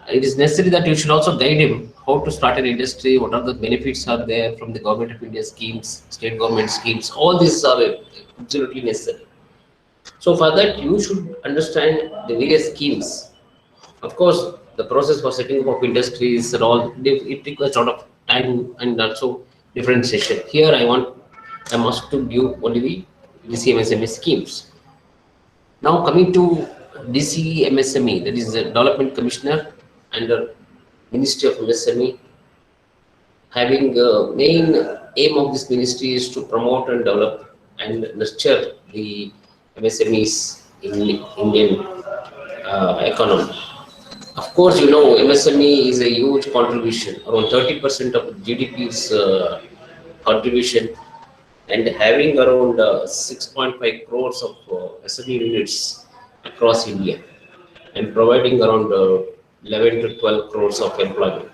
it is necessary that you should also guide him how to start an industry, what are the benefits are there from the government of India schemes, state government schemes. All these are absolutely necessary. So for that, you should understand the various schemes. Of course, the process for setting up of industries and all, it requires a lot of time and also differentiation. Here, I'm asked to give only the DCMSME schemes. Now coming to DCMSME, that is the Development Commissioner under Ministry of MSME. Having main aim of this ministry is to promote and develop and nurture the MSMEs in Indian economy. Of course, you know, MSME is a huge contribution, around 30% of GDP's contribution, and having around 6.5 crores of SME units across India, and providing around 11 to 12 crores of employment.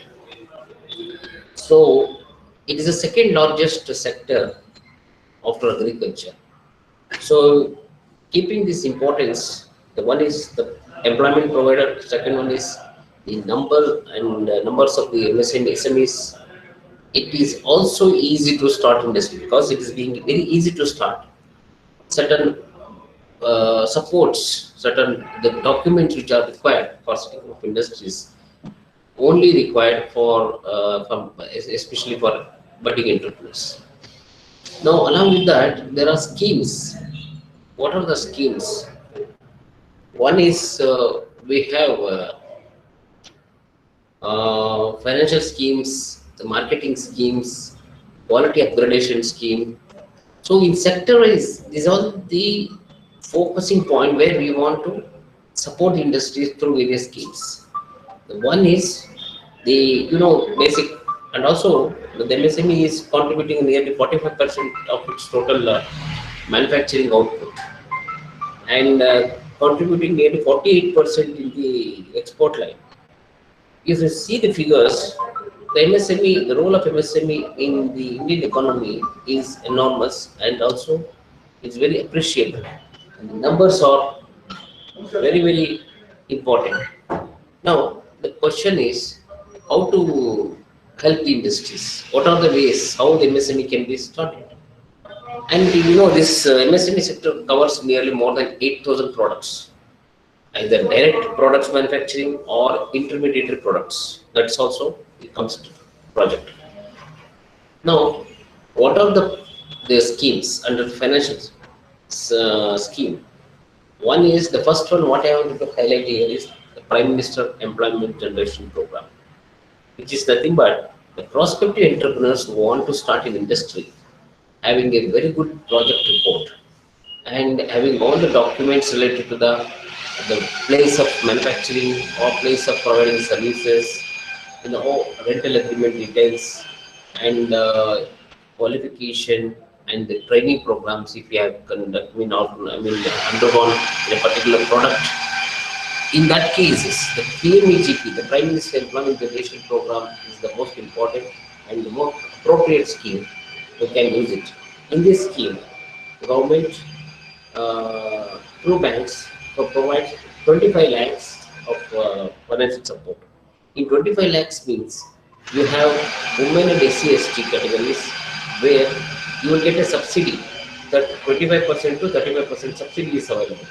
So, it is the second largest sector after agriculture. So, keeping this importance, the one is the employment provider, second one is the numbers of the SMEs. It is also easy to start industry because it is being very easy to start. Certain supports, certain the documents which are required for setting up industries only required for especially for budding entrepreneurs. Now, along with that, there are schemes. What are the schemes? One is we have financial schemes, the marketing schemes, quality upgradation scheme. So in sector is these are the focusing point where we want to support the industries through various schemes. The one is the basic, and also the MSME is contributing nearly 45% of its total manufacturing output, and contributing nearly 48% in the export line. If you see the figures, the role of MSME in the Indian economy is enormous, and also it's very appreciable. And the numbers are very, very important. Now, the question is how to help the industries. What are the ways how the MSME can be started? And this MSME sector covers nearly more than 8,000 products, either direct products manufacturing or intermediate products. That's also it comes to project. Now, what are the schemes under the financial scheme? One is the first one. What I want to highlight here is the Prime Minister Employment Generation Program, which is nothing but the prospective entrepreneurs who want to start an industry, having a very good project report and having all the documents related to the place of manufacturing or place of providing services, rental agreement details, and qualification and the training programs if you have undergone in a particular product. In that cases, the PMEGP, the Prime Minister Employment Generation Program, is the most important and the most appropriate scheme. You can use it. In this scheme, the government through banks provides 25 lakhs of financial support. In 25 lakhs means you have women and SC/ST categories where you will get a subsidy, that 25% to 35% subsidy is available,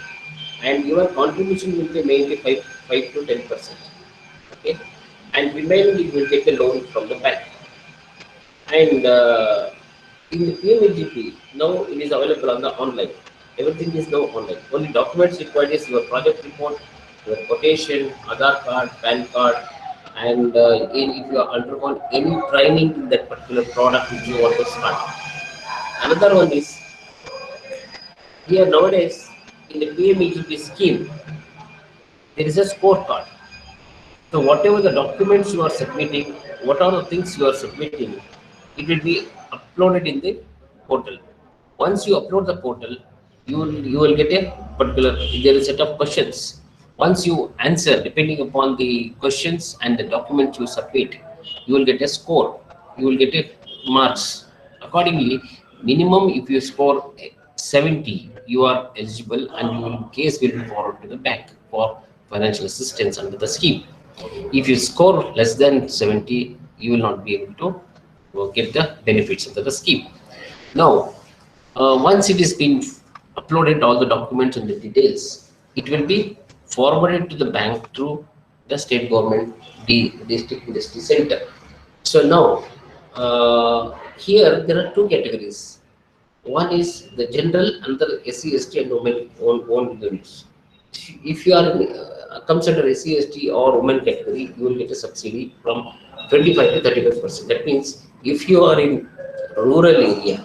and your contribution will be mainly 5 to 10%. Okay, and remaining you will get a loan from the bank. And in the PMEGP, now it is available on the online. Everything is now online. Only documents required is your project report, your quotation, Aadhaar card, PAN card, and if you have undergone any training in that particular product which you want to start. Another one is here nowadays in the PMEGP scheme, there is a scorecard. So whatever the documents you are submitting, what are the things you are submitting, it will be uploaded in the portal. Once you upload the portal, you will get a particular, there is a set of questions. Once you answer, depending upon the questions and the documents you submit, you will get a score. You will get a marks. Accordingly, minimum if you score 70, you are eligible, and your case will be forwarded to the bank for financial assistance under the scheme. If you score less than 70, you will not be able to get the benefits under the scheme. Now, once it is been uploaded, all the documents and the details, it will be forwarded to the bank through the state government, the district industry center. So now, here there are two categories. One is the general, another SC/ST and women own units. If you are comes under SC/ST or women category, you will get a subsidy from 25 to 35%. That means if you are in rural area,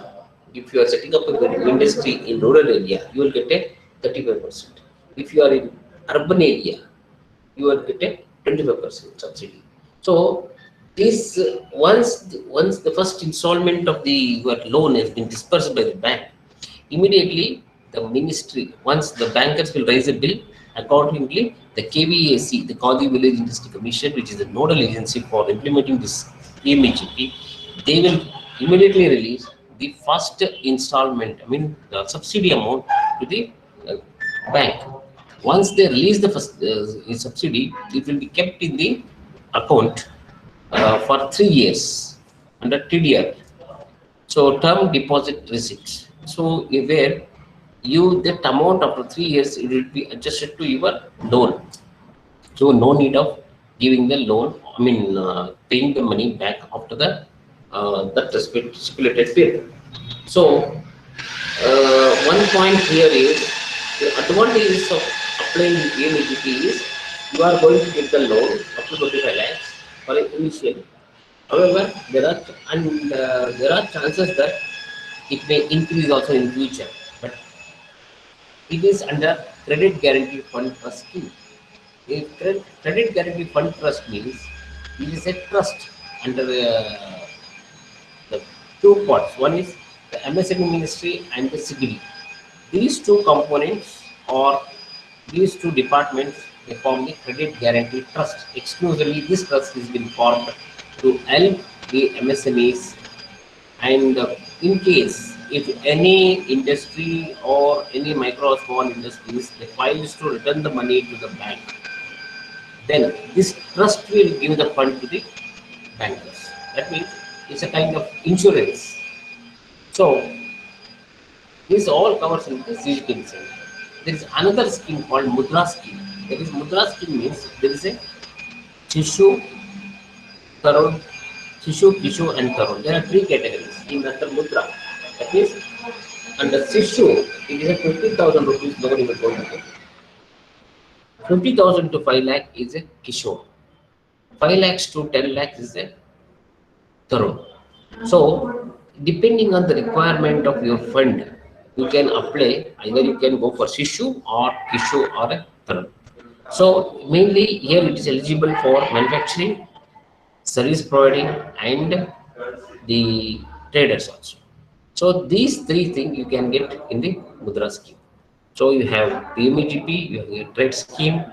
if you are setting up a industry in rural area, you will get a 35%. If you are in urban area, you will get a 25% subsidy. So this once the first installment of the your loan has been disbursed by the bank, immediately the ministry, once the bankers will raise a bill, accordingly the KVAC, the Kadi Village Industry Commission, which is the nodal agency for implementing this PMHP, they will immediately release the first installment, I mean the subsidy amount to the bank. Once they release the first subsidy, it will be kept in the account for 3 years under TDR. So term deposit receipt. So where you that amount after 3 years it will be adjusted to your loan. So no need of giving the loan. I mean paying the money back after the that stipulated period. So one point here is the advantages of applying PMHP is you are going to get the loan up to 25 lakhs for an initial. However, there are chances that it may increase also in future, but it is under credit guarantee fund trust scheme. A credit guarantee fund trust means it is a trust under the two parts. One is the MSME ministry and the Subsidy. These two components or these two departments they form the credit guarantee trust. Exclusively, this trust has been formed to help the MSMEs, and in case if any industry or any micro or small industries they files to return the money to the bank, then this trust will give the fund to the bankers. That means it's a kind of insurance. So this all covers in the CGT center. There is another scheme called Mudra scheme. There is Mudra scheme means there is a Shishu, Tarun, Shishu, Kishu and Tarun. There are 3 categories in under Mudra. That means under Shishu, it is a 50,000 rupees loan you are going to get. 50,000 to 5 lakh is a Kishore. 5 lakhs to 10 lakhs is a Tarun. So depending on the requirement of your fund, you can apply, either you can go for Shishu or Kishu or a Tarun. So mainly here it is eligible for manufacturing, service providing and the traders also. So these 3 things you can get in the Mudra scheme. So you have PMGP, you have a trade scheme,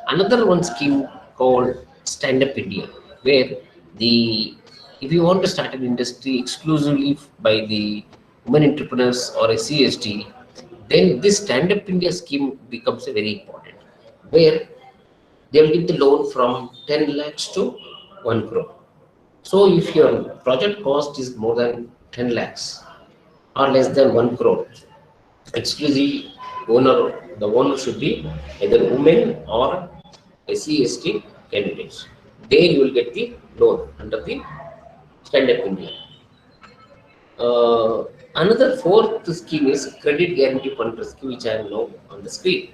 another one scheme called Stand Up India, where if you want to start an industry exclusively by the women entrepreneurs or a CST, then this Stand Up India scheme becomes a very important, where they will get the loan from 10 lakhs to 1 crore. So if your project cost is more than 10 lakhs or less than 1 crore, exclusive the owner should be either women or a CST candidates. There you will get the loan under the Stand Up India. Another 4th scheme is Credit Guarantee Fund scheme, which I am now on the screen.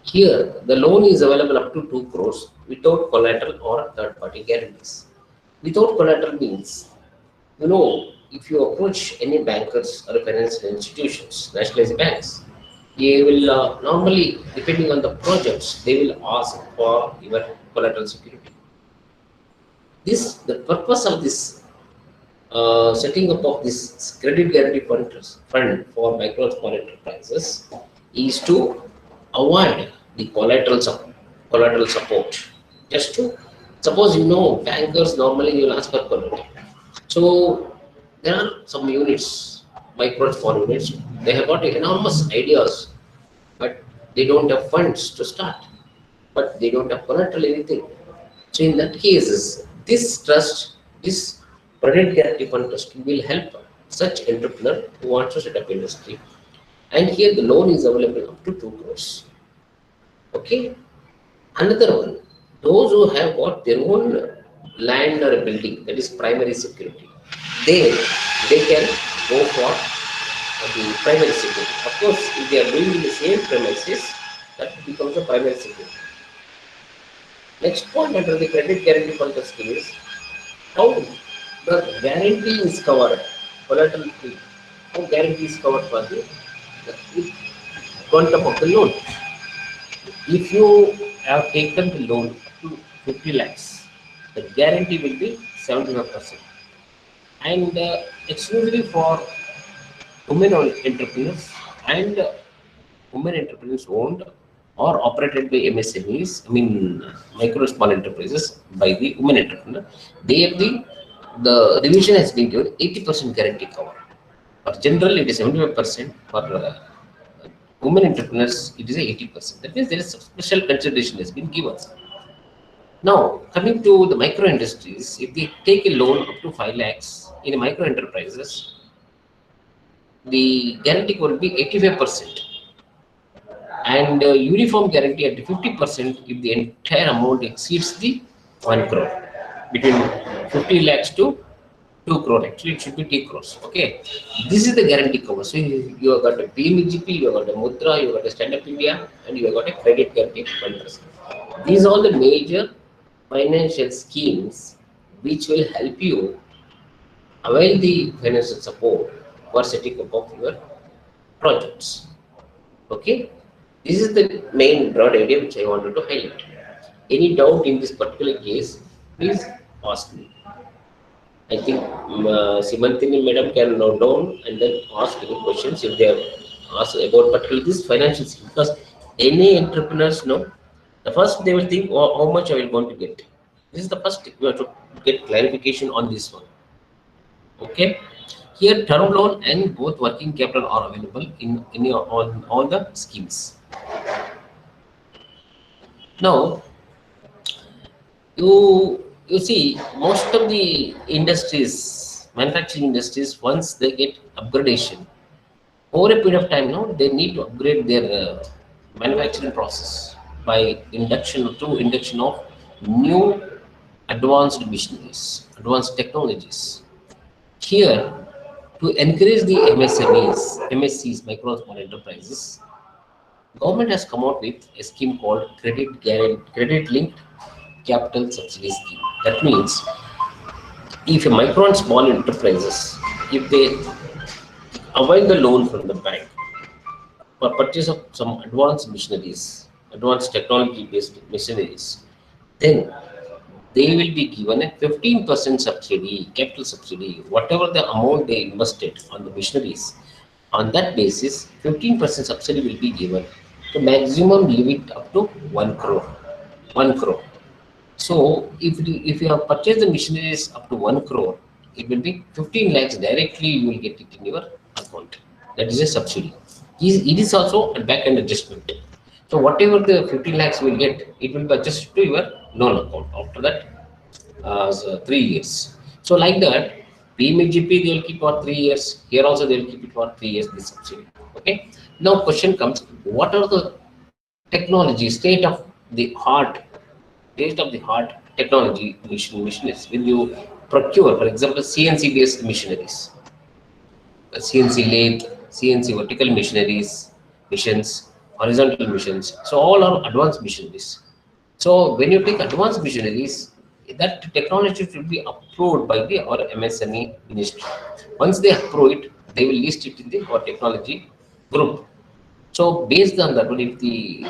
Here, the loan is available up to 2 crores without collateral or third-party guarantees. Without collateral means, if you approach any bankers or financial institutions, nationalized banks, they will normally, depending on the projects, they will ask for your collateral security. The purpose of this setting up of this credit guarantee fund for micro and small enterprises is to avoid the collateral support. Just to suppose bankers normally will ask for collateral. So there are some units, micro and small units, they have got enormous ideas, but they don't have funds to start, but they don't have collateral anything. So in that case, this credit guarantee fund trust will help such entrepreneur who wants to set up industry. And here the loan is available up to 2 crores. Okay. Another one, those who have got their own land or a building, that is primary security, they can go for the primary security. Of course, if they are doing in the same premises, that becomes a primary security. Next point under the credit guarantee fund scheme is how the guarantee is covered, collateral free. How guarantee is covered for the quantum of the loan. If you have taken the loan up to 50 lakhs, the guarantee will be 75%. And exclusively for women-owned entrepreneurs and women entrepreneurs owned or operated by MSMEs, I mean micro small enterprises by the women entrepreneur, they have the revision has been given 80% guarantee cover. For general, it is 75%. For women entrepreneurs, it is 80%. That means there is some special consideration has been given. Now, coming to the micro industries, if they take a loan up to 5 lakhs in a micro enterprises, the guarantee will be 85%, and uniform guarantee at 50% if the entire amount exceeds the 1 crore, between 50 lakhs to 2 crore. Actually, it should be 2 crores. Okay, this is the guarantee cover. So you have got a PMGP, you have got a Mudra, you have got a Stand Up India, and you have got a credit guarantee 1%. These are all the major financial schemes which will help you avail the financial support for setting up of your projects. Okay, this is the main broad idea which I wanted to highlight. Any doubt in this particular case, please ask me. I think Simantini madam can note down and then ask any questions if they have asked about particularly this financial scheme, because any entrepreneurs know the first they will think, oh, how much I will going to get. This is the first you have to get clarification on this one. Okay, here term loan and both working capital are available in your, on all the schemes. Now you see most of the industries, manufacturing industries, once they get upgradation over a period of time, now they need to upgrade their manufacturing process by induction of new advanced machineries, advanced technologies. Here, to encourage the MSCs, micro and small enterprises, government has come out with a scheme called credit linked capital subsidy scheme. That means if a micro and small enterprises, if they avail the loan from the bank for purchase of some advanced machineries, advanced technology based machineries, then they will be given a 15% subsidy, capital subsidy, whatever the amount they invested on the machineries. On that basis, 15% subsidy will be given. The maximum limit up to 1 crore. 1 crore. So if you have purchased the machineries up to 1 crore, it will be 15 lakhs directly you will get it in your account. That is a subsidy. It is also a back end adjustment. So whatever the 15 lakhs will get, it will be adjusted to your loan account after that 3 years. So like that, PMGP they will keep for 3 years. Here also they will keep it for 3 years. This subsidy. Okay. Now question comes: what are the technology state of the art technology machineries when you procure, for example, CNC based machineries, CNC lathe, CNC vertical machines, horizontal machines. So all are advanced machineries. So when you take advanced machineries, that technology should be approved by the our MSME ministry. Once they approve it, they will list it in the our technology group. So based on that one, if the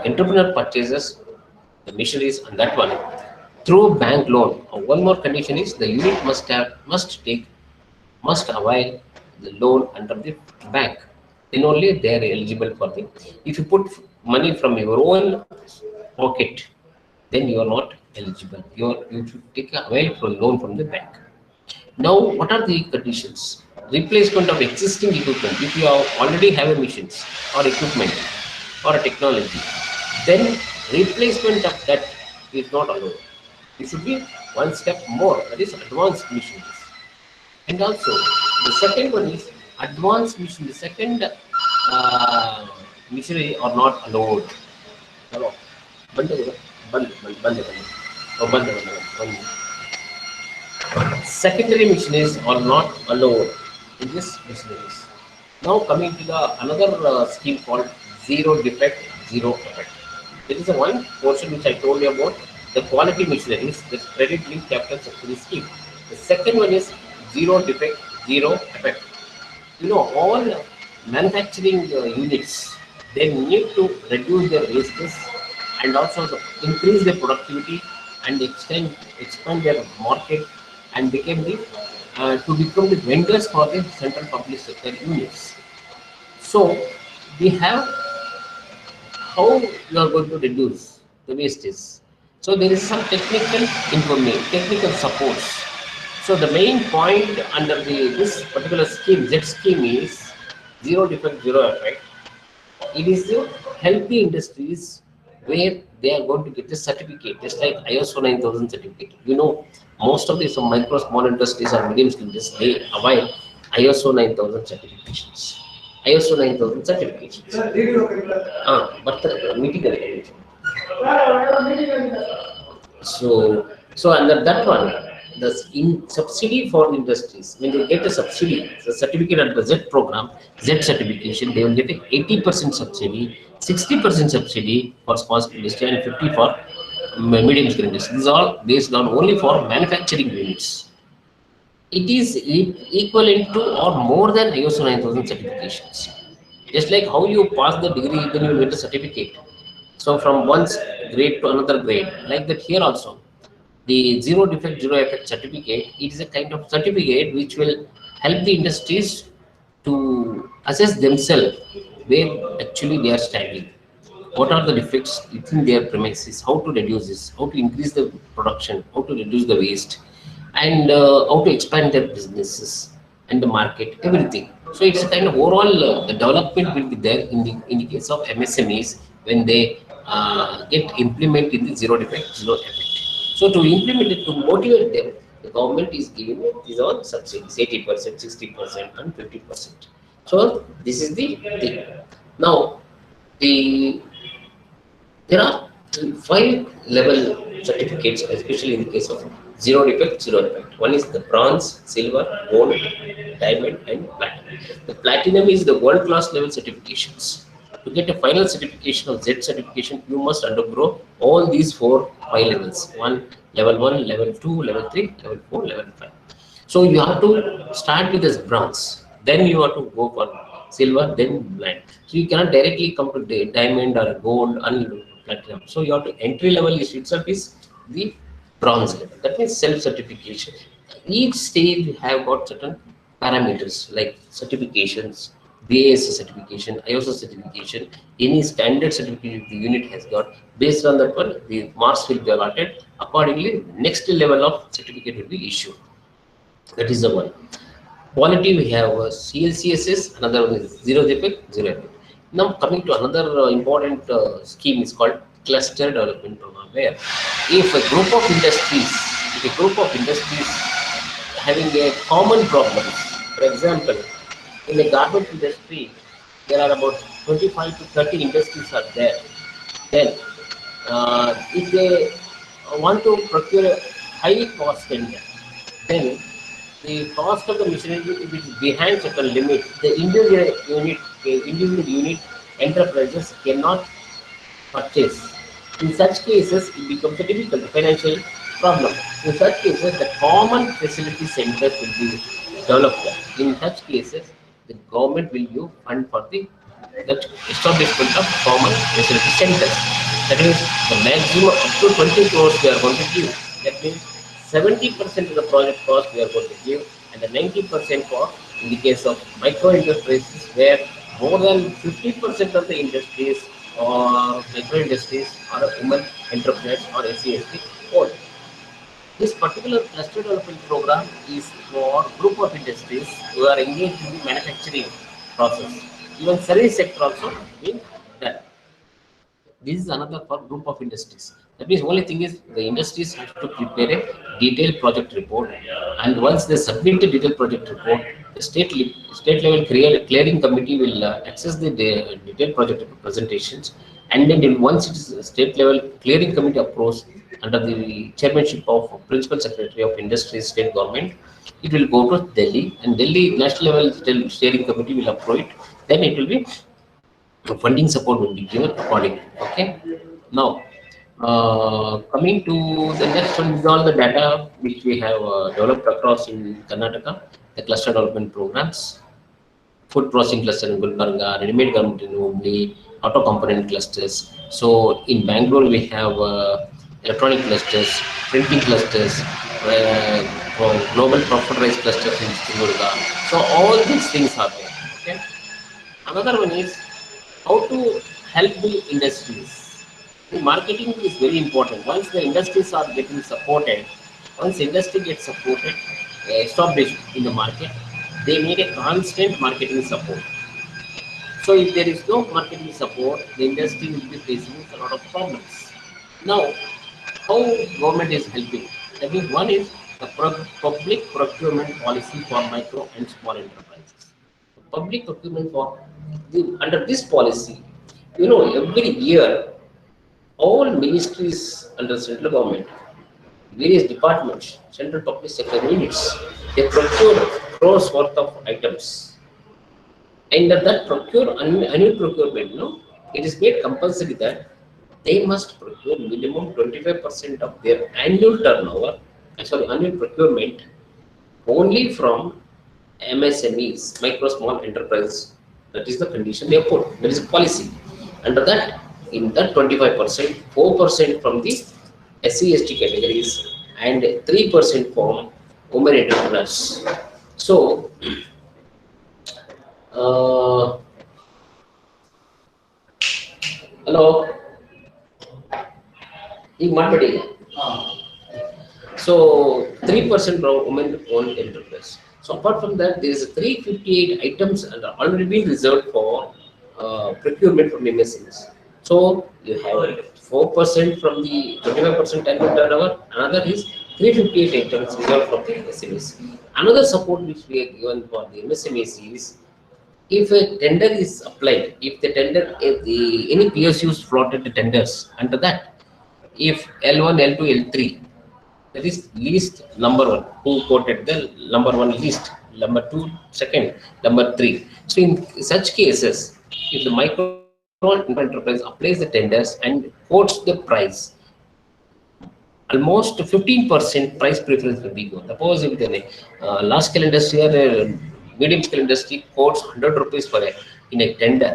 entrepreneur purchases the machineries on that one through bank loan, one more condition is the unit must avail the loan under the bank. Then only they are eligible for the. If you put money from your own pocket, then you are not eligible. You should take a avail for loan from the bank. Now, what are the conditions? Replacement of existing equipment. If you already have a machines or equipment or a technology, then replacement of that is not allowed. It should be one step more, that is advanced machines. And also, the second one is advanced machine. The second machinery are not allowed. Hello. Bande karo. Bande. Oh, bande. Secondary machineries are not allowed in this machineries. Now coming to the another scheme called zero defect, zero effect. There is a one portion which I told you about the quality machineries, the credit linked capital subsidy scheme. The second one is zero defect, zero effect. You know, all manufacturing units they need to reduce their wastes and also increase their productivity and expand their market and to become the vendors for the central public sector units. So we have how you are going to reduce the wastage. So there is some technical information, technical supports. So the main point under this particular scheme, Z scheme, is zero defect, zero effect. It is the healthy industries where they are going to get the certificate, just like ISO 9000 certificate. You know, most of these micro small industries or medium scale industries, they avail ISO 9000 certifications. ISO 9000 certifications. But the meeting. So under that one, the in subsidy for industries, when they get a subsidy, the certificate under the Z program, Z certification, they will get a 80% subsidy, 60% subsidy for small scale industry, and 50 for medium scale industry. These are all based on only for manufacturing units. It is equivalent to or more than ISO 9000 certifications. Just like how you pass the degree, then you get a certificate. So from one grade to another grade, like that here also, the zero defect, zero effect certificate, it is a kind of certificate which will help the industries to assess themselves where actually they are standing. What are the defects within their premises? How to reduce this? How to increase the production? How to reduce the waste? And how to expand their businesses and the market, everything. So it's a kind of overall the development will be there in the case of MSMEs when they get implemented in the zero defect, zero effect. So to implement it, to motivate them, the government is giving these all subsidies, 80%, 60%, and 50%. So this is the thing. Now the there are 5 level certificates, especially in the case of zero defect, zero effect. One is the bronze, silver, gold, diamond, and platinum. The platinum is the world-class level certifications. To get a final certification of Z certification, you must undergo all these 5 levels. One, level 2, level 3, level 4, level 5. So you have to start with this bronze. Then you have to go for silver, then blind. So you cannot directly come to the diamond or gold and platinum. So you have to entry level itself is the bronze level. That means self certification. Each stage have got certain parameters like certifications, BAS certification, ISO certification, any standard certificate the unit has got. Based on that one, the marks will be allotted. Accordingly, next level of certificate will be issued. That is the one. Quality, we have CLCSS, another one is zero defect, zero effect. Now coming to another important scheme is called cluster development program, where if a group of industries having a common problem, for example, in the garment industry, there are about 25 to 30 industries are there. Then if they want to procure a high cost tender, then the cost of the machinery if it is behind certain limit, the individual unit enterprises cannot purchase. In such cases, it becomes a difficult financial problem. In such cases, the common facility centers will be developed. In such cases, the government will give fund for the establishment of common facility centers. That means the maximum up to 20 crores we are going to give. That means 70% of the project cost we are going to give, and the 90% for in the case of micro enterprises where more than 50% of the industries or micro industries are women entrepreneurs or SC/ST owned. This particular cluster development program is for group of industries who are engaged in the manufacturing process. Even service sector also being done. This is another for group of industries. That means only thing is the industries have to prepare a detailed project report, and once they submit the detailed project report, the state level clearing committee will access the detailed project presentations, and then once it is state level clearing committee approves under the chairmanship of principal secretary of industries state government, it will go to Delhi, and Delhi national level steering committee will approve it. Then it will be funding support will be given accordingly. Okay. Now, coming to the next one is all the data which we have developed across in Karnataka, the cluster development programs, food processing cluster in Gulbarga, ready-made garment in Hubli, auto component clusters. So in Bangalore, we have electronic clusters, printing clusters, for global profit clusters in Chittorga. So all these things are there. Okay. Another one is how to help the industries. The marketing is very important. Once the industries are getting supported, once industry gets supported, established in the market, they need a constant marketing support. So if there is no marketing support, the industry will be facing a lot of problems. Now, how government is helping? I think one is the public procurement policy for micro and small enterprises. Public procurement for under this policy, every year all ministries under central government, various departments, central public sector units, they procure crores worth of items. And that annual procurement, it is made compulsory that they must procure minimum 25% of their annual turnover, annual procurement only from MSMEs, micro small enterprises. That is the condition they put. There is a policy. Under that, in that 25%, 4% from the SC/ST categories and 3% from women entrepreneurs. So, uh, hello, ಈಗ ಮಾಡ್ಬೇಡಿ. So 3% from women-owned enterprise. So apart from that, there is 358 items and are already been reserved for procurement from MSMEs. So you have 4% from the 25% annual turnover. Another is 358 items reserved from the SMEs. Another support which we are given for the MSMEs is if a tender is applied, if any PSUs floated the tenders under that, if L1, L2, L3, that is list number one, who quoted the number one list, number two, second, number three. So in such cases, if the micro enterprise applies the tenders and quotes the price, almost 15% price preference will be given. Suppose if the large scale industry or medium scale industry quotes 100 rupees for in a tender,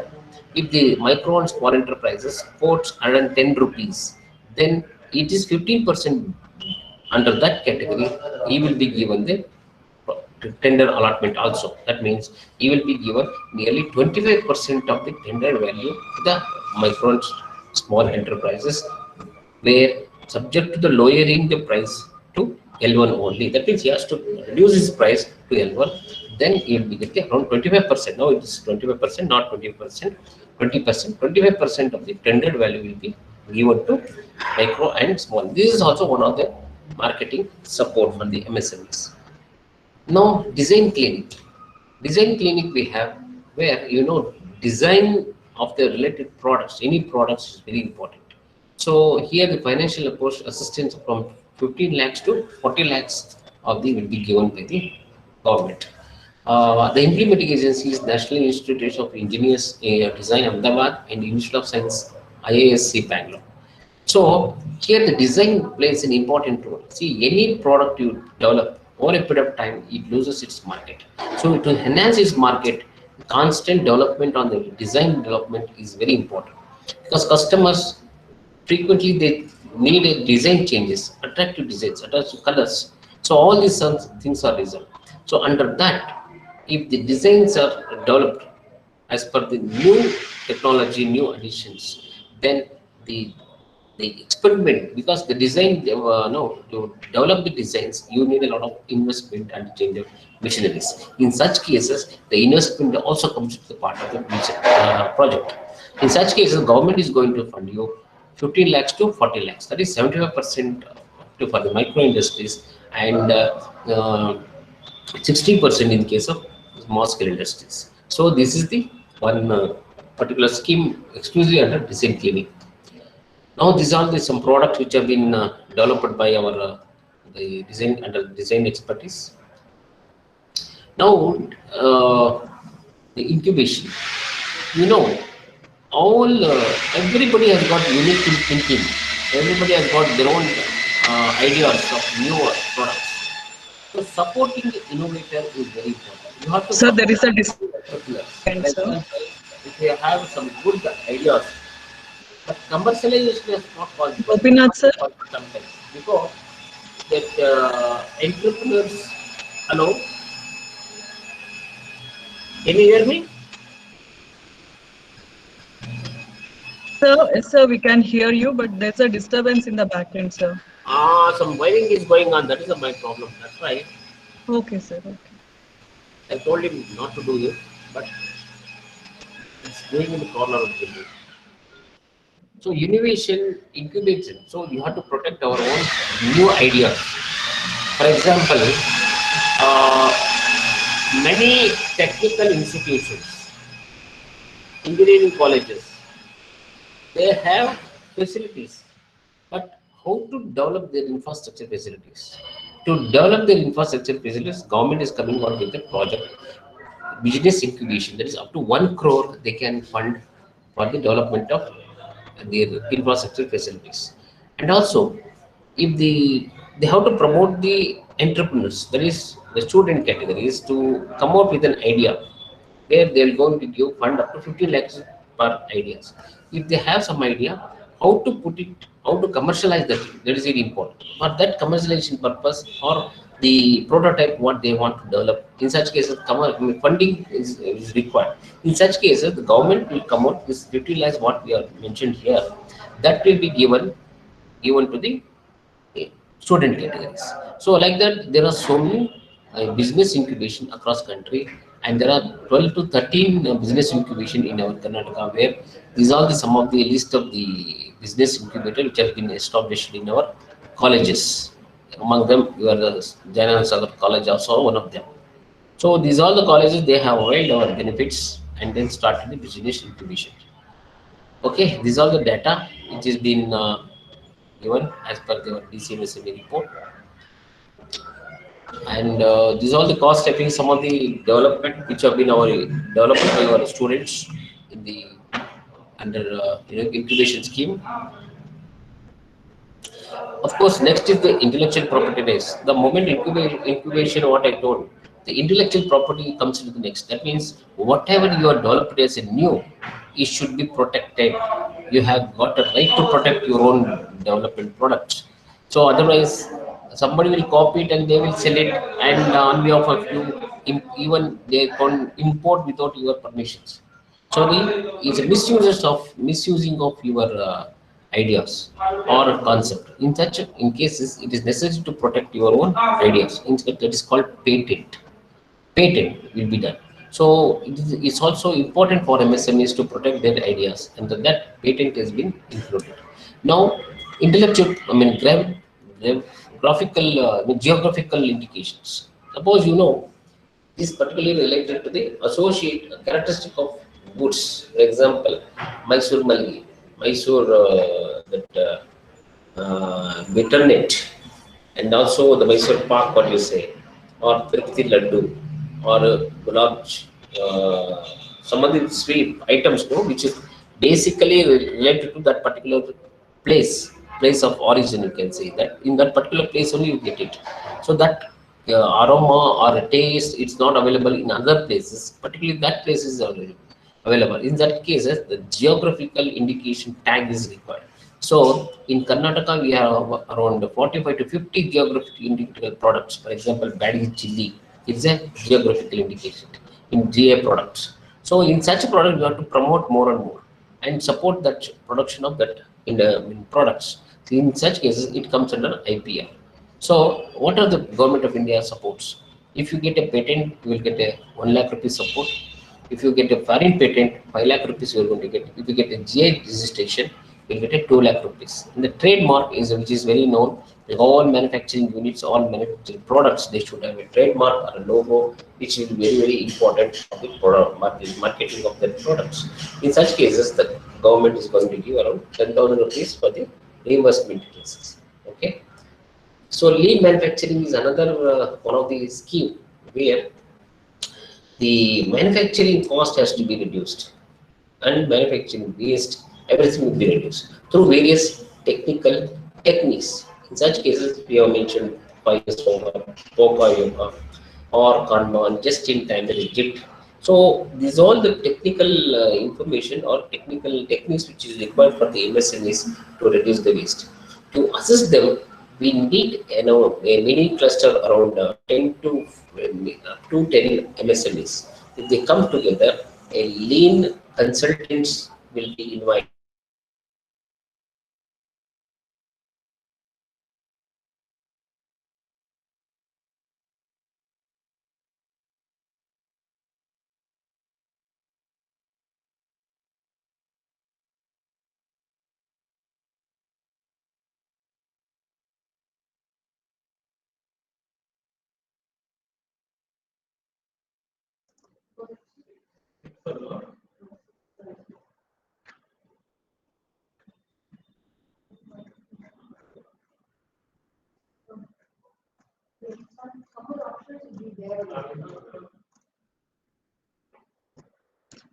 if the micro and small enterprises quotes 110 rupees, then it is 15% under that category. He will be given the tender allotment also. That means he will be given nearly 25% of the tender value to the micro and small enterprises, where subject to the lowering the price to L1 only. That means he has to reduce his price to L1, then he will be getting around 25%. Now it is 25%, not 20%, 20%. 25% of the tendered value will be given to micro and small. This is also one of the marketing support for the MSMEs. Now design clinic. Design clinic we have where design of the related products, any products is very important. So here the financial assistance from 15 lakhs to 40 lakhs of the will be given by the government. The implementing agencies, National Institute of Engineers Design Ahmedabad and Institute of Science IISc Bangalore. So here the design plays an important role. See, any product you develop over a period of time, it loses its market. So to enhance its market, constant development on the design development is very important, because customers frequently they need a design changes, attractive designs, attractive colors. So all these things are resolved. So under that, if the designs are developed as per the new technology, new additions, then the experiment, because the design to develop the designs, you need a lot of investment and change of machineries. In such cases, the investment also comes to the part of the project. In such cases, government is going to fund you 15 lakhs to 40 lakhs. That is 75% for the micro industries, and 60% in case of small scale industries. So this is the one particular scheme exclusively under design clinic. Now these are some products which have been developed by our the design under design expertise. Now the incubation, all everybody has got unique thinking. Everybody has got their own ideas of new products. So supporting the innovator is very important. You have to So there is a particular. For discussion, sir. example, if they have some good ideas, but commercialization is not possible. Gopinath sir. Sometimes because that entrepreneurs. Hello, can you hear me? Sir, we can hear you, but there's a disturbance in the back end, sir. Some wiring is going on. That is my problem. That's why Okay, sir. Okay. I told him not to do it, but it's going in the corner of the building. So innovation incubation. So you have to protect our own new ideas. For example, uh, many technical institutions, engineering colleges, they have facilities, but how to develop their infrastructure facilities? To develop their infrastructure facilities, government is coming out with a project, business incubation. That is up to 1 crore they can fund for the development of their infrastructure facilities. And also, if they have to promote the entrepreneurs, that is the student categories, to come out with an idea where they're going to give fund up to 50 lakhs per ideas. If they have some idea, how to put it, how to commercialize that is very important. For that commercialization purpose or the prototype, what they want to develop, in such cases, funding is required. In such cases, the government will come out with 50 lakhs, what we are mentioned here, that will be given to the student categories. So like that, there are so many business incubation across country, and there are 12 to 13 business incubation in our Karnataka, where these are the some of the list of the business incubator which have been established in our colleges. Among them, your Jana Sagar College also one of them. So these are the colleges, they have availed our benefits and then started the business incubation. Okay, these are the data which has been given as per the DCMSME report. And these are the cost saving, some of the development which have been developed by our students in the under incubation scheme. Of course, next is the intellectual property base. The moment incubation, what I told, the intellectual property comes into the next. That means whatever you are developed as a new, it should be protected. You have got a right to protect your own development products. So otherwise, somebody will copy it and they will sell it, and on behalf of you, even they can import without your permissions. So it's a misusing of your ideas or concept. In cases, it is necessary to protect your own ideas. That is called patent. Patent will be done. So it's also important for MSMEs to protect their ideas, and that patent has been included. Now, intellectual, graphical, geographical indications. Suppose you know is particularly related to the associate characteristic of goods. For example, Mysore Malli, Mysore Bitternet, and also the Mysore Pak, what you say, or Tirupati Laddu, or Gulab, some of the sweet items, no, which is basically related to that particular place of origin. You can say that in that particular place only you get it. So that aroma or taste, it's not available in other places. Particularly that place is available. In that case, the geographical indication tag is required. So in Karnataka, we have around 45 to 50 geographical indicator products. For example, Badi chili, it's a geographical indication in GA products. So in such a product, you have to promote more and more and support that production of that in products. In such cases, it comes under IPR. So what are the government of India supports? If you get a patent, you will get a 1 lakh rupees support. If you get a foreign patent, 5 lakh rupees you are going to get. If you get a GI registration, you will get a 2 lakh rupees. And the trademark is, which is very known. All manufacturing units, all manufacturing products, they should have a trademark or a logo, which is very, very important for the product marketing of their products. In such cases, the government is going to give around 10,000 rupees for the reimbursement cases. Okay. So lean manufacturing is another one of the scheme where the manufacturing cost has to be reduced and manufacturing waste, everything will be reduced through various technical techniques. In such cases, we have mentioned 5 years over, Poka Yoga, or Kanban, just in time, that is JIT. So these all the technical information or technical techniques which is required for the MSMEs to reduce the waste. To assist them, we need a mini cluster around 10 to up to 10 MSMEs. If they come together, a lean consultants will be invited.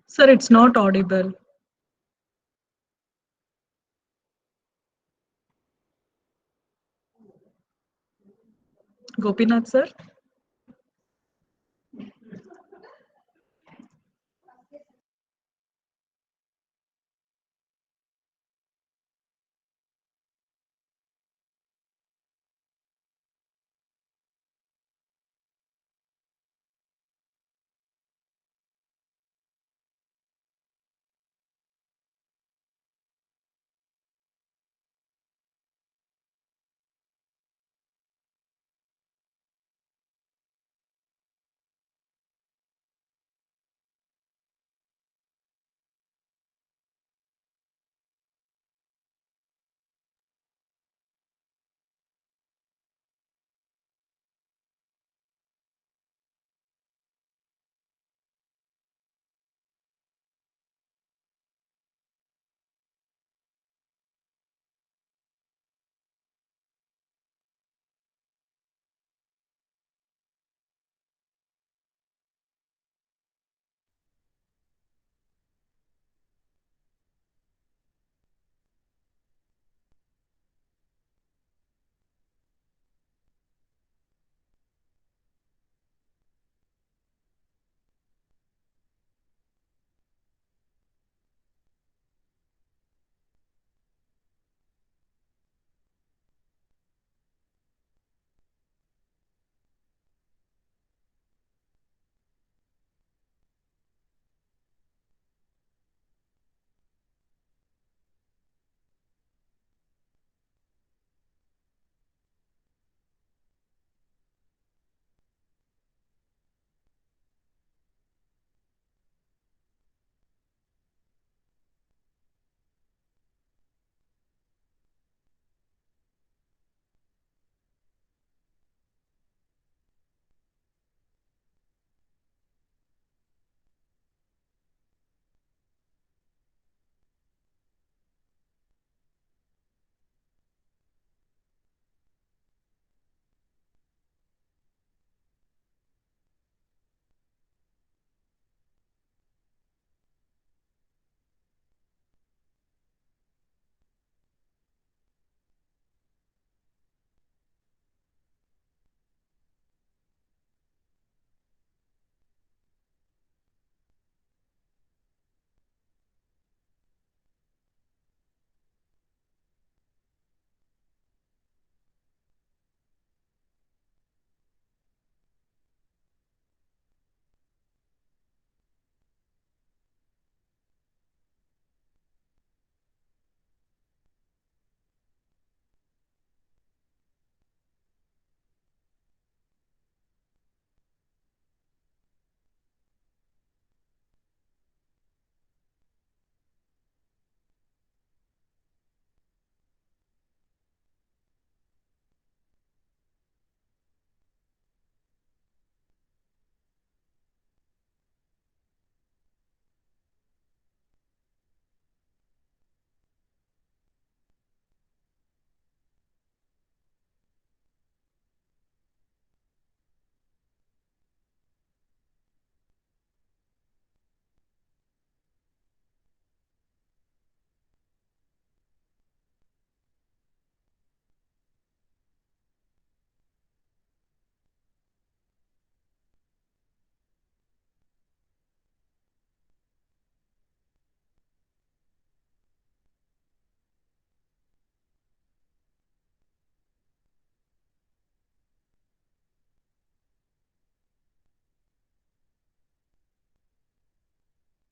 Sir, it's not audible. Gopinath, sir?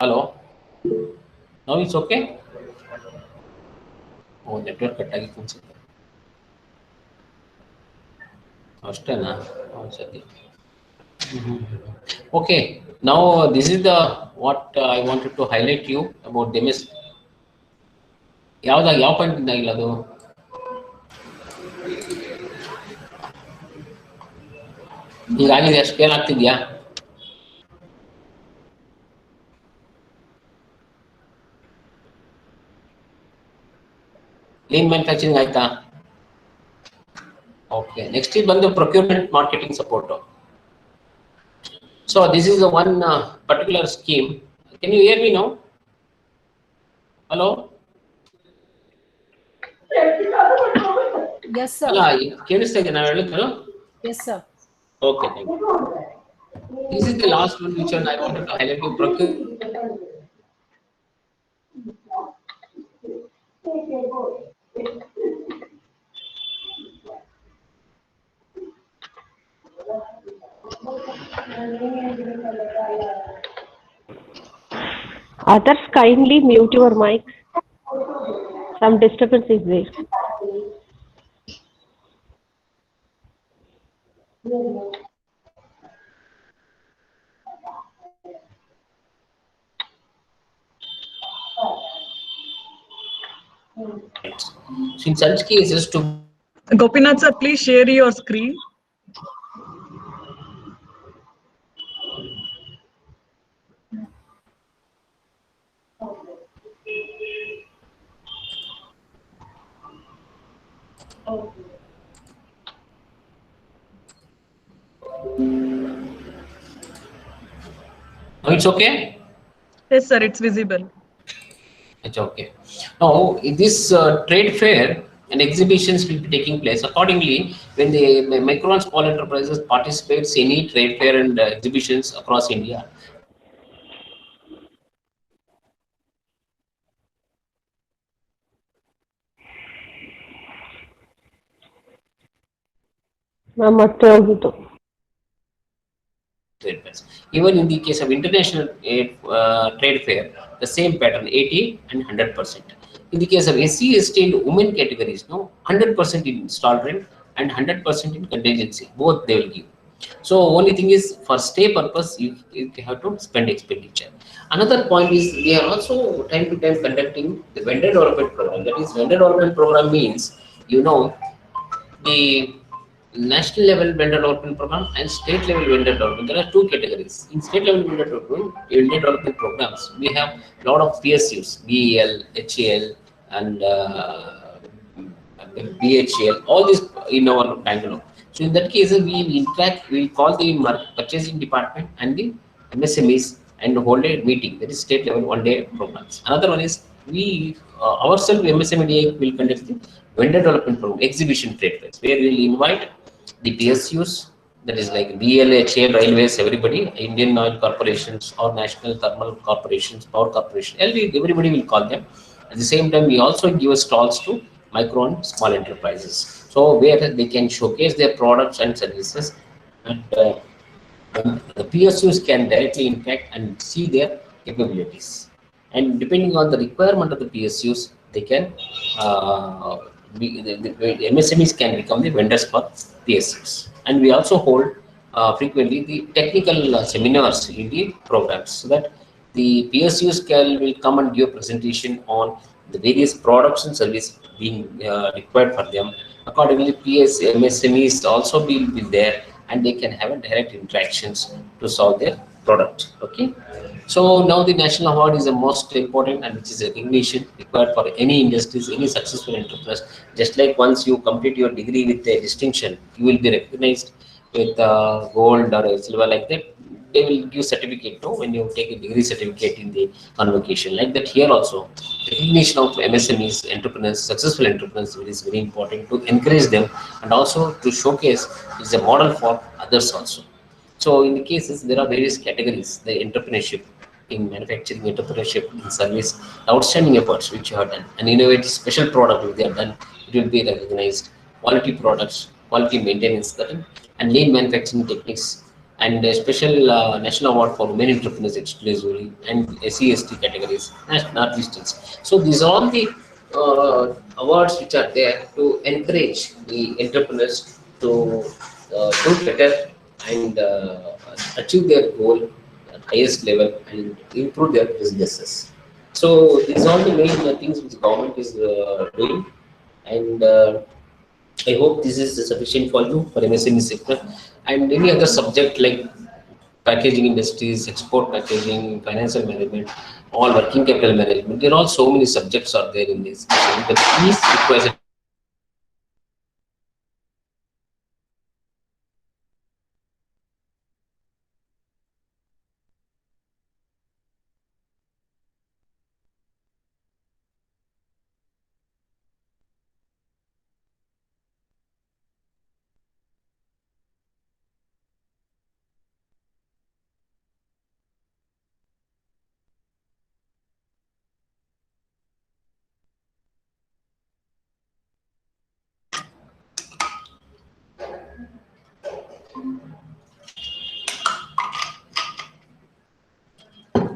Hello. Now it's okay. Oh, network cut ಆಗಿ ಅನ್ಸುತ್ತೆ ಅಷ್ಟೇನಾ ಸರಿ. Okay, now this is the what I wanted to highlight you about the MS. ಯಾವ point ಇಂದ ಇಲ್ಲ ಅದು ಈಗಾಗಿದೆ ಅಷ್ಟು ಏನಾಗ್ತಿದ್ಯಾ ಲೀನ್ ಮ್ಯಾನುಫ್ಯಾಕ್ಚರಿಂಗ್ ಆಯ್ತಾ ಓಕೆ ನೆಕ್ಸ್ಟ್ ಇದು ಬಂದು procurement marketing support so this is one particular scheme can you hear me now hello Yes, sir. ಅಲ್ಲ ಕೇಳಿಸ್ತಾ ಇದೆ ನಾವು ಹೇಳಿದ್ರು Yes, sir. okay thank you. This is the last one which one I wanted to highlight you procure Others, kindly mute your mic. Some disturbance is there. so in such cases to Gopinath sir, please share your screen. now it's okay. Yes, sir, it's visible. It's okay. Now, in this trade fair and exhibitions will be taking place. Accordingly, when the micro and small enterprises participates in any trade fair and exhibitions across India, ಮತ್ತೆ ಹೋಗಿತ್ತು trade fairs. Even in the case of international trade fair, the same pattern 80 and 100%. In the case of SC, ST and women categories, no 100% in install rent and 100% in contingency. Both they will give. So only thing is for stay purpose, you have to spend expenditure. Another point is they are also time to time conducting the vendor development program. That is vendor development program means the national level vendor development program and state level vendor development. There are two categories. In state level vendor development programs, we have a lot of PSUs, BEL, HAL, and BHAL, all these in our Bangalore. So in that case, we interact, we call the purchasing department and the MSMEs and hold a meeting. That is state level 1 day programs. Another one is we ourselves MSMEDA will conduct the vendor development program, exhibition trade fairs, where we will invite the PSUs, that is like BL, HAL, railways, everybody, Indian oil corporations or national thermal corporations, power corporation, everybody will call them. At the same time, we also give stalls to micro and small enterprises. So where they can showcase their products and services, and the PSUs can directly interact and see their capabilities. And depending on the requirement of the PSUs, they can the MSMEs can become the vendors for PSUs. And we also hold frequently the technical seminars in the programs, so that the PSUs will come and give a presentation on the various products and services being required for them. Accordingly, MSMEs also will be there, and they can have a direct interactions to solve their product. Okay. So now the national award is the most important, and which is recognition required for any industries, any successful enterprise. Just like once you complete your degree with a distinction, you will be recognized with gold or silver, like that. They will give certificate, no, when you take a degree certificate in the convocation. Like that here also, recognition of MSMEs, entrepreneurs, successful entrepreneurs is very important to encourage them, and also to showcase is a model for others also. So in the cases, there are various categories, the entrepreneurship, in manufacturing, entrepreneurship, in service, outstanding efforts which you have done, an innovative special product which they have done, it will be recognized, quality products, quality maintenance, and lean manufacturing techniques, and a special national award for women entrepreneurs exclusively, and SC/ST categories, Northeasterns. So these are all the awards which are there to encourage the entrepreneurs to do better and achieve their goal at highest level and improve their businesses. So these are the main things which the government is doing, and I hope this is sufficient for you for MSME sector, and any other subject like packaging industries, export packaging, financial management, all working capital management. There are so many subjects are there in this. The piece requires a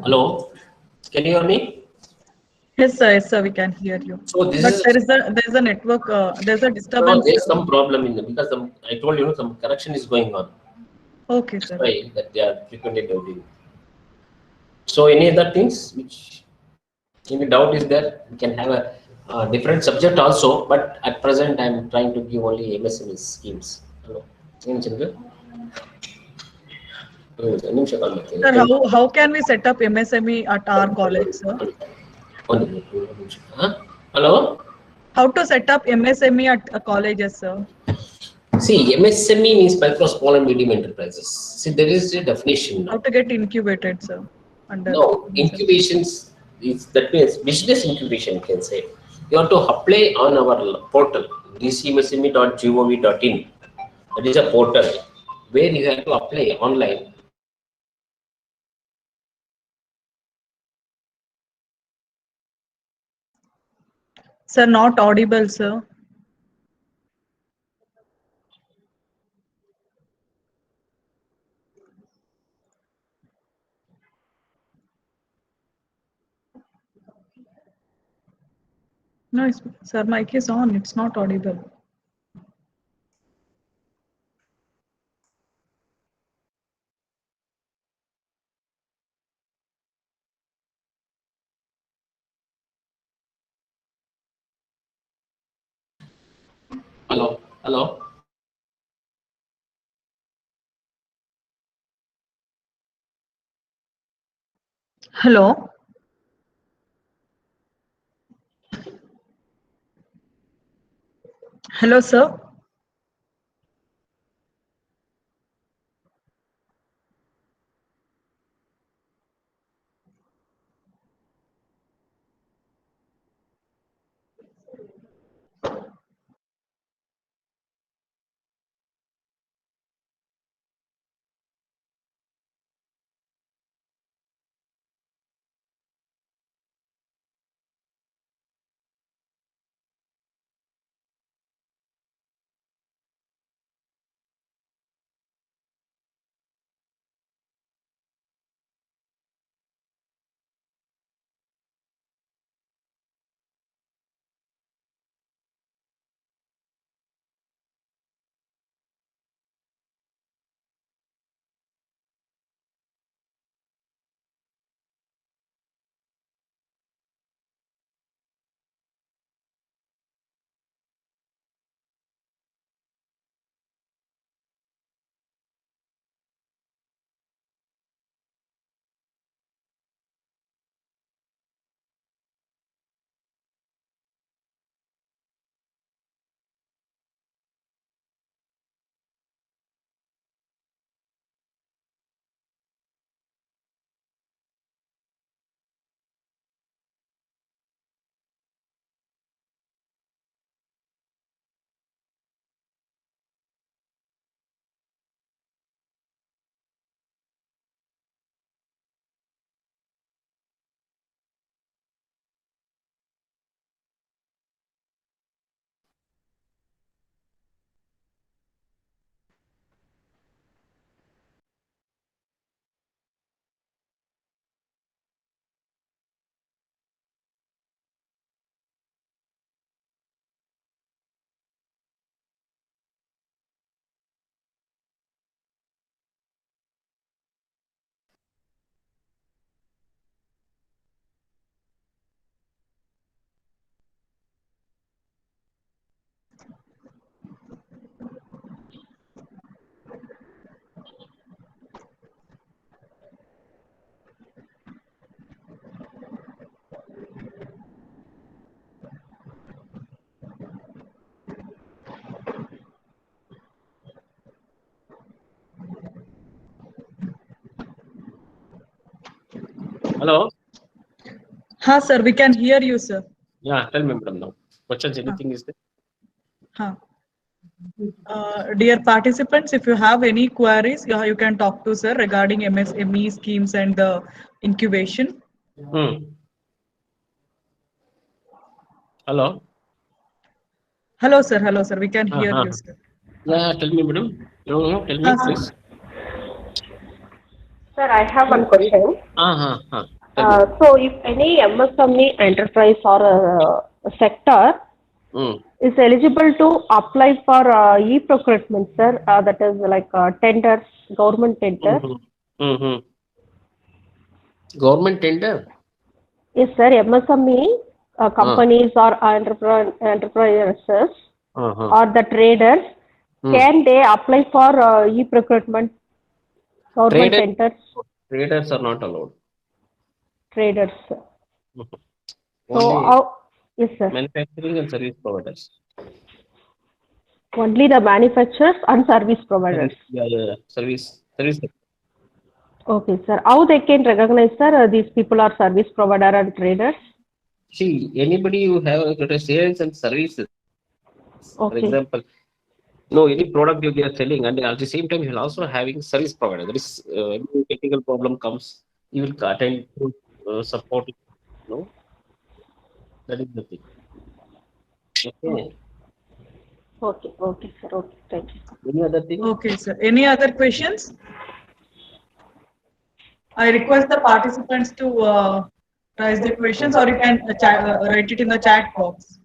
hello. Can you hear me? Yes, sir, we can hear you. So this But is there's a network, there's a no, disturbance. there's some problem in the because I told you some correction is going on. Okay, That's sir. why that they are frequently doubting. So any other things which any doubt is there, we can have a different subject also. But at present, I'm trying to give only MSME schemes. Hello. ಏನು ಚಂದ್ರ? ನಿಮಿಷ ಕಾಲ್ ಮಾಡ್ತೀನಿ. Sir, how can we set up MSME at our college, sir? ಒಂದು ನಿಮಿಷ. Hello. How to set up MSME at colleges, sir? See, MSME means micro, small, and medium enterprises. See, there is a definition How now. to get incubated, sir? Under No, MSME? incubations is that means business incubation, you can say. You have to apply on our portal, dcmsme.gov.in. That is a portal where you have to apply online. Sir, not audible, sir. No, sir, mic is on. It's not audible. Hello, hello. Hello. Hello, sir. Hello. Ha, sir, we can hear you, sir. Yeah, tell me, madam. Now, questions? Anything is there? Ha. Dear participants, if you have any queries, you can talk to sir regarding MSME schemes and the incubation. Hello. Hello, sir. Hello, sir. We can hear you, sir. Yeah, tell me, madam. No, tell me, Sir. please. Sir, I have one question. So, if any MSME enterprise or a sector is eligible to apply for e-procurement, sir, that is like tenders, government tender. Government tender? Yes, sir. MSME companies or enterprises or the traders, can they apply for e-procurement government tenders? Traders are not allowed. Traders. Only Yes, sir. manufacturing and service providers. Only the manufacturers and service providers. Service. Okay, sir. How they can recognize, sir, these people are service provider and traders? See, anybody who have got a sales and services, for example, any product you are selling, and at the same time, you're also having service provider. There is any technical problem comes, you will attend to support it. No, that is the thing. Okay, sir. Okay, thank you. Any other thing? Okay, sir. Any other questions? I request the participants to raise the questions, or you can write it in the chat box.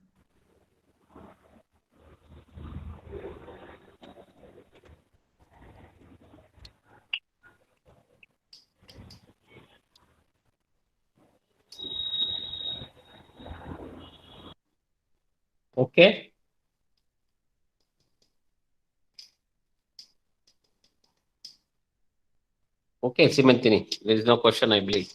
Okay. Okay, Simantini, there is no question, I believe.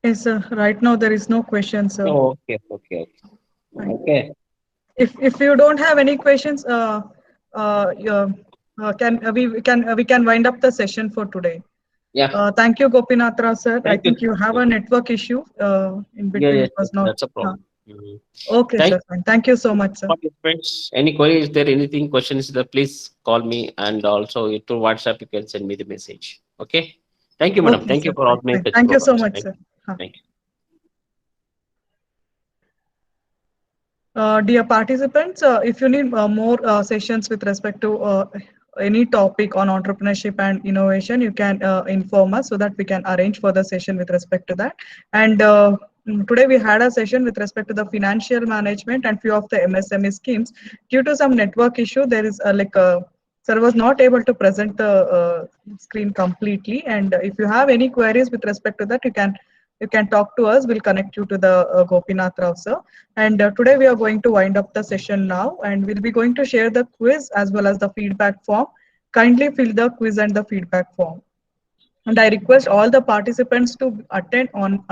Yes, sir. Right now there is no question, sir. Oh, okay. If you don't have any questions, we can wind up the session for today. Yeah. Thank you, Gopinath Rao, sir. I think you. you have a network issue in between. Yeah, It was not. that's a problem. Okay, sir. Fine. Thank you so much, sir. Friends, any query? Is there anything, questions? Please call me, and also through WhatsApp you can send me the message. Okay. Thank you, madam. Okay, Thank you sir. for organizing this Thank you so program. much, sir. Thank you. Dear participants, if you need more sessions with respect to any topic on entrepreneurship and innovation, you can inform us so that we can arrange for the session with respect to that. And today we had a session with respect to the financial management and few of the MSME schemes. Due to some network issue, there is sir was not able to present the screen completely. And if you have any queries with respect to that, you can talk to us. We'll connect you to the Gopinath Rao, sir. And today we are going to wind up the session now, and we'll be going to share the quiz as well as the feedback form. Kindly fill the quiz and the feedback form. And I request all the participants to attend on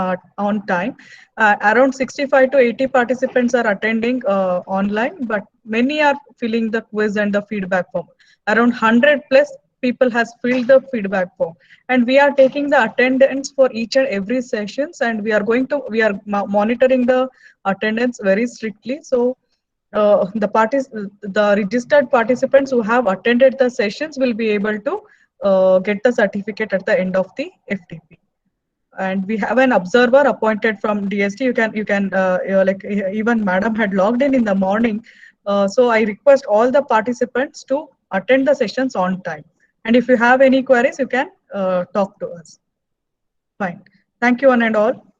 time. Around 65 to 80 participants are attending online, but many are filling the quiz and the feedback form. Around 100 plus people has filled the feedback form, and we are taking the attendance for each and every sessions, and we are monitoring the attendance very strictly. So the registered participants who have attended the sessions will be able to get the certificate at the end of the FTP. And we have an observer appointed from DST. You can even madam had logged in the morning. So I request all the participants to attend the sessions on time. And if you have any queries, you can talk to us. Fine. Thank you one and all.